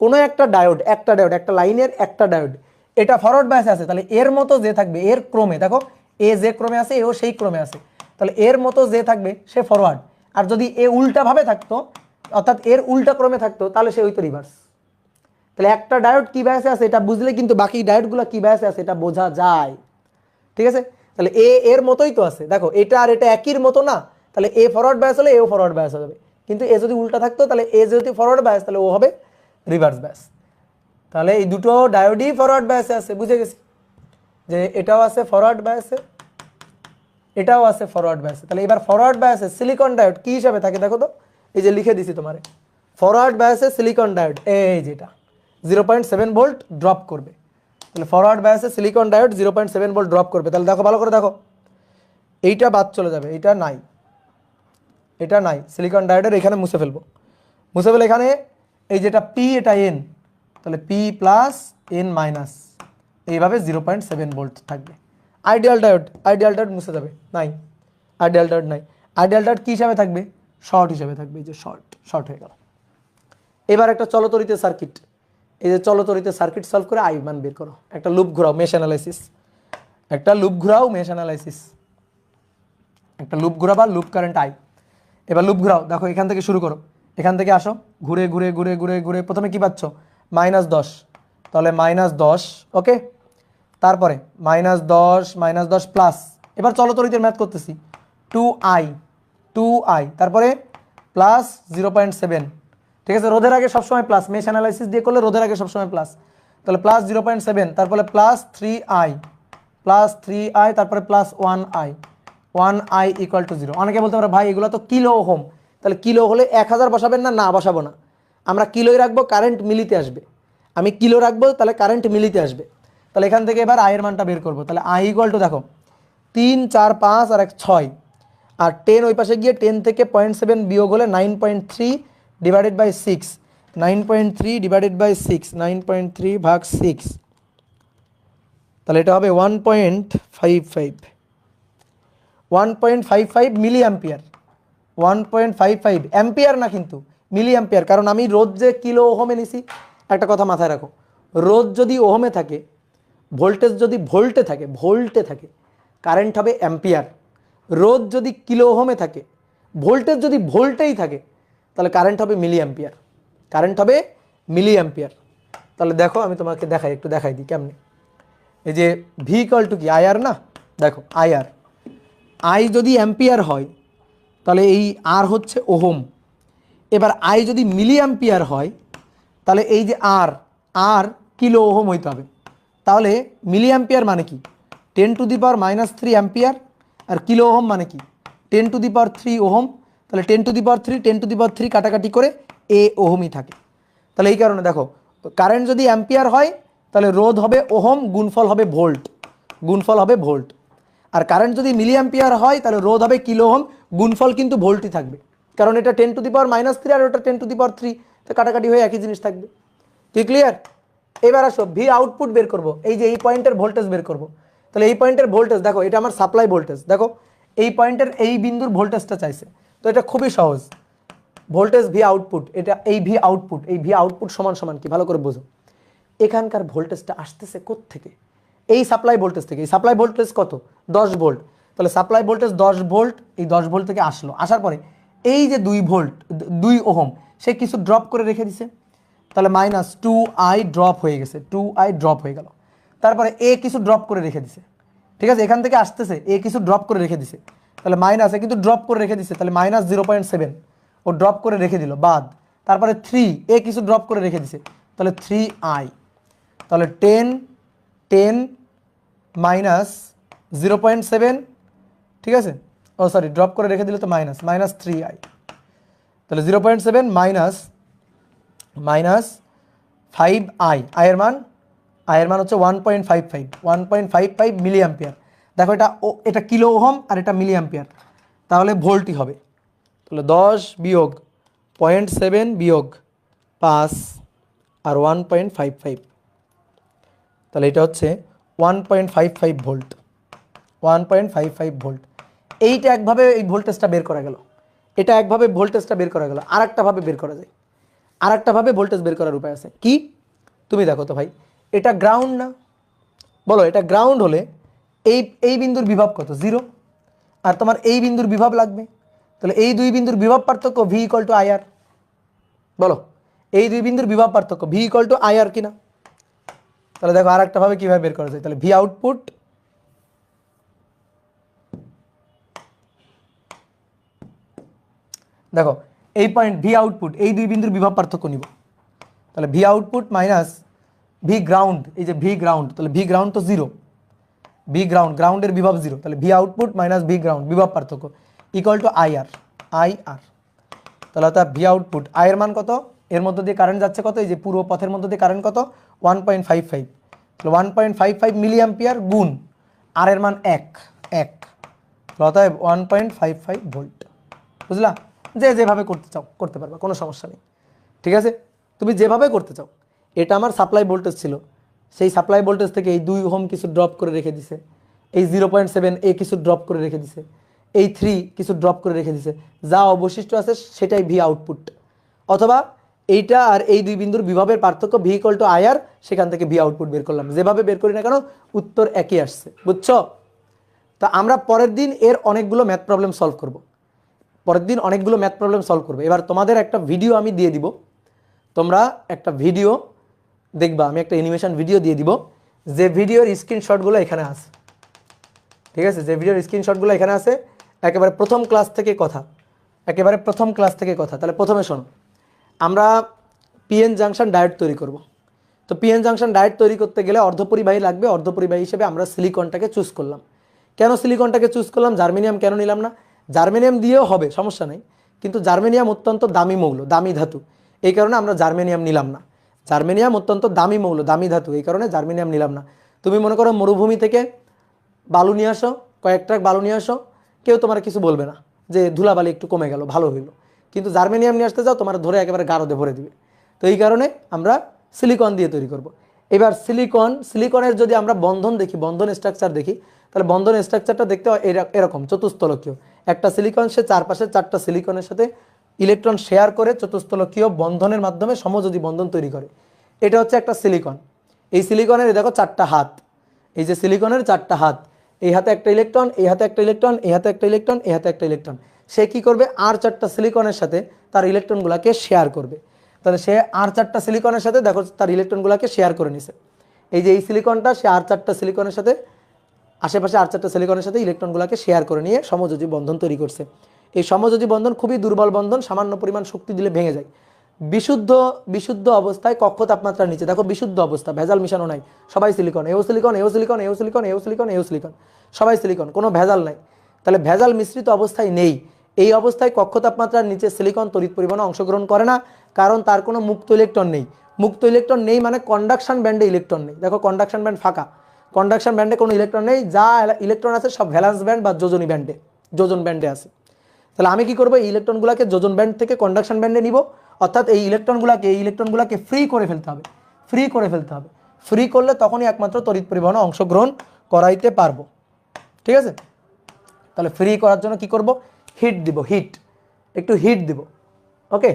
কোনো একটা ডায়োড একটা লাইনের একটা ডায়োড, এটা ফরওয়ার্ড ব্যাসে আছে, তাহলে এর মতো যে থাকবে, এর ক্রমে দেখো, এ যে ক্রমে আছে এও সেই ক্রমে আছে, তাহলে এর মতো যে থাকবে সে ফরওয়ার্ড, আর যদি এ উল্টাভাবে থাকতো, অর্থাৎ এর উল্টা ক্রমে থাকতো, তাহলে সে হইতো রিভার্স। তাহলে একটা ডায়োড কি ব্যাসে আছে এটা বুঝলে কিন্তু বাকি ডায়োডগুলো কি ব্যাসে আছে এটা বোঝা যায়। ঠিক আছে, তাহলে এর মতোই তো আছে, দেখো এটা আর এটা একইর মতো না, তাহলে এ ফরওয়ার্ড ব্যাস হলে এও ফরওয়ার্ড ব্যাস হবে, কিন্তু এ যদি উল্টা থাকতো তাহলে এ যদি ফরওয়ার্ড ব্যাস তাহলে ও হবে রিভার্স ব্যাস। তাহলে এই দুটো ডায়োডই ফরওয়ার্ড ব্যাসে আছে, বুঝে গেছি যে এটাও আছে ফরওয়ার্ড ব্যাসে, এটাও আছে ফরওয়ার্ড ব্যাসে। তাহলে এবার ফরওয়ার্ড ব্যাসে সিলিকন ডায়োড কি হিসাবে থাকে দেখো তো, এই যে লিখে দিছি তোমারে, ফরওয়ার্ড ব্যাসে সিলিকন ডায়োড এই যেটা 0.7 ভোল্ট ড্রপ করবে, তাহলে ফরওয়ার্ড ব্যাসে সিলিকন ডায়োড 0.7 ভোল্ট ড্রপ করবে। তাহলে দেখো ভালো করে দেখো, এইটা বাদ চলে যাবে, এটা নাই, সিলিকন ডায়োডের এখানে মুছে ফেলবো, এখানে এই যেটা পি এটা এন, তাহলে পি প্লাস এন মাইনাস, এইভাবে 0.7 ভোল্ট থাকবে। আইডিয়াল ডায়োড মুছে যাবে, নাই আইডিয়াল ডায়োড কি হিসাবে থাকবে, শর্ট হিসাবে থাকবে, এই যে শর্ট হয়ে গেল। এবার একটা চলতরিত সার্কিট, এই যে চলতরিত সার্কিট সলভ করে আই মান বের করো, একটা লুপ ঘোরাও মেশ অ্যানালাইসিস, একটা লুপ ঘোরাবা, লুপ কারেন্ট আই। এবার লুপ ঘোরাও, দেখো এখান থেকে শুরু করো, এখান থেকে আসো, ঘুরে প্রথমে কি পাচ্ছ -10, তাহলে -10, ওকে, তারপরে -10 প্লাস, এবার চলতরিতের ম্যাথ করতেছি 2i, তারপরে প্লাস 0.7, ঠিক আছে, রোধের আগে সবসময় প্লাস, মেশ অ্যানালাইসিস দিয়ে করলে রোধের আগে সবসময় প্লাস, তাহলে প্লাস 0.7, তারপরে প্লাস 3i, তারপরে প্লাস 1i ইকুয়াল টু 0। অনেকে বলতে পারে ভাই এগুলো তো কিলো ওহম, তাহলে কিলো হলে 1000 বসাবেন না, বসাবো না, আমরা কিলোই রাখবো, কারেন্ট মিলিতে আসবে, আমি কিলো রাখবো তাহলে কারেন্ট মিলিতে আসবে। তাহলে এখান থেকে এবার আয়ের মানটা বের করবো। তাহলে আই ইকুয়াল টু দেখো 3 4 5 আর 1 6, আর 10 ওই পাশে গিয়ে 10 থেকে 0.7 বিয়োগ হলে 9.3 ডিভাইডেড বাই 6, 9.3 ডিভাইডেড বাই 6, 9.3 ভাগ 6, তাহলে এটা হবে 1.55 মিলি অ্যাম্পিয়ার। 1.55 অ্যাম্পিয়ার না কিন্তু মিলি অ্যাম্পিয়ার, কারণ আমি রোদ যে কিলো ওহমে নিছি। একটা কথা মাথায় রাখো, রোদ যদি ওহমে থাকে, ভোল্টেজ যদি ভোল্টে থাকে কারেন্ট হবে অ্যাম্পিয়ার। রোদ যদি কিলো ওহমে থাকে, ভোল্টেজ যদি ভোল্টেই থাকে, তাহলে কারেন্ট হবে মিলি অ্যাম্পিয়ার। তাহলে দেখো আমি তোমাকে একটু দেখাই দিই কেমনে। এই যে ভি ইকুয়াল টু কি আইআর না, দেখো আইআর, আই যদি অ্যাম্পিয়ার হয় তাহলে এই আর হচ্ছে ওহম। এবার আই যদি মিলি অ্যাম্পিয়ার হয় তাহলে এই যে আর কিলো ওহম হইতে হবে। তাহলে মিলি অ্যাম্পিয়ার মানে কি 10⁻³ অ্যাম্পিয়ার, আর কিলো ওহম মানে কি 10⁻³ ওহম। তাহলে 10⁻³ কাটাকাটি করে এ ওহমই থাকে। তাহলে এই কারণে দেখো, কারেন্ট যদি অ্যাম্পিয়ার হয় তাহলে রোধ হবে ওহম, গুণফল হবে ভোল্ট। আর কারেন্ট যদি মিলি অ্যাম্পিয়ার হয় তাহলে রোধ হবে কিলো ওহম, গুণফল কিন্তু ভোল্টই থাকবে, কারণ এটা 10⁻³ আর ওটা 10⁻³ তো কাটাকাটি হয়ে একই জিনিস থাকবে। কি ক্লিয়ার? এবার আসো ভি আউটপুট বের করব। এই যে এই পয়েন্টের ভোল্টেজ বের করব। তাহলে এই পয়েন্টের ভোল্টেজ দেখো, এটা আমার সাপ্লাই ভোল্টেজ। দেখো এই পয়েন্টের এই বিন্দুর ভোল্টেজটা চাইছে, তো এটা খুবই সহজ। ভোল্টেজ ভি আউটপুট, এটা এই ভি আউটপুট সমান সমান কি ভালো করে বোঝো। এখানকার ভোল্টেজটা আসতেছে কোত্থেকে? এই সাপ্লাই ভোল্টেজ থেকে। এই সাপ্লাই ভোল্টেজ কত? 10 ভোল্ট। তাহলে সাপ্লাই ভোল্টেজ 10 ভোল্ট, এই 10 ভোল্ট থেকে আসলো, আসার পরে এই যে 2 ওহম সে কিছু ড্রপ করে রেখে দিছে, তাহলে -2i ড্রপ হয়ে গেছে, 2i ড্রপ হয়ে গেল। তারপরে এ কিছু ড্রপ করে রেখে দিছে, ঠিক আছে, এখান থেকে আসতেছে এ কিছু ড্রপ করে রেখে দিছে, তাহলে মাইনাস, এ কিন্তু ড্রপ করে রেখে দিছে, তাহলে -0.7 ও ড্রপ করে রেখে দিল বাদ। তারপরে 3 এ কিছু ড্রপ করে রেখে দিছে, তাহলে 3i, তাহলে 10 -0.7, ঠিক আছে, ও সরি ড্রপ করে রেখে দিলে তো -3i, তাহলে 0.7 -5i, আয়ের মান হচ্ছে 1.55 মিলি অ্যাম্পিয়ার। দেখো এটা কিলো ওহম আর এটা মিলি অ্যাম্পিয়ার, তাহলে ভোল্টই হবে। তাহলে 10 বিয়োগ 0.7 বিয়োগ 5 আর 1.55, তাহলে এটা হচ্ছে 1.55 ভোল্ট। 1.55 ভোল্ট। এইটা একভাবে এই ভোল্টেজটা বের করা গেল, এটা একভাবে ভোল্টেজটা বের করা গেল। আর একটা ভাবে বের করা যায়, আর একটা ভাবে ভোল্টেজ বের করার উপায় আছে। কি? তুমি দেখো তো ভাই, এটা গ্রাউন্ড না, বলো এটা গ্রাউন্ড হলে এই বিন্দুর বিভব কত? 0। আর তোমার এই বিন্দুর বিভব লাগবে, তাহলে এই দুই বিন্দুর বিভব পার্থক্য ভি ইকুয়াল টু আইআর। বলো এই দুই বিন্দুর বিভব পার্থক্য ভি ইকুয়াল টু আইআর কিনা? তাহলে দেখো আর একটা ভাবে কিভাবে বের করা যায়। তাহলে ভি আউটপুট দেখো, এই পয়েন্ট ভি আউটপুট, এই দুই বিন্দুর বিভব পার্থক্য নিব। তাহলে V output minus V ground, এই যে ভি গ্রাউন্ড, তাহলে ভি গ্রাউন্ড তো 0, ভি গ্রাউন্ডের বিভব 0, তাহলে V output minus V ground বিভব পার্থক্য ইকুয়াল টু আইআর। তাহলে অর্থাৎ ভি আউটপুট, আয়ের মান কত? এর মধ্যে দিয়ে কারেন্ট যাচ্ছে কত? এই যে পুরো পথের মধ্যে দিয়ে কারেন্ট কত? 1.55, তাহলে 1.55 মিলি অ্যাম্পিয়ার গুণ আর এর মান 1, অতএব 1.55 ভোল্ট। বুঝলা? যেভাবে করতে চাও করতে পারবা, কোনো সমস্যা নেই, ঠিক আছে, তুমি যেভাবে করতে চাও। এটা আমার সাপ্লাই ভোল্টেজ ছিল, সেই সাপ্লাই ভোল্টেজ থেকে এই 2 ওহম কিছু ড্রপ করে রেখে দিছে, এই 0.7 এ কিছু ড্রপ করে রেখে দিছে, এই 3 কিছু ড্রপ করে রেখে দিছে, যা অবশিষ্ট আছে সেটাই ভি আউটপুট। অথবা এইটা আর এই দুই বিন্দুর বিভবের পার্থক্য ভি ইকুয়াল টু আইআর, সেখান থেকে ভি আউটপুট বের করলাম। যেভাবে বের করি না কেন উত্তর একই আসছে, বুঝছো? তা আমরা পরের দিন এর অনেকগুলো ম্যাথ প্রবলেম সলভ করব। এবার তোমাদের একটা ভিডিও আমি দিয়ে দিব, তোমরা একটা ভিডিও দেখবা, আমি একটা অ্যানিমেশন ভিডিও দিয়ে দিব, যে ভিডিওর স্ক্রিনশটগুলো এখানে আছে, ঠিক আছে, যে ভিডিওর স্ক্রিনশটগুলো এখানে আছে, একেবারে প্রথম ক্লাস থেকে কথা। তাহলে প্রথমে শোনো, আমরা পিএন জাংশন ডায়োড তৈরি করব। তো পিএন জাংশন ডায়োড তৈরি করতে গেলে অর্ধপরিবাহী লাগবে। অর্ধপরিবাহী হিসেবে আমরা সিলিকনটাকে চুজ করলাম। কেন সিলিকনটাকে চুজ করলাম? জার্মেনিয়াম কেন নিলাম না? জার্মেনিয়াম দিয়েও হবে, সমস্যা নেই, কিন্তু জার্মেনিয়াম অত্যন্ত দামি মৌল, দামি ধাতু, এই কারণে আমরা জার্মেনিয়াম নিলাম না। জার্মেনিয়াম অত্যন্ত দামি মৌল, দামি ধাতু, এই কারণে জার্মেনিয়াম নিলাম না। তুমি মনে করো মরুভূমি থেকে বালু নিয়ে আসো, কয়েক ট্রাক বালু নিয়ে আসো, কেউ তোমার কিছু বলবে না যে ধুলাবালি একটু কমে গেল, ভালো হইলো। কিন্তু জার্মেনিয়াম নিয়ে আসতে যাও, তোমার ধরে একেবারে গারদে ভরে দিবে। তো এই কারণে আমরা সিলিকন দিয়ে তৈরি করব। এবার সিলিকনের যদি আমরা বন্ধন দেখি, বন্ধন স্ট্রাকচার দেখি, তাহলে বন্ধন স্ট্রাকচারটা দেখতে হয় এরকম চতুস্তলকীয়। একটা সিলিকন, সে চারপাশে 4টা সিলিকনের সাথে ইলেকট্রন শেয়ার করে চতুস্তলকীয় বন্ধনের মাধ্যমে সমযোজী বন্ধন তৈরি করে। এটা হচ্ছে একটা সিলিকন। এই সিলিকনের দেখো 4টা হাত, এই যে সিলিকনের 4টা হাত, এই হাতে একটা ইলেকট্রন, এই হাতে একটা ইলেকট্রন, এই হাতে একটা ইলেকট্রন, এই হাতে একটা ইলেকট্রন। সে কি করবে, আর 4টা সিলিকনের সাথে তার ইলেকট্রনগুলোকে শেয়ার করবে। তাহলে সে আর 4টা সিলিকনের সাথে দেখো তার ইলেকট্রনগুলোকে শেয়ার করে নিছে। এই যে এই সিলিকনটা, সে আর 4টা সিলিকনের সাথে, আশেপাশে আর 4টা সিলিকনের সাথে ইলেকট্রনগুলোকে শেয়ার করে নিয়ে সমযোজী বন্ধন তৈরি করছে। এই সমযোজী বন্ধন খুবই দুর্বল বন্ধন, সামান্য পরিমাণ শক্তি দিলে ভেঙে যায়। বিশুদ্ধ অবস্থায় কক্ষ তাপমাত্রার নিচে, দেখো বিশুদ্ধ অবস্থা, ভেজাল মিশানো নাই, সবাই সিলিকন, এও সিলিকন, এও সিলিকন, এও সিলিকন, এও সিলিকন, এও সিলিকন, সবাই সিলিকন, কোনো ভেজাল নাই। তাহলে ভেজাল মিশ্রিত অবস্থায় নেই। এই অবস্থায় কক্ষ তাপমাত্রার নিচে সিলিকন তড়িৎ পরিবহনে অংশগ্রহণ করে না, কারণ তার কোনো মুক্ত ইলেকট্রন নেই। মুক্ত ইলেকট্রন নেই মানে কন্ডাকশন ব্যান্ডে ইলেকট্রন নেই। দেখো কন্ডাকশন ব্যান্ড ফাঁকা, কন্ডাকশন ব্যান্ডে কোনো ইলেকট্রন নেই, যা ইলেকট্রন আছে সব ভ্যালেন্স ব্যান্ড বা যোজনী ব্যান্ডে, যোজন ব্যান্ডে আছে। তাহলে আমি কি করবো, এই ইলেকট্রনগুলোকে যোজন ব্যান্ড থেকে কন্ডাকশন ব্যান্ডে নিব, অর্থাৎ এই ইলেকট্রনগুলোকে ফ্রি করে ফেলতে হবে, ফ্রি করে ফেলতে হবে। ফ্রি করলে তখনই একমাত্র তড়িৎ পরিবহনে অংশগ্রহণ করাইতে পারবো। ঠিক আছে, তাহলে ফ্রি করার জন্য কি করব, হিট দিব, একটু হিট দিব। ওকে,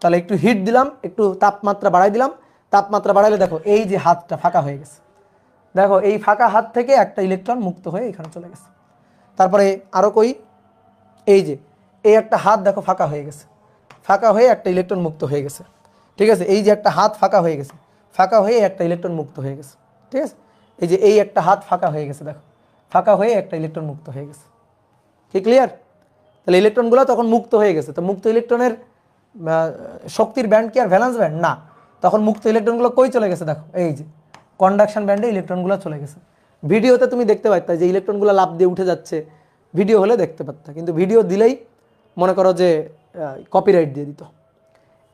তাহলে একটু হিট দিলাম, একটু তাপমাত্রা বাড়াই দিলাম। তাপমাত্রা বাড়াইলে দেখো এই যে হাতটা ফাঁকা হয়ে গেছে, দেখো এই ফাঁকা হাত থেকে একটা ইলেকট্রন মুক্ত হয়ে এখানে চলে গেছে। তারপরে আরও কই, এই যে এই একটা হাত দেখো ফাঁকা হয়ে গেছে, ফাঁকা হয়ে একটা ইলেকট্রন মুক্ত হয়ে গেছে। ঠিক আছে, এই যে একটা হাত ফাঁকা হয়ে গেছে, ফাঁকা হয়ে একটা ইলেকট্রন মুক্ত হয়ে গেছে। ঠিক আছে, এই যে এই একটা হাত ফাঁকা হয়ে গেছে, দেখো ফাঁকা হয়ে একটা ইলেকট্রন মুক্ত হয়ে গেছে। কি ক্লিয়ার? তাহলে ইলেকট্রনগুলো তখন মুক্ত হয়ে গেছে। তো মুক্ত ইলেকট্রনের শক্তির ব্যান্ড কি আর ভ্যালেন্স ব্যান্ড না, তখন মুক্ত ইলেকট্রনগুলো কই চলে গেছে, দেখো এই যে কন্ডাকশন ব্যান্ডে ইলেকট্রনগুলো চলে গেছে। ভিডিওতে তুমি দেখতে পাচ্ছ যে ইলেকট্রনগুলো লাফ দিয়ে উঠে যাচ্ছে, ভিডিও হলে দেখতে পাচ্তা, কিন্তু ভিডিও দিলেই মনে করো যে কপিরাইট দিয়ে দিত।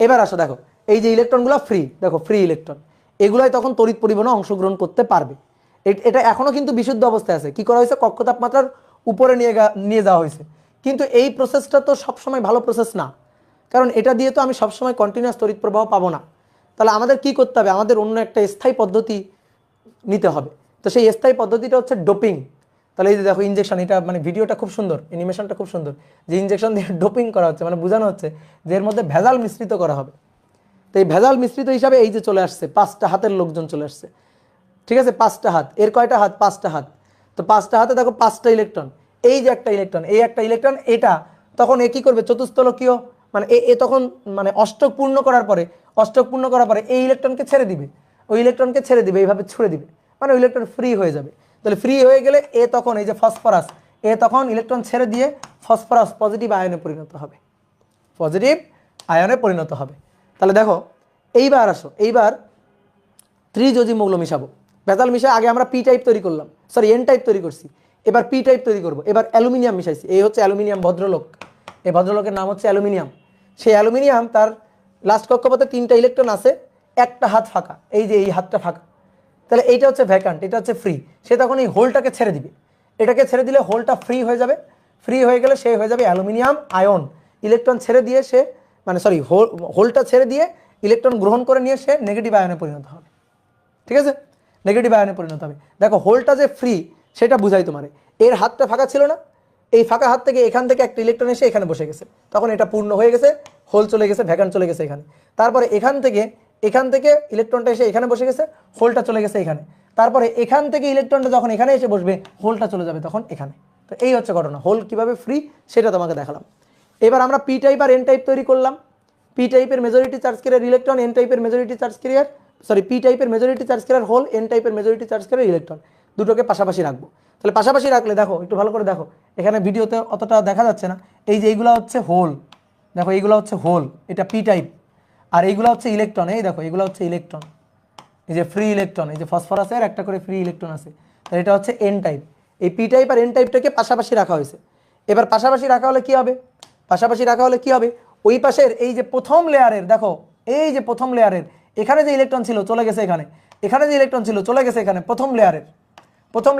এবার আসো, দেখো এই যে ইলেকট্রনগুলো ফ্রি, দেখো ফ্রি ইলেকট্রন, এগুলাই তখন তড়িৎ পরিবহনে অংশগ্রহণ করতে পারবে। এটা এখনও কিন্তু বিশুদ্ধ অবস্থায় আছে। কি করা হয়েছে, কক্ষ তাপমাত্রার উপরে নিয়ে যাওয়া হয়েছে। কিন্তু এই প্রসেসটা তো সবসময় ভালো প্রসেস না, কারণ এটা দিয়ে তো আমি সবসময় কন্টিনিউয়াস তড়িৎ প্রবাহ পাবো না। তাহলে আমাদের কি করতে হবে, আমাদের অন্য একটা স্থায়ী পদ্ধতি নিতে হবে। তো সেই স্থায়ী পদ্ধতিটা হচ্ছে ডোপিং। তাহলে এই যে দেখো ইনজেকশন, এটা মানে ভিডিওটা খুব সুন্দর, অ্যানিমেশনটা খুব সুন্দর, যে ইনজেকশন দিয়ে ডোপিং করা হচ্ছে, মানে বোঝানো হচ্ছে যে এর মধ্যে ভেজাল মিশ্রিত করা হবে। তো এই ভেজাল মিশ্রিত হিসাবে এই যে চলে আসছে 5টা হাতের লোকজন চলে আসছে। ঠিক আছে, 5টা হাত, এর কয়টা হাত, 5টা হাত। তো 5টা হাতে দেখো 5টা ইলেকট্রন, এই যে একটা ইলেকট্রন, এই একটা ইলেকট্রন, এটা তখন এ কি করবে, চতুস্তলকীয় মানে এ তখন মানে অষ্টক পূর্ণ করার পরে এই ইলেকট্রনকে ছেড়ে দিবে, ওই ইলেকট্রনকে ছেড়ে দিবে, এইভাবে ছুড়ে দিবে, মানে ওই ইলেকট্রন ফ্রি হয়ে যাবে। তাহলে ফ্রি হয়ে গেলে এ তখন এই যে ফসফরাস, এ তখন ইলেকট্রন ছেড়ে দিয়ে ফসফরাস পজিটিভ আয়নে পরিণত হবে, পজিটিভ আয়নে পরিণত হবে। তাহলে দেখো এইবার আসো, এইবার ত্রিযোজী মৌল মিশাবো। ভেজাল মিশায় আগে আমরা পি টাইপ তৈরি করলাম, সরি এন টাইপ তৈরি করছি, এবার পি টাইপ তৈরি করবো। এবার অ্যালুমিনিয়াম মিশাইছি, এই হচ্ছে অ্যালুমিনিয়াম ভদ্রলোক, এই ভদ্রলোকের নাম হচ্ছে অ্যালুমিনিয়াম। সেই অ্যালুমিনিয়াম তার লাস্ট কক্ষপথে 3টা ইলেকট্রন আছে, একটা হাত ফাঁকা, এই যে এই হাতটা ফাঁকা। তাহলে এইটা হচ্ছে ভ্যাকান্ট, এটা হচ্ছে ফ্রি। সে তখন এই হোলটাকে ছেড়ে দিবে, এটাকে ছেড়ে দিলে হোলটা ফ্রি হয়ে যাবে। ফ্রি হয়ে গেলে সে হয়ে যাবে অ্যালুমিনিয়াম আয়ন। ইলেকট্রন ছেড়ে দিয়ে সে মানে সরি হোলটা ছেড়ে দিয়ে ইলেকট্রন গ্রহণ করে নিয়ে সে নেগেটিভ আয়নে পরিণত হবে। ঠিক আছে, নেগেটিভ আয়নে পরিণত হবে। দেখো হোলটা যে ফ্রি সেটা বুঝাই তোমারে, এর হাতটা ফাঁকা ছিল না, এই ফাঁকা হাত থেকে এখান থেকে একটা ইলেকট্রন এসে এখানে বসে গেছে, তখন এটা পূর্ণ হয়ে গেছে, হোল চলে গেছে, ভ্যাকান্ট চলে গেছে এখানে। তারপরে এখান থেকে ইলেকট্রনটা এসে এখানে বসে গেছে, হোলটা চলে গেছে এখানে। তারপরে এখান থেকে ইলেকট্রনটা যখন এখানে এসে বসবে, হোলটা চলে যাবে তখন এখানে। তো এই হচ্ছে ঘটনা, হোল কিভাবে ফ্রি সেটা তোমাকে দেখালাম। এবার আমরা পি টাইপ আর এন টাইপ তৈরি করলাম। পি টাইপের majority charge carrier electron, N টাইপের মেজরিটি চার্জ ক্যারিয়ার পি টাইপের majority charge carrier hole, N টাইপের মেজরিটি চার্জ ক্যারিয়ার ইলেকট্রন, দুটোকে পাশাপাশি রাখবো। তাহলে পাশাপাশি রাখলে দেখো একটু ভালো করে দেখো, এখানে ভিডিওতে অতটা দেখা যাচ্ছে না, এই যে এইগুলো হচ্ছে হোল, দেখো এইগুলো হচ্ছে হোল, এটা পি টাইপ, আর এইগুলো হচ্ছে ইলেকট্রন, এই দেখো এগুলো হচ্ছে ইলেকট্রন, এই যে ফ্রি ইলেকট্রন, এই যে ফসফরাসের একটা করে ফ্রি ইলেকট্রন আছে, তাহলে এটা হচ্ছে এন টাইপ। এই পি টাইপ আর এন টাইপটাকে পাশাপাশি রাখা হয়েছে। এবার পাশাপাশি রাখা হলে কি হবে, ওই পাশের এই যে প্রথম লেয়ারের, দেখো এই যে প্রথম লেয়ারের এখানে যে ইলেকট্রন ছিল চলে গেছে এখানে, এখানে যে ইলেকট্রন ছিল চলে গেছে এখানে প্রথম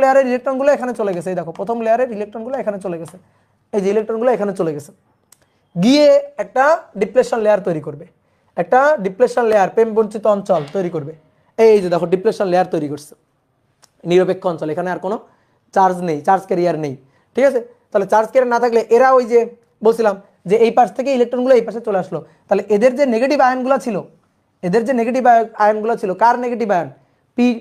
লেয়ারের ইলেকট্রনগুলো এখানে চলে গেছে। এই দেখো প্রথম লেয়ারের ইলেকট্রনগুলো এখানে চলে গেছে, এই যে ইলেকট্রনগুলো এখানে চলে গেছে, গিয়ে একটা ডিপ্লেশন লেয়ার তৈরি করবে, একটা ডিপ্লেশন লেয়ার প্রেম বঞ্চিত অঞ্চল তৈরি করবে। এই যে দেখো ডিপ্লেশন লেয়ার তৈরি করছে, নিরপেক্ষ অঞ্চল, এখানে আর কোনো চার্জ নেই, চার্জ ক্যারিয়ার নেই, ঠিক আছে। তাহলে চার্জ ক্যারিয়ার না থাকলে এরা ওই যে বলছিলাম যে এই পাশ থেকে ইলেকট্রনগুলো এই পাশে চলে আসলো, তাহলে এদের যে নেগেটিভ আয়নগুলো ছিল, কার নেগেটিভ আয়ন,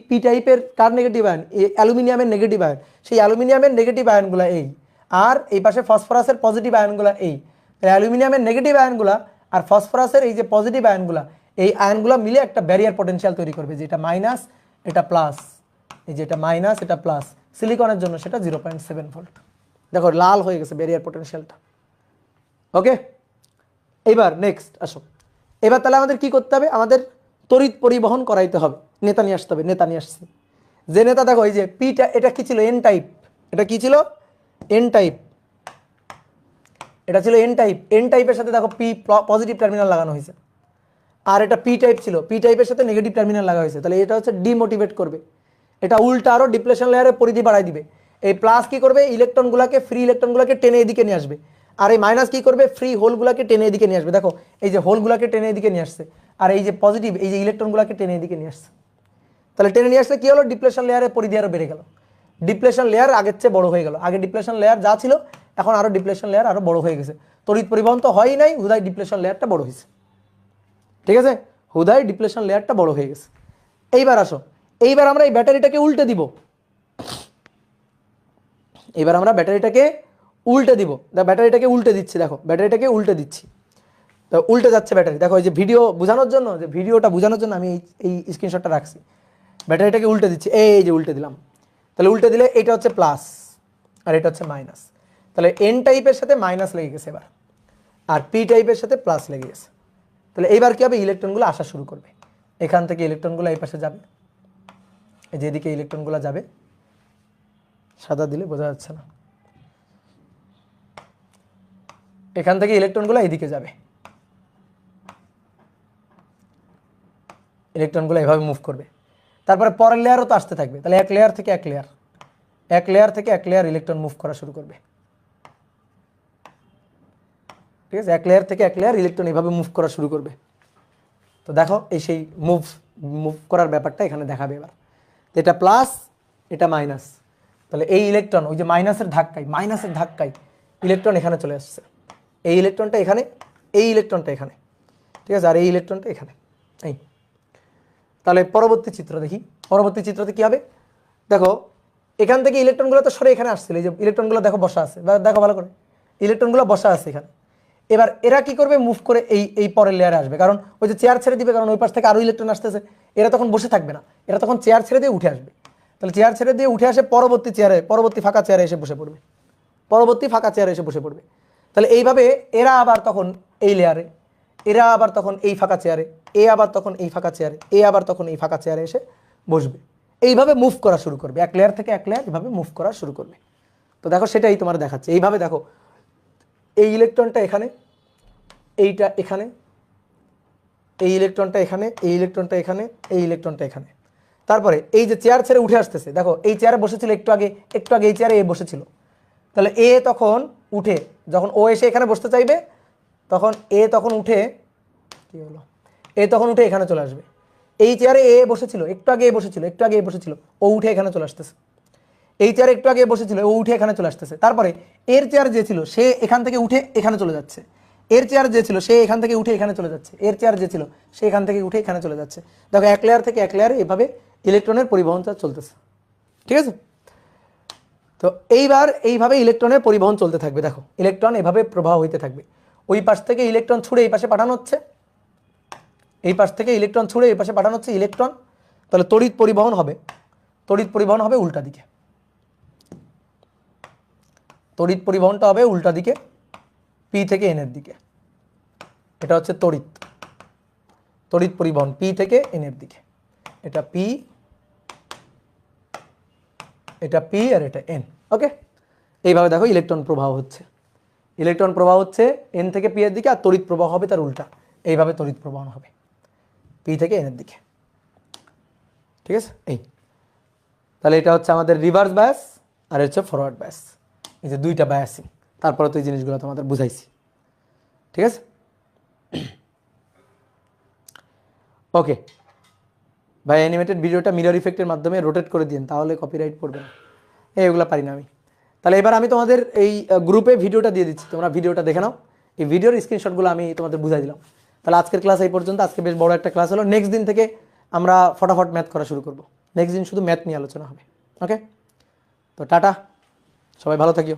পি টাইপের, কার নেগেটিভ আয়ন, অ্যালুমিনিয়ামের নেগেটিভ আয়ন, সেই অ্যালুমিনিয়ামের নেগেটিভ আয়নগুলো এই, আর এই পাশে ফসফরাসের পজিটিভ আয়নগুলো এই। অ্যালুমিনিয়ামের নেগেটিভ আয়নগুলো আর ফসফরাসের এই যে পজিটিভ আয়নগুলো, এই আয়নগুলো মিলে একটা ব্যারিয়ার পটেনশিয়াল তৈরি করবে, যেটা মাইনাস এটা প্লাস, এই যে এটা মাইনাস এটা প্লাস। সিলিকনের জন্য সেটা 0.7 ভোল্ট। দেখো লাল হয়ে গেছে ব্যারিয়ার পটেনশিয়ালটা। ওকে, এবার নেক্সট আসো। এবার তাহলে আমাদের কি করতে হবে, আমাদের তড়িৎ পরিবহন করাইতে হবে, নেতা নিয়ে আসতে হবে। নেতা নিয়ে আসছি, যে নেতা দেখো এই যে পিটা, এটা কি ছিল এন টাইপ, এটা কি ছিল এন টাইপ, এটা ছিল এন টাইপ। এন টাইপের সাথে দেখো পি পজিটিভ টার্মিনাল লাগানো হয়েছে, আর এটা পি টাইপ ছিল, পি টাইপের সাথে নেগেটিভ টার্মিনাল লাগা হয়েছে, তাহলে এটা হচ্ছে ডিমোটিভেট করবে, এটা উল্টা আরও ডিপ্লেশন লেয়ারের পরিধি বাড়াই দিবে। এই প্লাস কি করবে, ইলেকট্রনগুলোকে, ফ্রি ইলেকট্রনগুলোকে টেনে এদিকে নিয়ে আসবে, আর এই মাইনাস কি করবে, ফ্রি হোলগুলোকে টেনে এদিকে নিয়ে আসবে। দেখো এই যে হোলগুলোকে টেনে এদিকে নিয়ে আসছে, আর এই যে পজিটিভ এই যে ইলেকট্রনগুলোকে টেনে এদিকে নিয়ে আসছে। তাহলে টেনে নিয়ে আসলে কি হলো, ডিপ্লেশন লেয়ারের পরিধি আরও বেড়ে গেল, ডিপ্লেশন লেয়ার আগের চেয়ে বড় হয়ে গেল। আগে ডিপ্লেশন লেয়ার যা ছিল এখন আরও ডিপ্লেশন লেয়ার আরও বড় হয়ে গেছে। তড়িৎ পরিবহন তো হয়ই নাই, হুদাই ডিপ্লেশন লেয়ারটা বড় হয়েছে, ঠিক আছে, হুদাই ডিপ্লেশন লেয়ারটা বড় হয়ে গেছে। এইবার আসো, এইবার আমরা এই ব্যাটারিটাকে উল্টে দিব, এবার আমরা ব্যাটারিটাকে উল্টে দিব। ব্যাটারিটাকে উল্টে দিচ্ছি, দেখো ব্যাটারিটাকে উল্টে দিচ্ছি, তো উল্টে যাচ্ছে ব্যাটারি। দেখো এই যে ভিডিও বোঝানোর জন্য, যে ভিডিওটা বোঝানোর জন্য আমি এই স্ক্রিনশটটা রাখছি। ব্যাটারিটাকে উল্টে দিচ্ছি, এই যে উল্টে দিলাম। তাহলে উল্টে দিলে এটা হচ্ছে প্লাস আর এটা হচ্ছে মাইনাস, তাহলে এন টাইপের সাথে মাইনাস লেগে গেছে এবার, আর পি টাইপের সাথে প্লাস লেগে গেছে। তাহলে এইবার কী হবে, ইলেকট্রনগুলো আসা শুরু করবে, এখান থেকে ইলেকট্রনগুলো এই পাশে যাবে, এই যে এদিকে ইলেকট্রনগুলো যাবে, সাদা দিলে বোঝা যাচ্ছে না, এখান থেকে ইলেকট্রনগুলো এইদিকে যাবে, ইলেকট্রনগুলো এভাবে মুভ করবে। তারপরে পরের লেয়ারও তো আসতে থাকবে, তাহলে এক লেয়ার থেকে এক লেয়ার, এক লেয়ার থেকে এক লেয়ার ইলেকট্রন মুভ করা শুরু করবে, ঠিক আছে, এক লেয়ার থেকে এক লেয়ার ইলেকট্রন এভাবে মুভ করা শুরু করবে। তো দেখো এই সেই মুভ করার ব্যাপারটা এখানে দেখাবে এবার, এটা প্লাস এটা মাইনাস, তাহলে এই ইলেকট্রন ওই যে মাইনাসের ধাক্কায় ইলেকট্রন এখানে চলে আসছে, এই ইলেকট্রনটা এখানে, এই ইলেকট্রনটা এখানে, ঠিক আছে, আর এই ইলেকট্রনটা এখানে, এই। তাহলে পরবর্তী চিত্র দেখি, পরবর্তী চিত্রতে কী হবে, দেখো এখান থেকে ইলেকট্রনগুলো তো সরে এখানে আসছিল, এই যে ইলেকট্রনগুলো দেখো বসা আছে, দেখো ভালো করে ইলেকট্রনগুলো বসা আছে এখানে। এবার এরা কি করবে, মুভ করে এই পরের লেয়ারে আসবে, কারণ ওই যে চেয়ার ছেড়ে দিবে, কারণ ওই পাশ থেকে আরও ইলেকট্রন আসতেছে, এরা তখন বসে থাকবে না, এরা তখন চেয়ার ছেড়ে দিয়ে উঠে আসবে। তাহলে চেয়ার ছেড়ে দিয়ে উঠে আসে পরবর্তী ফাঁকা চেয়ারে এসে বসে পড়বে, তাহলে এইভাবে এরা আবার তখন এই লেয়ারে, এরা আবার তখন এই ফাঁকা চেয়ারে, এ আবার তখন এই ফাঁকা চেয়ারে, এ আবার তখন এই ফাঁকা চেয়ারে এসে বসবে, এইভাবে মুভ করা শুরু করবে, এক লেয়ার থেকে এক লেয়ার এভাবে মুভ করা শুরু করবে। তো দেখো সেটাই তোমার দেখাচ্ছে, এইভাবে দেখো এই ইলেকট্রনটা এখানে, এইটা এখানে, এই ইলেকট্রনটা এখানে, এই ইলেকট্রনটা এখানে, এই ইলেকট্রনটা এখানে। তারপরে এই যে চেয়ার ছেড়ে উঠে আসতেছে, দেখো এই চেয়ারে বসেছিল একটু আগে এই চেয়ারে এ বসেছিল, তাহলে এ তখন উঠে, যখন ও এসে এখানে বসতে চাইবে তখন এ তখন উঠে, কি হলো, এ তখন উঠে এখানে চলে আসবে। এই চেয়ারে এ বসেছিল একটু আগে এ বসেছিল, ও উঠে এখানে চলে আসতেছে। এই চেয়ারে একটু আগে বসেছিল, ও উঠে এখানে চলে আসতেছে। তারপরে এর চেয়ার যে ছিল সে এখান থেকে উঠে এখানে চলে যাচ্ছে, এর চেয়ার যে ছিল সে এখান থেকে উঠে এখানে চলে যাচ্ছে, এর চেয়ার যে ছিল সে এখান থেকে উঠে এখানে চলে যাচ্ছে। দেখো এক লেয়ার থেকে এক লেয়ারে এভাবে ইলেকট্রনের পরিবহনটা চলতেছে, ঠিক আছে। তো এইভাবে ইলেকট্রনের পরিবহন চলতে থাকবে, দেখো ইলেকট্রন এভাবে প্রবাহ হইতে থাকবে, ওই পাশ থেকে ইলেকট্রন ছুড়ে এই পাশে পাঠানো হচ্ছে, এই পাশ থেকে ইলেকট্রন ছুড়ে এই পাশে পাঠানো হচ্ছে ইলেকট্রন। তাহলে তড়িৎ পরিবহন হবে উল্টা দিকে, তড়িৎ পরিবহনটা হবে উল্টা দিকে, পি থেকে এনের দিকে, এটা হচ্ছে তড়িৎ পরিবহন পি থেকে এনের দিকে, এটা পি আর এটা এন। ওকে, এইভাবে দেখো ইলেকট্রন প্রবাহ হচ্ছে এন থেকে পি এর দিকে, আর তড়িৎ প্রবাহ হবে তার উল্টা, এইভাবে তড়িৎ প্রবাহন হবে পি থেকে এনের দিকে। ঠিক আছে, এই তাহলে এটা হচ্ছে আমাদের রিভার্স বায়াস আর হচ্ছে ফরওয়ার্ড বায়াস, এই যে দুইটা বায়াসিং। তারপরে তো এই জিনিসগুলো তোমাদের বুঝাইছি, ঠিক আছে। ওকে ভাই, অ্যানিমেটেড ভিডিওটা মিরর ইফেক্টের মাধ্যমে রোটেট করে দিন, তাহলে কপিরাইট পড়বে না। এগুলো পারি না আমি। তাহলে এবার আমি তোমাদের এই গ্রুপে ভিডিওটা দিয়ে দিচ্ছি, তোমরা ভিডিওটা দেখে নাও। এই ভিডিওর স্ক্রিনশটগুলো আমি তোমাদের বুঝাই দিলাম। তাহলে আজকের ক্লাস এই পর্যন্ত। আজকে বেশ বড় একটা ক্লাস হলো। নেক্সট দিন থেকে আমরা ফটাফট ম্যাথ করা শুরু করব। নেক্সট দিন শুধু ম্যাথ নিয়ে আলোচনা হবে। ওকে, তো টাটা, সবাই ভালো থাকিও।